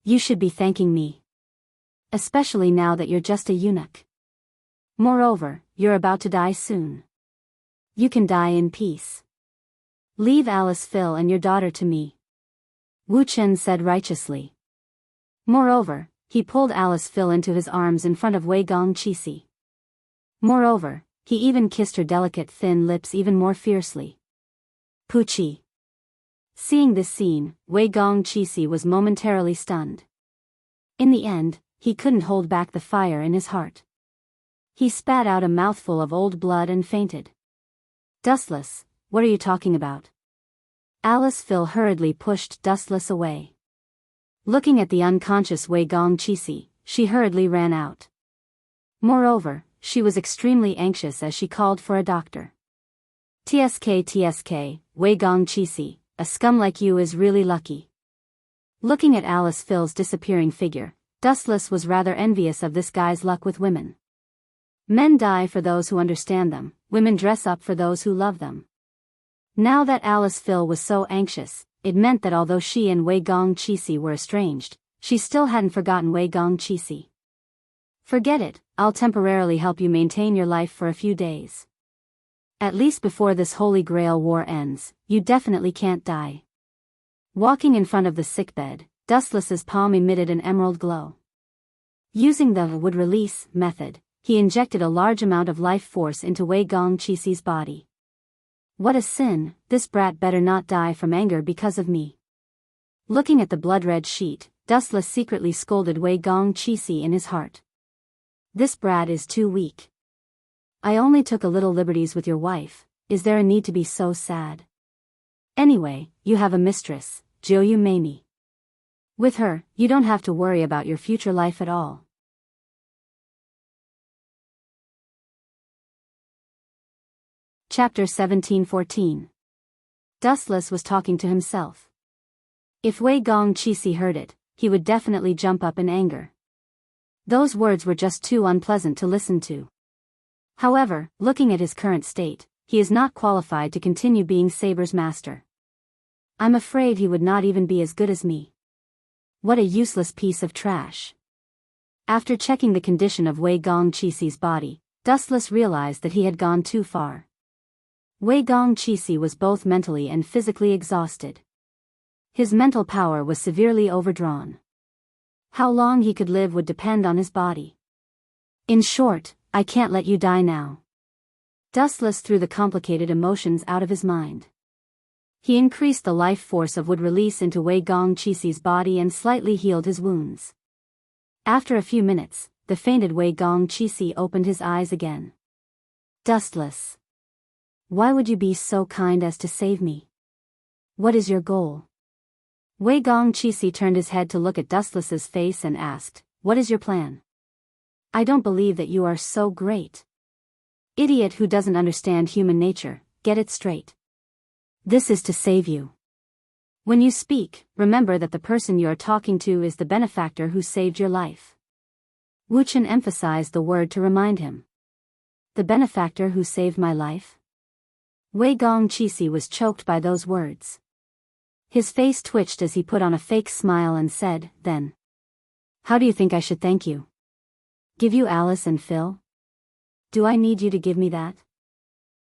You should be thanking me. Especially now that you're just a eunuch. Moreover, you're about to die soon. You can die in peace. Leave Alice Phil and your daughter to me. Wu Chen said righteously. Moreover, he pulled Alice Phil into his arms in front of Wei Gong Qixi. Moreover, he even kissed her delicate thin lips even more fiercely. Poochie. Seeing this scene, Wei Gong Qixi was momentarily stunned. In the end, he couldn't hold back the fire in his heart. He spat out a mouthful of old blood and fainted. Dustless, what are you talking about? Alice Phil hurriedly pushed Dustless away. Looking at the unconscious Wei Gong Qixi, she hurriedly ran out. Moreover, she was extremely anxious as she called for a doctor. TSK, Wei Gong Qixi, a scum like you is really lucky. Looking at Alice Phil's disappearing figure, Dustless was rather envious of this guy's luck with women. Men die for those who understand them, women dress up for those who love them. Now that Alice Phil was so anxious, it meant that although she and Wei Gong Qixi were estranged, she still hadn't forgotten Wei Gong Qixi. Forget it, I'll temporarily help you maintain your life for a few days. At least before this Holy Grail war ends, you definitely can't die. Walking in front of the sickbed, Dustless's palm emitted an emerald glow. Using the would release method, he injected a large amount of life force into Wei Gong Qixi's body. What a sin, this brat better not die from anger because of me. Looking at the blood-red sheet, Dustless secretly scolded Wei Gong Qixi in his heart. This brat is too weak. I only took a little liberties with your wife, is there a need to be so sad? Anyway, you have a mistress, Jiuyu Meimi. With her, you don't have to worry about your future life at all. Chapter 17:14. Dustless was talking to himself. If Wei Gong Qixi heard it, he would definitely jump up in anger. Those words were just too unpleasant to listen to. However, looking at his current state, he is not qualified to continue being Saber's master. I'm afraid he would not even be as good as me. What a useless piece of trash. After checking the condition of Wei Gong Qixi's body, Dustless realized that he had gone too far. Wei Gong Qixi was both mentally and physically exhausted. His mental power was severely overdrawn. How long he could live would depend on his body. In short, I can't let you die now. Dustless threw the complicated emotions out of his mind. He increased the life force of would release into Wei Gong Qixi's body and slightly healed his wounds. After a few minutes, the fainted Wei Gong Qixi opened his eyes again. Dustless. Why would you be so kind as to save me? What is your goal? Wei Gong Qixi turned his head to look at Dustless's face and asked, what is your plan? I don't believe that you are so great. Idiot who doesn't understand human nature, get it straight. This is to save you. When you speak, remember that the person you are talking to is the benefactor who saved your life. Wu Chen emphasized the word to remind him. The benefactor who saved my life? Wei Gong Qixi was choked by those words. His face twitched as he put on a fake smile and said, then. How do you think I should thank you? Give you Alice and Phil? Do I need you to give me that?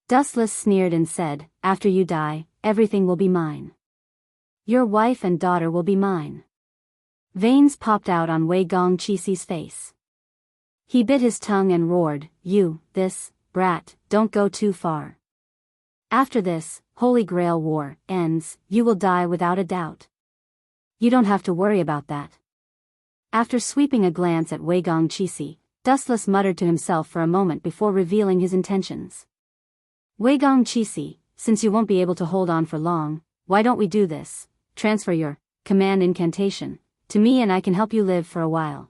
Dustless sneered and said, after you die, everything will be mine. Your wife and daughter will be mine. Veins popped out on Wei Gong Qixi's face. He bit his tongue and roared, you, this, brat, don't go too far. After this, Holy Grail War ends, you will die without a doubt. You don't have to worry about that. After sweeping a glance at Wei Gong Qixi, Dustless muttered to himself for a moment before revealing his intentions. Wei Gong Qixi, since you won't be able to hold on for long, why don't we do this? Transfer your command incantation to me and I can help you live for a while.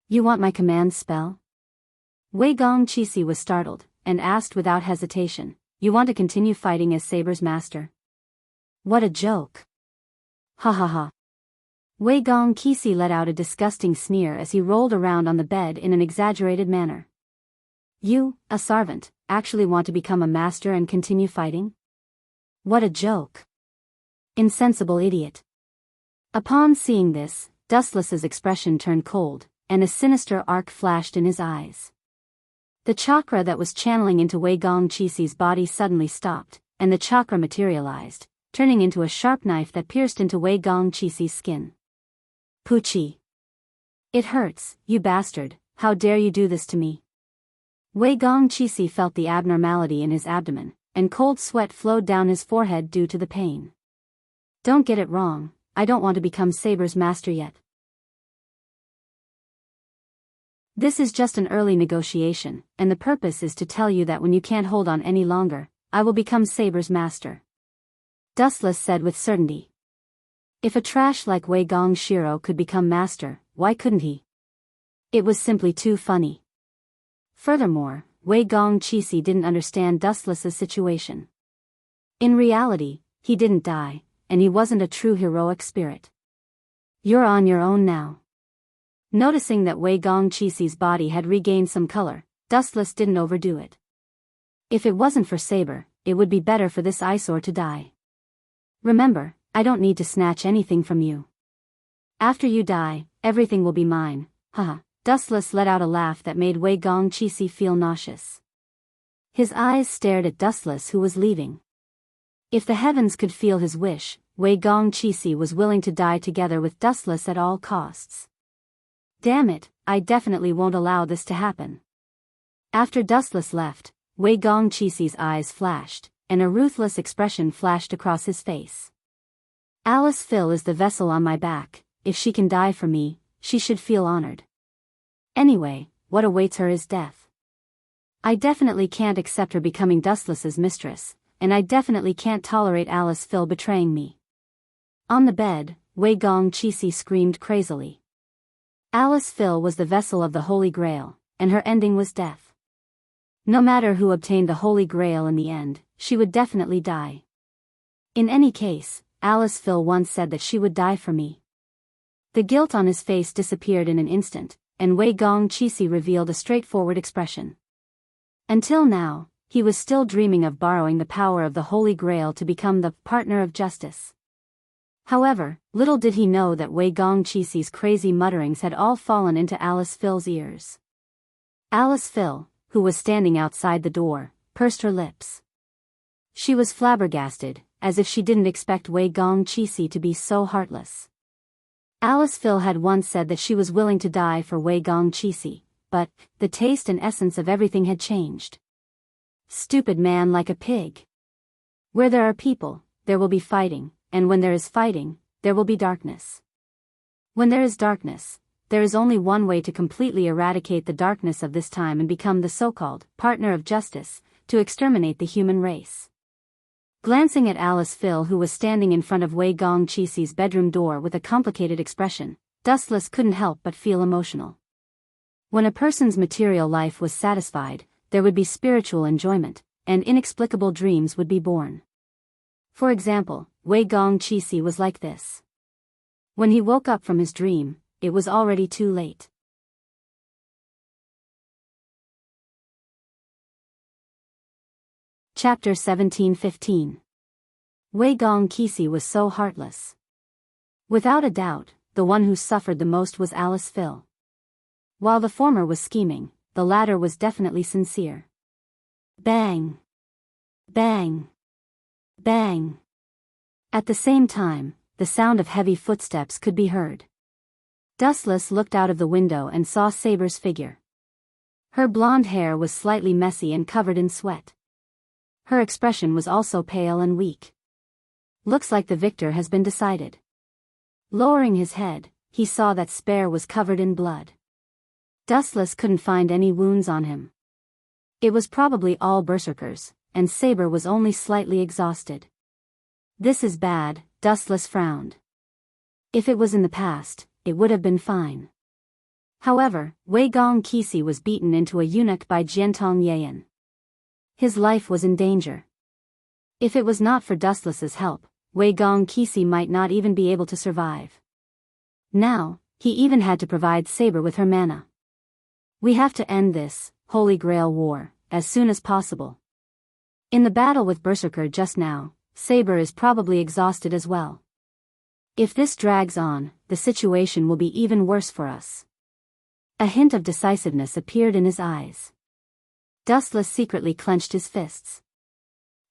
You want my command spell? Wei Gong Qixi was startled, and asked without hesitation, you want to continue fighting as Saber's master? What a joke. Ha ha ha. Wei Gong Qixi let out a disgusting sneer as he rolled around on the bed in an exaggerated manner. You, a servant, actually want to become a master and continue fighting? What a joke. Insensible idiot. Upon seeing this, Dustless's expression turned cold, and a sinister arc flashed in his eyes. The chakra that was channeling into Wei Gong Qixi's body suddenly stopped, and the chakra materialized, turning into a sharp knife that pierced into Wei Gong Qixi's skin. Poochie. It hurts, you bastard, how dare you do this to me? Wei Gong Qixi felt the abnormality in his abdomen, and cold sweat flowed down his forehead due to the pain. Don't get it wrong, I don't want to become Saber's master yet. This is just an early negotiation, and the purpose is to tell you that when you can't hold on any longer, I will become Saber's master. Dustless said with certainty. If a trash like Wei Gong Shiro could become master, why couldn't he? It was simply too funny. Furthermore, Wei Gong Qixi didn't understand Dustless's situation. In reality, he didn't die, and he wasn't a true heroic spirit. You're on your own now. Noticing that Wei Gong Qixi's body had regained some color, Dustless didn't overdo it. If it wasn't for Saber, it would be better for this eyesore to die. Remember, I don't need to snatch anything from you. After you die, everything will be mine, haha. Dustless let out a laugh that made Wei Gongqi feel nauseous. His eyes stared at Dustless, who was leaving. If the heavens could feel his wish, Wei Gongqi was willing to die together with Dustless at all costs. Damn it, I definitely won't allow this to happen. After Dustless left, Wei Gongqi's eyes flashed, and a ruthless expression flashed across his face. Alice Phil is the vessel on my back. If she can die for me, she should feel honored. Anyway, what awaits her is death. I definitely can't accept her becoming Dustless's mistress, and I definitely can't tolerate Alice Phil betraying me. On the bed, Wei Gongqi screamed crazily. Alice Phil was the vessel of the Holy Grail, and her ending was death. No matter who obtained the Holy Grail in the end, she would definitely die. In any case, Alice Phil once said that she would die for me. The guilt on his face disappeared in an instant, and Wei Gongqi revealed a straightforward expression. Until now, he was still dreaming of borrowing the power of the Holy Grail to become the partner of justice. However, little did he know that Wei Gongqi's crazy mutterings had all fallen into Alice Phil's ears. Alice Phil, who was standing outside the door, pursed her lips. She was flabbergasted, as if she didn't expect Wei Gongqi to be so heartless. Alice Phil had once said that she was willing to die for Wei Gongqi, but the taste and essence of everything had changed. Stupid man like a pig. Where there are people, there will be fighting, and when there is fighting, there will be darkness. When there is darkness, there is only one way to completely eradicate the darkness of this time and become the so-called partner of justice, to exterminate the human race. Glancing at Alice Phil, who was standing in front of Wei Gongqi's bedroom door with a complicated expression, Dustless couldn't help but feel emotional. When a person's material life was satisfied, there would be spiritual enjoyment, and inexplicable dreams would be born. For example, Wei Gongqi was like this. When he woke up from his dream, it was already too late. Chapter 17:15. Wei Gongqi was so heartless. Without a doubt, the one who suffered the most was Alice Phil. While the former was scheming, the latter was definitely sincere. Bang! Bang! Bang! At the same time, the sound of heavy footsteps could be heard. Dustless looked out of the window and saw Saber's figure. Her blonde hair was slightly messy and covered in sweat. Her expression was also pale and weak. Looks like the victor has been decided. Lowering his head, he saw that Spare was covered in blood. Dustless couldn't find any wounds on him. It was probably all berserkers, and Saber was only slightly exhausted. This is bad, Dustless frowned. If it was in the past, it would have been fine. However, Wei Gongqi was beaten into a eunuch by Jiantong Yayan. His life was in danger. If it was not for Dustless's help, Wei Gongqi might not even be able to survive. Now, he even had to provide Saber with her mana. We have to end this Holy Grail war as soon as possible. In the battle with Berserker just now, Saber is probably exhausted as well. If this drags on, the situation will be even worse for us. A hint of decisiveness appeared in his eyes. Dustless secretly clenched his fists.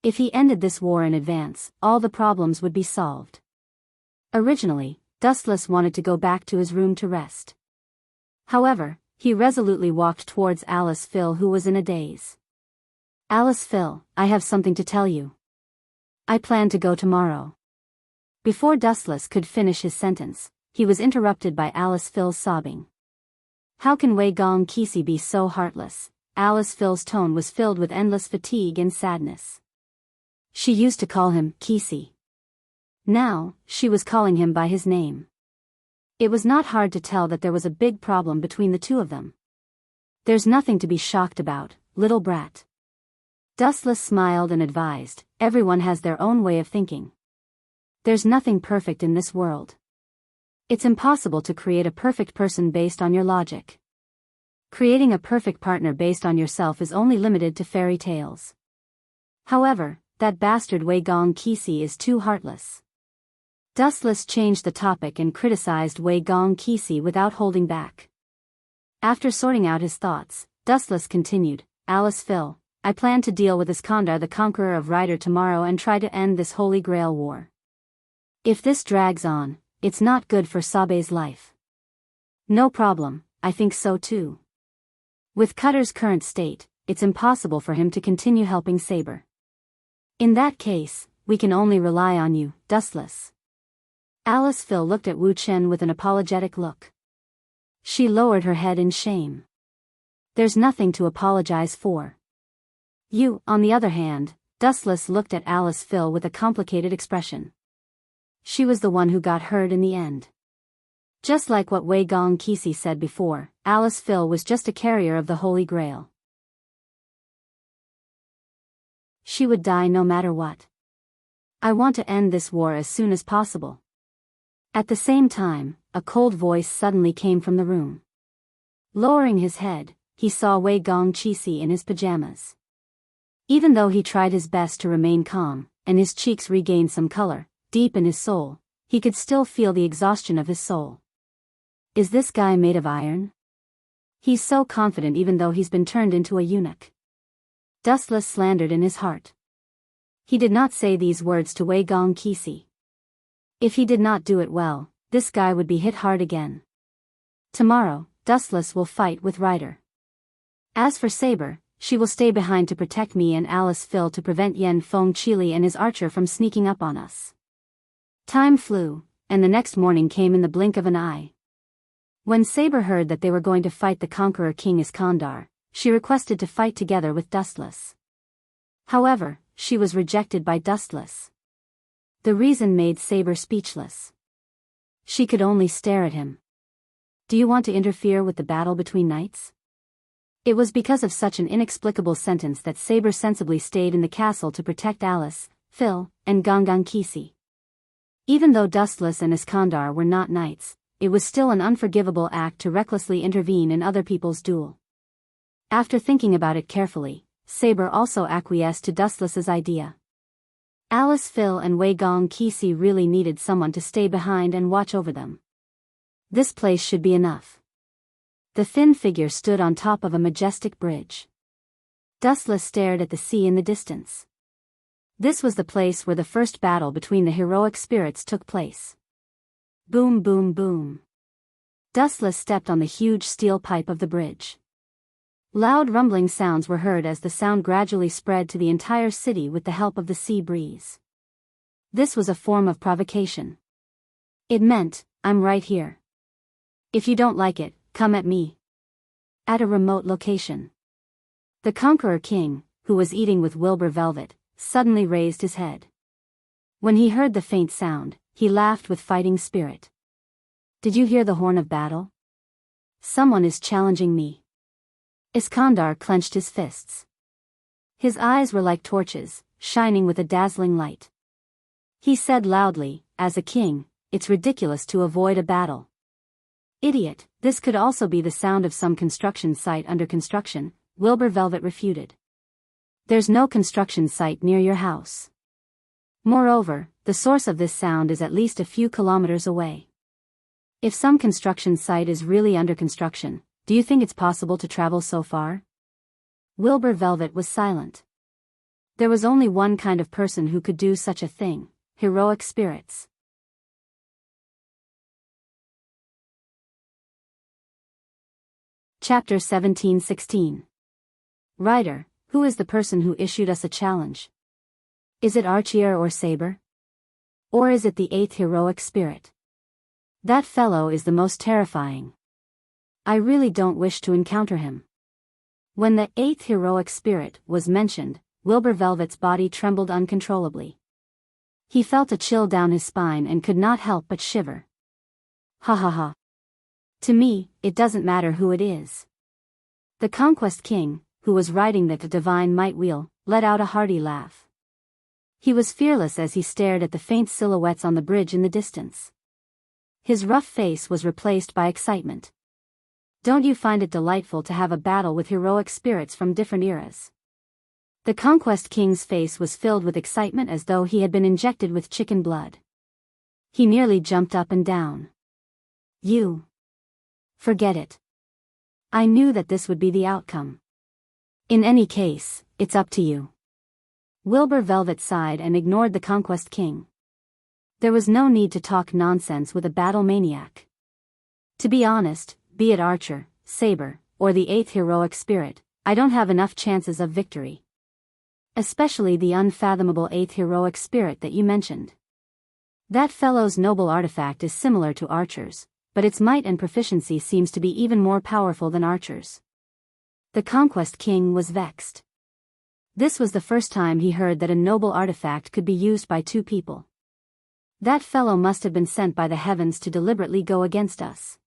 If he ended this war in advance, all the problems would be solved. Originally, Dustless wanted to go back to his room to rest. However, he resolutely walked towards Alice Phil, who was in a daze. Alice Phil, I have something to tell you. I plan to go tomorrow. Before Dustless could finish his sentence, he was interrupted by Alice Phil's sobbing. How can Wei Gongqi be so heartless? Alice Phil's tone was filled with endless fatigue and sadness. She used to call him Kisi. Now, she was calling him by his name. It was not hard to tell that there was a big problem between the two of them. There's nothing to be shocked about, little brat. Dustless smiled and advised, everyone has their own way of thinking. There's nothing perfect in this world. It's impossible to create a perfect person based on your logic. Creating a perfect partner based on yourself is only limited to fairy tales. However, that bastard Wei Gongqi is too heartless. Dustless changed the topic and criticized Wei Gong Kisi without holding back. After sorting out his thoughts, Dustless continued, Alice Phil, I plan to deal with Iskandar the Conqueror of Ryder tomorrow and try to end this Holy Grail war. If this drags on, it's not good for Sabe's life. No problem, I think so too. With Cutter's current state, it's impossible for him to continue helping Saber. In that case, we can only rely on you, Dustless. Alice Phil looked at Wu Chen with an apologetic look. She lowered her head in shame. There's nothing to apologize for. You, on the other hand, Dustless looked at Alice Phil with a complicated expression. She was the one who got hurt in the end. Just like what Wei Gong Kisi said before, Alice Phil was just a carrier of the Holy Grail. She would die no matter what. I want to end this war as soon as possible. At the same time, a cold voice suddenly came from the room. Lowering his head, he saw Wei Gong Kisi in his pajamas. Even though he tried his best to remain calm, and his cheeks regained some color, deep in his soul, he could still feel the exhaustion of his soul. Is this guy made of iron? He's so confident even though he's been turned into a eunuch. Dustless slandered in his heart. He did not say these words to Wei Gong Kisi. If he did not do it well, this guy would be hit hard again. Tomorrow, Dustless will fight with Ryder. As for Saber, she will stay behind to protect me and Alice Phil to prevent Yen Feng Chili and his archer from sneaking up on us. Time flew, and the next morning came in the blink of an eye. When Saber heard that they were going to fight the Conqueror King Iskandar, she requested to fight together with Dustless. However, she was rejected by Dustless. The reason made Saber speechless. She could only stare at him. Do you want to interfere with the battle between knights? It was because of such an inexplicable sentence that Saber sensibly stayed in the castle to protect Alice, Phil, and Gong Kisi. Even though Dustless and Iskandar were not knights, it was still an unforgivable act to recklessly intervene in other people's duel. After thinking about it carefully, Saber also acquiesced to Dustless's idea. Alice Phil and Wei Gong Kisi really needed someone to stay behind and watch over them. This place should be enough. The thin figure stood on top of a majestic bridge. Dustless stared at the sea in the distance. This was the place where the first battle between the heroic spirits took place. Boom boom boom. Dustless stepped on the huge steel pipe of the bridge. Loud rumbling sounds were heard as the sound gradually spread to the entire city with the help of the sea breeze. This was a form of provocation. It meant, I'm right here. If you don't like it, come at me. At a remote location. The Conqueror King, who was eating with Wilbur Velvet, suddenly raised his head. When he heard the faint sound, he laughed with fighting spirit. Did you hear the horn of battle? Someone is challenging me. Iskandar clenched his fists. His eyes were like torches, shining with a dazzling light. He said loudly, as a king, it's ridiculous to avoid a battle. Idiot, this could also be the sound of some construction site under construction, Wilbur Velvet refuted. There's no construction site near your house. Moreover, the source of this sound is at least a few kilometers away. If some construction site is really under construction, do you think it's possible to travel so far? Wilbur Velvet was silent. There was only one kind of person who could do such a thing, heroic spirits. Chapter 17:16. Ryder, who is the person who issued us a challenge? Is it Heir or Saber? Or is it the 8th heroic spirit? That fellow is the most terrifying. I really don't wish to encounter him. When the 8th heroic spirit was mentioned, Wilbur Velvet's body trembled uncontrollably. He felt a chill down his spine and could not help but shiver. Ha ha ha. To me, it doesn't matter who it is. The Conquest King, who was riding the divine might wheel, let out a hearty laugh. He was fearless as he stared at the faint silhouettes on the bridge in the distance. His rough face was replaced by excitement. Don't you find it delightful to have a battle with heroic spirits from different eras? The Conquest King's face was filled with excitement as though he had been injected with chicken blood. He nearly jumped up and down. You. Forget it. I knew that this would be the outcome. In any case, it's up to you. Wilbur Velvet sighed and ignored the Conquest King. There was no need to talk nonsense with a battle maniac. To be honest, be it Archer, Saber, or the 8th heroic spirit, I don't have enough chances of victory. Especially the unfathomable 8th heroic spirit that you mentioned. That fellow's noble artifact is similar to Archer's, but its might and proficiency seems to be even more powerful than Archer's. The Conquest King was vexed. This was the first time he heard that a noble artifact could be used by two people. That fellow must have been sent by the heavens to deliberately go against us.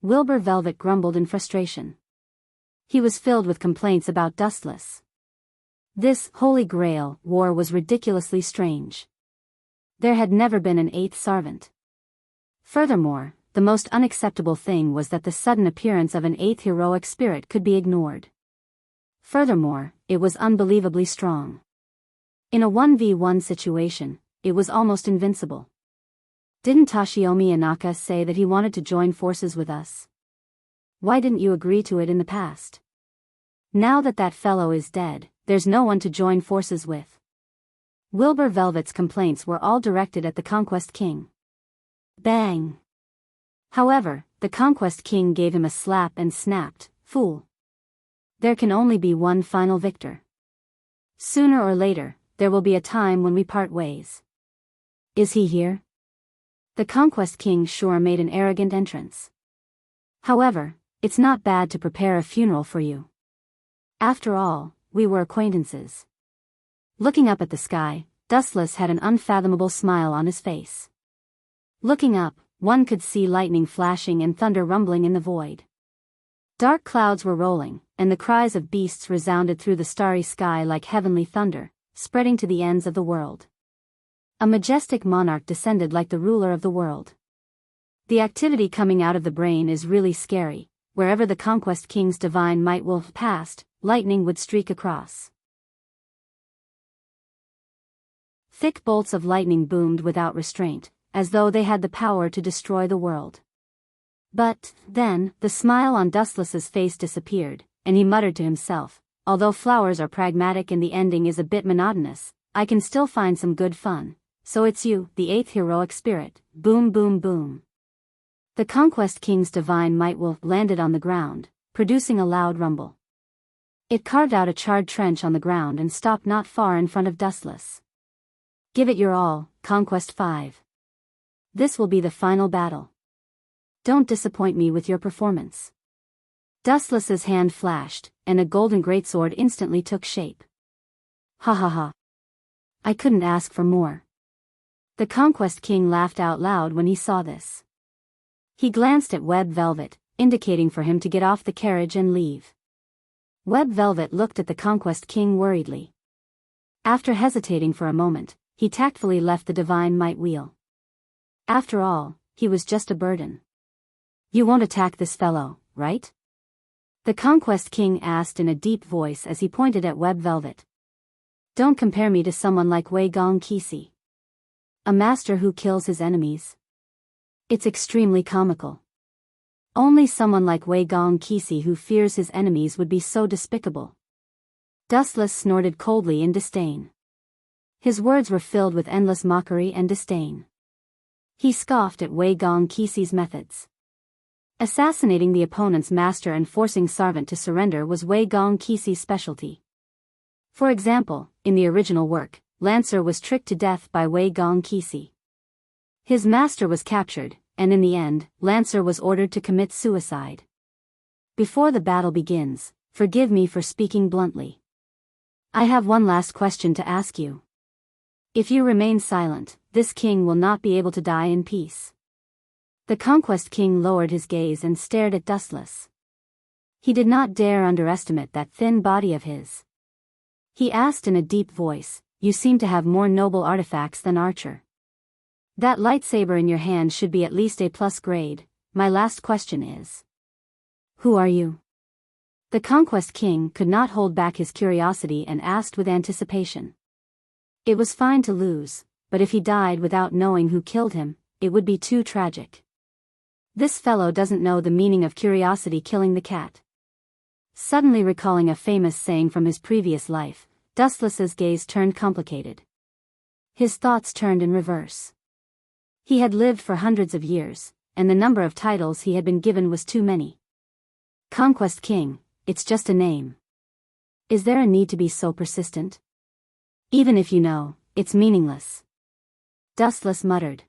Wilbur Velvet grumbled in frustration. He was filled with complaints about Dustless. This Holy Grail war was ridiculously strange. There had never been an 8th servant. Furthermore, the most unacceptable thing was that the sudden appearance of an 8th heroic spirit could be ignored. Furthermore, it was unbelievably strong. In a 1v1 situation, it was almost invincible. Didn't Toshiomi Inaka say that he wanted to join forces with us? Why didn't you agree to it in the past? Now that that fellow is dead, there's no one to join forces with. Wilbur Velvet's complaints were all directed at the Conquest King. Bang! However, the Conquest King gave him a slap and snapped, "Fool! There can only be one final victor. Sooner or later, there will be a time when we part ways." Is he here? The Conquest King sure made an arrogant entrance. However, it's not bad to prepare a funeral for you. After all, we were acquaintances. Looking up at the sky, Dustless had an unfathomable smile on his face. Looking up, one could see lightning flashing and thunder rumbling in the void. Dark clouds were rolling, and the cries of beasts resounded through the starry sky like heavenly thunder, spreading to the ends of the world. A majestic monarch descended like the ruler of the world. The activity coming out of the brain is really scary. Wherever the Conquest King's divine might will have passed, lightning would streak across. Thick bolts of lightning boomed without restraint, as though they had the power to destroy the world. But, then, the smile on Dustless's face disappeared, and he muttered to himself, "Although flowers are pragmatic and the ending is a bit monotonous, I can still find some good fun. So it's you, the 8th heroic spirit." Boom boom boom. The Conquest King's divine might will landed on the ground, producing a loud rumble. It carved out a charred trench on the ground and stopped not far in front of Dustless. "Give it your all, Conquest 5. This will be the final battle. Don't disappoint me with your performance." Dustless's hand flashed, and a golden greatsword instantly took shape. "Ha ha ha. I couldn't ask for more." The Conquest King laughed out loud when he saw this. He glanced at Web Velvet, indicating for him to get off the carriage and leave. Web Velvet looked at the Conquest King worriedly. After hesitating for a moment, he tactfully left the divine might wheel. After all, he was just a burden. "You won't attack this fellow, right?" The Conquest King asked in a deep voice as he pointed at Web Velvet. "Don't compare me to someone like Wei Gong Kisi. A master who kills his enemies. It's extremely comical. Only someone like Wei Gong Kisi who fears his enemies would be so despicable." Dustless snorted coldly in disdain. His words were filled with endless mockery and disdain. He scoffed at Wei Gong Kisi's methods. Assassinating the opponent's master and forcing Sarvant to surrender was Wei Gong Kisi's specialty. For example, in the original work, Lancer was tricked to death by Wei Gong Kisi. His master was captured, and in the end, Lancer was ordered to commit suicide. Before the battle begins, forgive me for speaking bluntly. I have one last question to ask you. If you remain silent, this king will not be able to die in peace." The Conquest King lowered his gaze and stared at Dustless. He did not dare underestimate that thin body of his. He asked in a deep voice, "You seem to have more noble artifacts than Archer. That lightsaber in your hand should be at least A+ grade. My last question is, who are you?" The Conquest King could not hold back his curiosity and asked with anticipation. It was fine to lose, but if he died without knowing who killed him, it would be too tragic. This fellow doesn't know the meaning of curiosity killing the cat. Suddenly recalling a famous saying from his previous life, Dustless's gaze turned complicated. His thoughts turned in reverse. He had lived for hundreds of years, and the number of titles he had been given was too many. Conquest King, it's just a name. Is there a need to be so persistent? Even if you know, it's meaningless. Dustless muttered.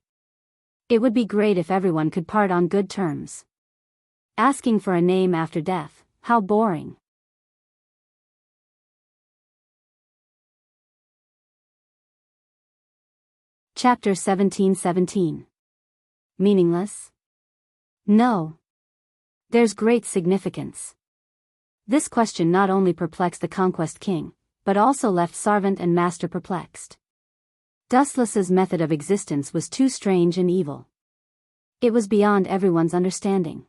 It would be great if everyone could part on good terms. Asking for a name after death, how boring. Chapter 17:17. Meaningless? No. There's great significance. This question not only perplexed the Conquest King, but also left servant and master perplexed. Dustless's method of existence was too strange and evil. It was beyond everyone's understanding.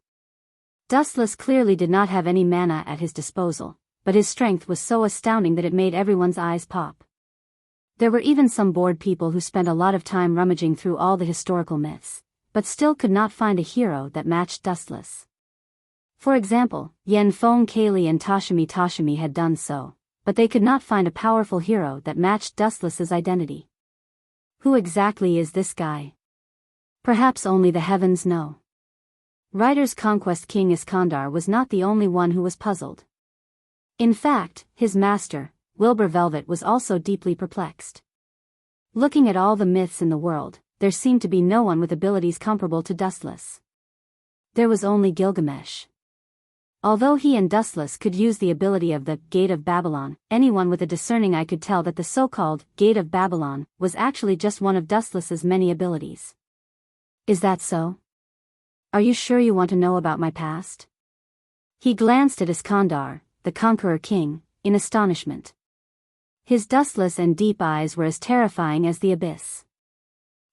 Dustless clearly did not have any mana at his disposal, but his strength was so astounding that it made everyone's eyes pop. There were even some bored people who spent a lot of time rummaging through all the historical myths, but still could not find a hero that matched Dustless. For example, Yen Fong Kaylee and Toshimi had done so, but they could not find a powerful hero that matched Dustless's identity. Who exactly is this guy? Perhaps only the heavens know. Writer's Conquest King Iskandar was not the only one who was puzzled. In fact, his master, Wilbur Velvet, was also deeply perplexed. Looking at all the myths in the world, there seemed to be no one with abilities comparable to Dustless. There was only Gilgamesh. Although he and Dustless could use the ability of the Gate of Babylon, anyone with a discerning eye could tell that the so-called Gate of Babylon was actually just one of Dustless's many abilities. Is that so? Are you sure you want to know about my past? He glanced at Iskandar, the Conqueror King, in astonishment. His dustless and deep eyes were as terrifying as the abyss.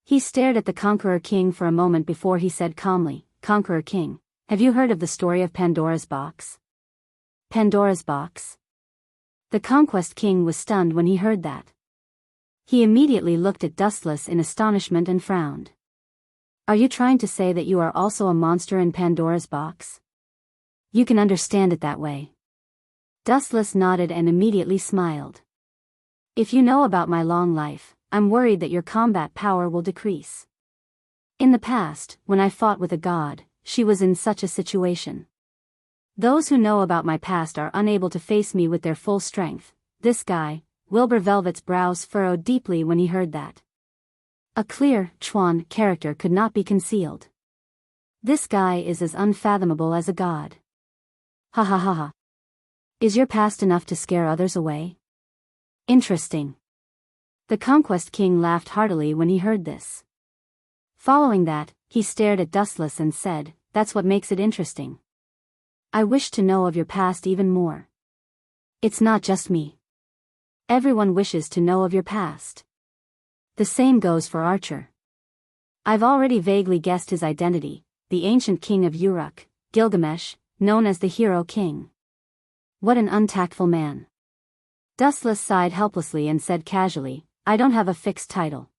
He stared at the Conqueror King for a moment before he said calmly, "Conqueror King, have you heard of the story of Pandora's box?" Pandora's box? The Conquest King was stunned when he heard that. He immediately looked at Dustless in astonishment and frowned. Are you trying to say that you are also a monster in Pandora's box? You can understand it that way. Dustless nodded and immediately smiled. If you know about my long life, I'm worried that your combat power will decrease. In the past, when I fought with a god, she was in such a situation. Those who know about my past are unable to face me with their full strength. This guy, Wilbur Velvet's brows furrowed deeply when he heard that. A clear, Chuan character could not be concealed. This guy is as unfathomable as a god. Ha ha ha ha. Is your past enough to scare others away? Interesting. The Conquest King laughed heartily when he heard this. Following that, he stared at Dustless and said, "That's what makes it interesting. I wish to know of your past even more. It's not just me. Everyone wishes to know of your past. The same goes for Archer. I've already vaguely guessed his identity, the ancient king of Uruk, Gilgamesh, known as the Hero King." What an untactful man. Dustless sighed helplessly and said casually, "I don't have a fixed title.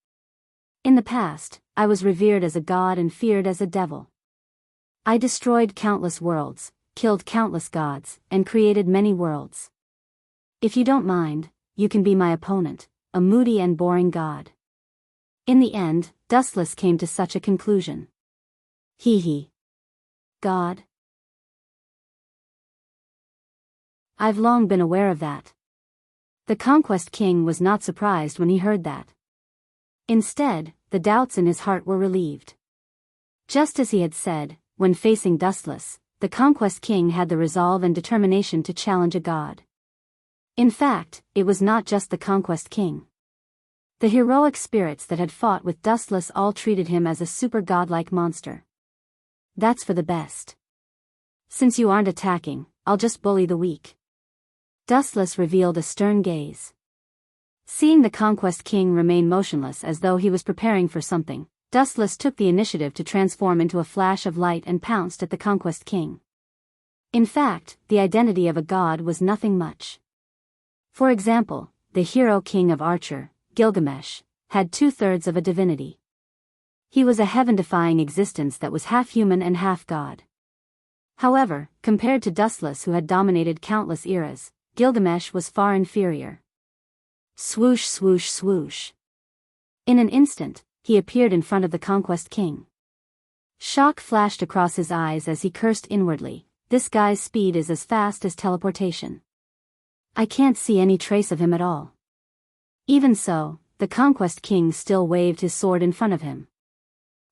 In the past, I was revered as a god and feared as a devil. I destroyed countless worlds, killed countless gods, and created many worlds. If you don't mind, you can be my opponent, a moody and boring god." In the end, Dustless came to such a conclusion. Hee. God? I've long been aware of that. The Conquest King was not surprised when he heard that. Instead, the doubts in his heart were relieved. Just as he had said, when facing Dustless, the Conquest King had the resolve and determination to challenge a god. In fact, it was not just the Conquest King. The heroic spirits that had fought with Dustless all treated him as a super godlike monster. That's for the best. Since you aren't attacking, I'll just bully the weak. Dustless revealed a stern gaze. Seeing the Conquest King remain motionless as though he was preparing for something, Dustless took the initiative to transform into a flash of light and pounced at the Conquest King. In fact, the identity of a god was nothing much. For example, the Hero King of Archer, Gilgamesh, had 2/3 of a divinity. He was a heaven-defying existence that was half human and half god. However, compared to Dustless, who had dominated countless eras, Gilgamesh was far inferior. Swoosh, swoosh, swoosh. In an instant, he appeared in front of the Conquest King. Shock flashed across his eyes as he cursed inwardly, "This guy's speed is as fast as teleportation. I can't see any trace of him at all." Even so, the Conquest King still waved his sword in front of him.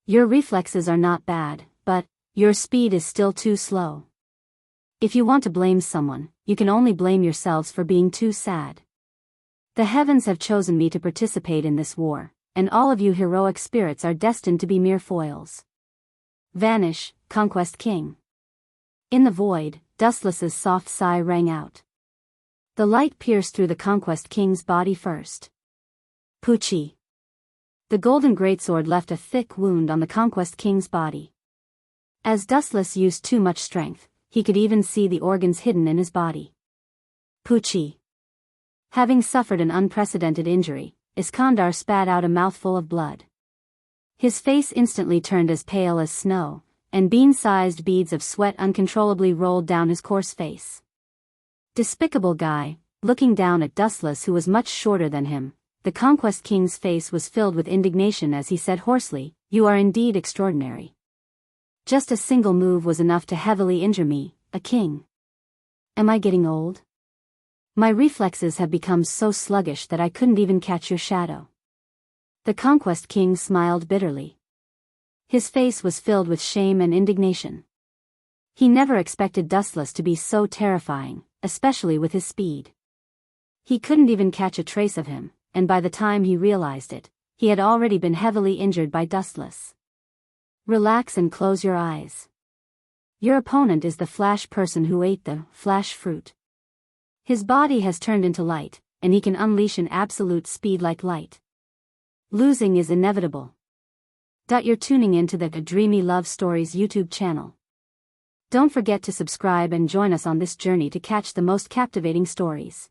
"Your reflexes are not bad, but your speed is still too slow. If you want to blame someone, you can only blame yourselves for being too sad. The heavens have chosen me to participate in this war, and all of you heroic spirits are destined to be mere foils. Vanish, Conquest King." In the void, Dustless's soft sigh rang out. The light pierced through the Conquest King's body first. Poochie. The golden greatsword left a thick wound on the Conquest King's body. As Dustless used too much strength, he could even see the organs hidden in his body. Poochie. Having suffered an unprecedented injury, Iskandar spat out a mouthful of blood. His face instantly turned as pale as snow, and bean-sized beads of sweat uncontrollably rolled down his coarse face. Despicable guy. Looking down at Dustless, who was much shorter than him, the Conquest King's face was filled with indignation as he said hoarsely, "You are indeed extraordinary. Just a single move was enough to heavily injure me, a king. Am I getting old? My reflexes have become so sluggish that I couldn't even catch your shadow." The Conquest King smiled bitterly. His face was filled with shame and indignation. He never expected Dustless to be so terrifying, especially with his speed. He couldn't even catch a trace of him, and by the time he realized it, he had already been heavily injured by Dustless. Relax and close your eyes. Your opponent is the flash person who ate the flash fruit. His body has turned into light, and he can unleash an absolute speed like light. Losing is inevitable. You're tuning into the Dreamy Love Stories YouTube channel. Don't forget to subscribe and join us on this journey to catch the most captivating stories.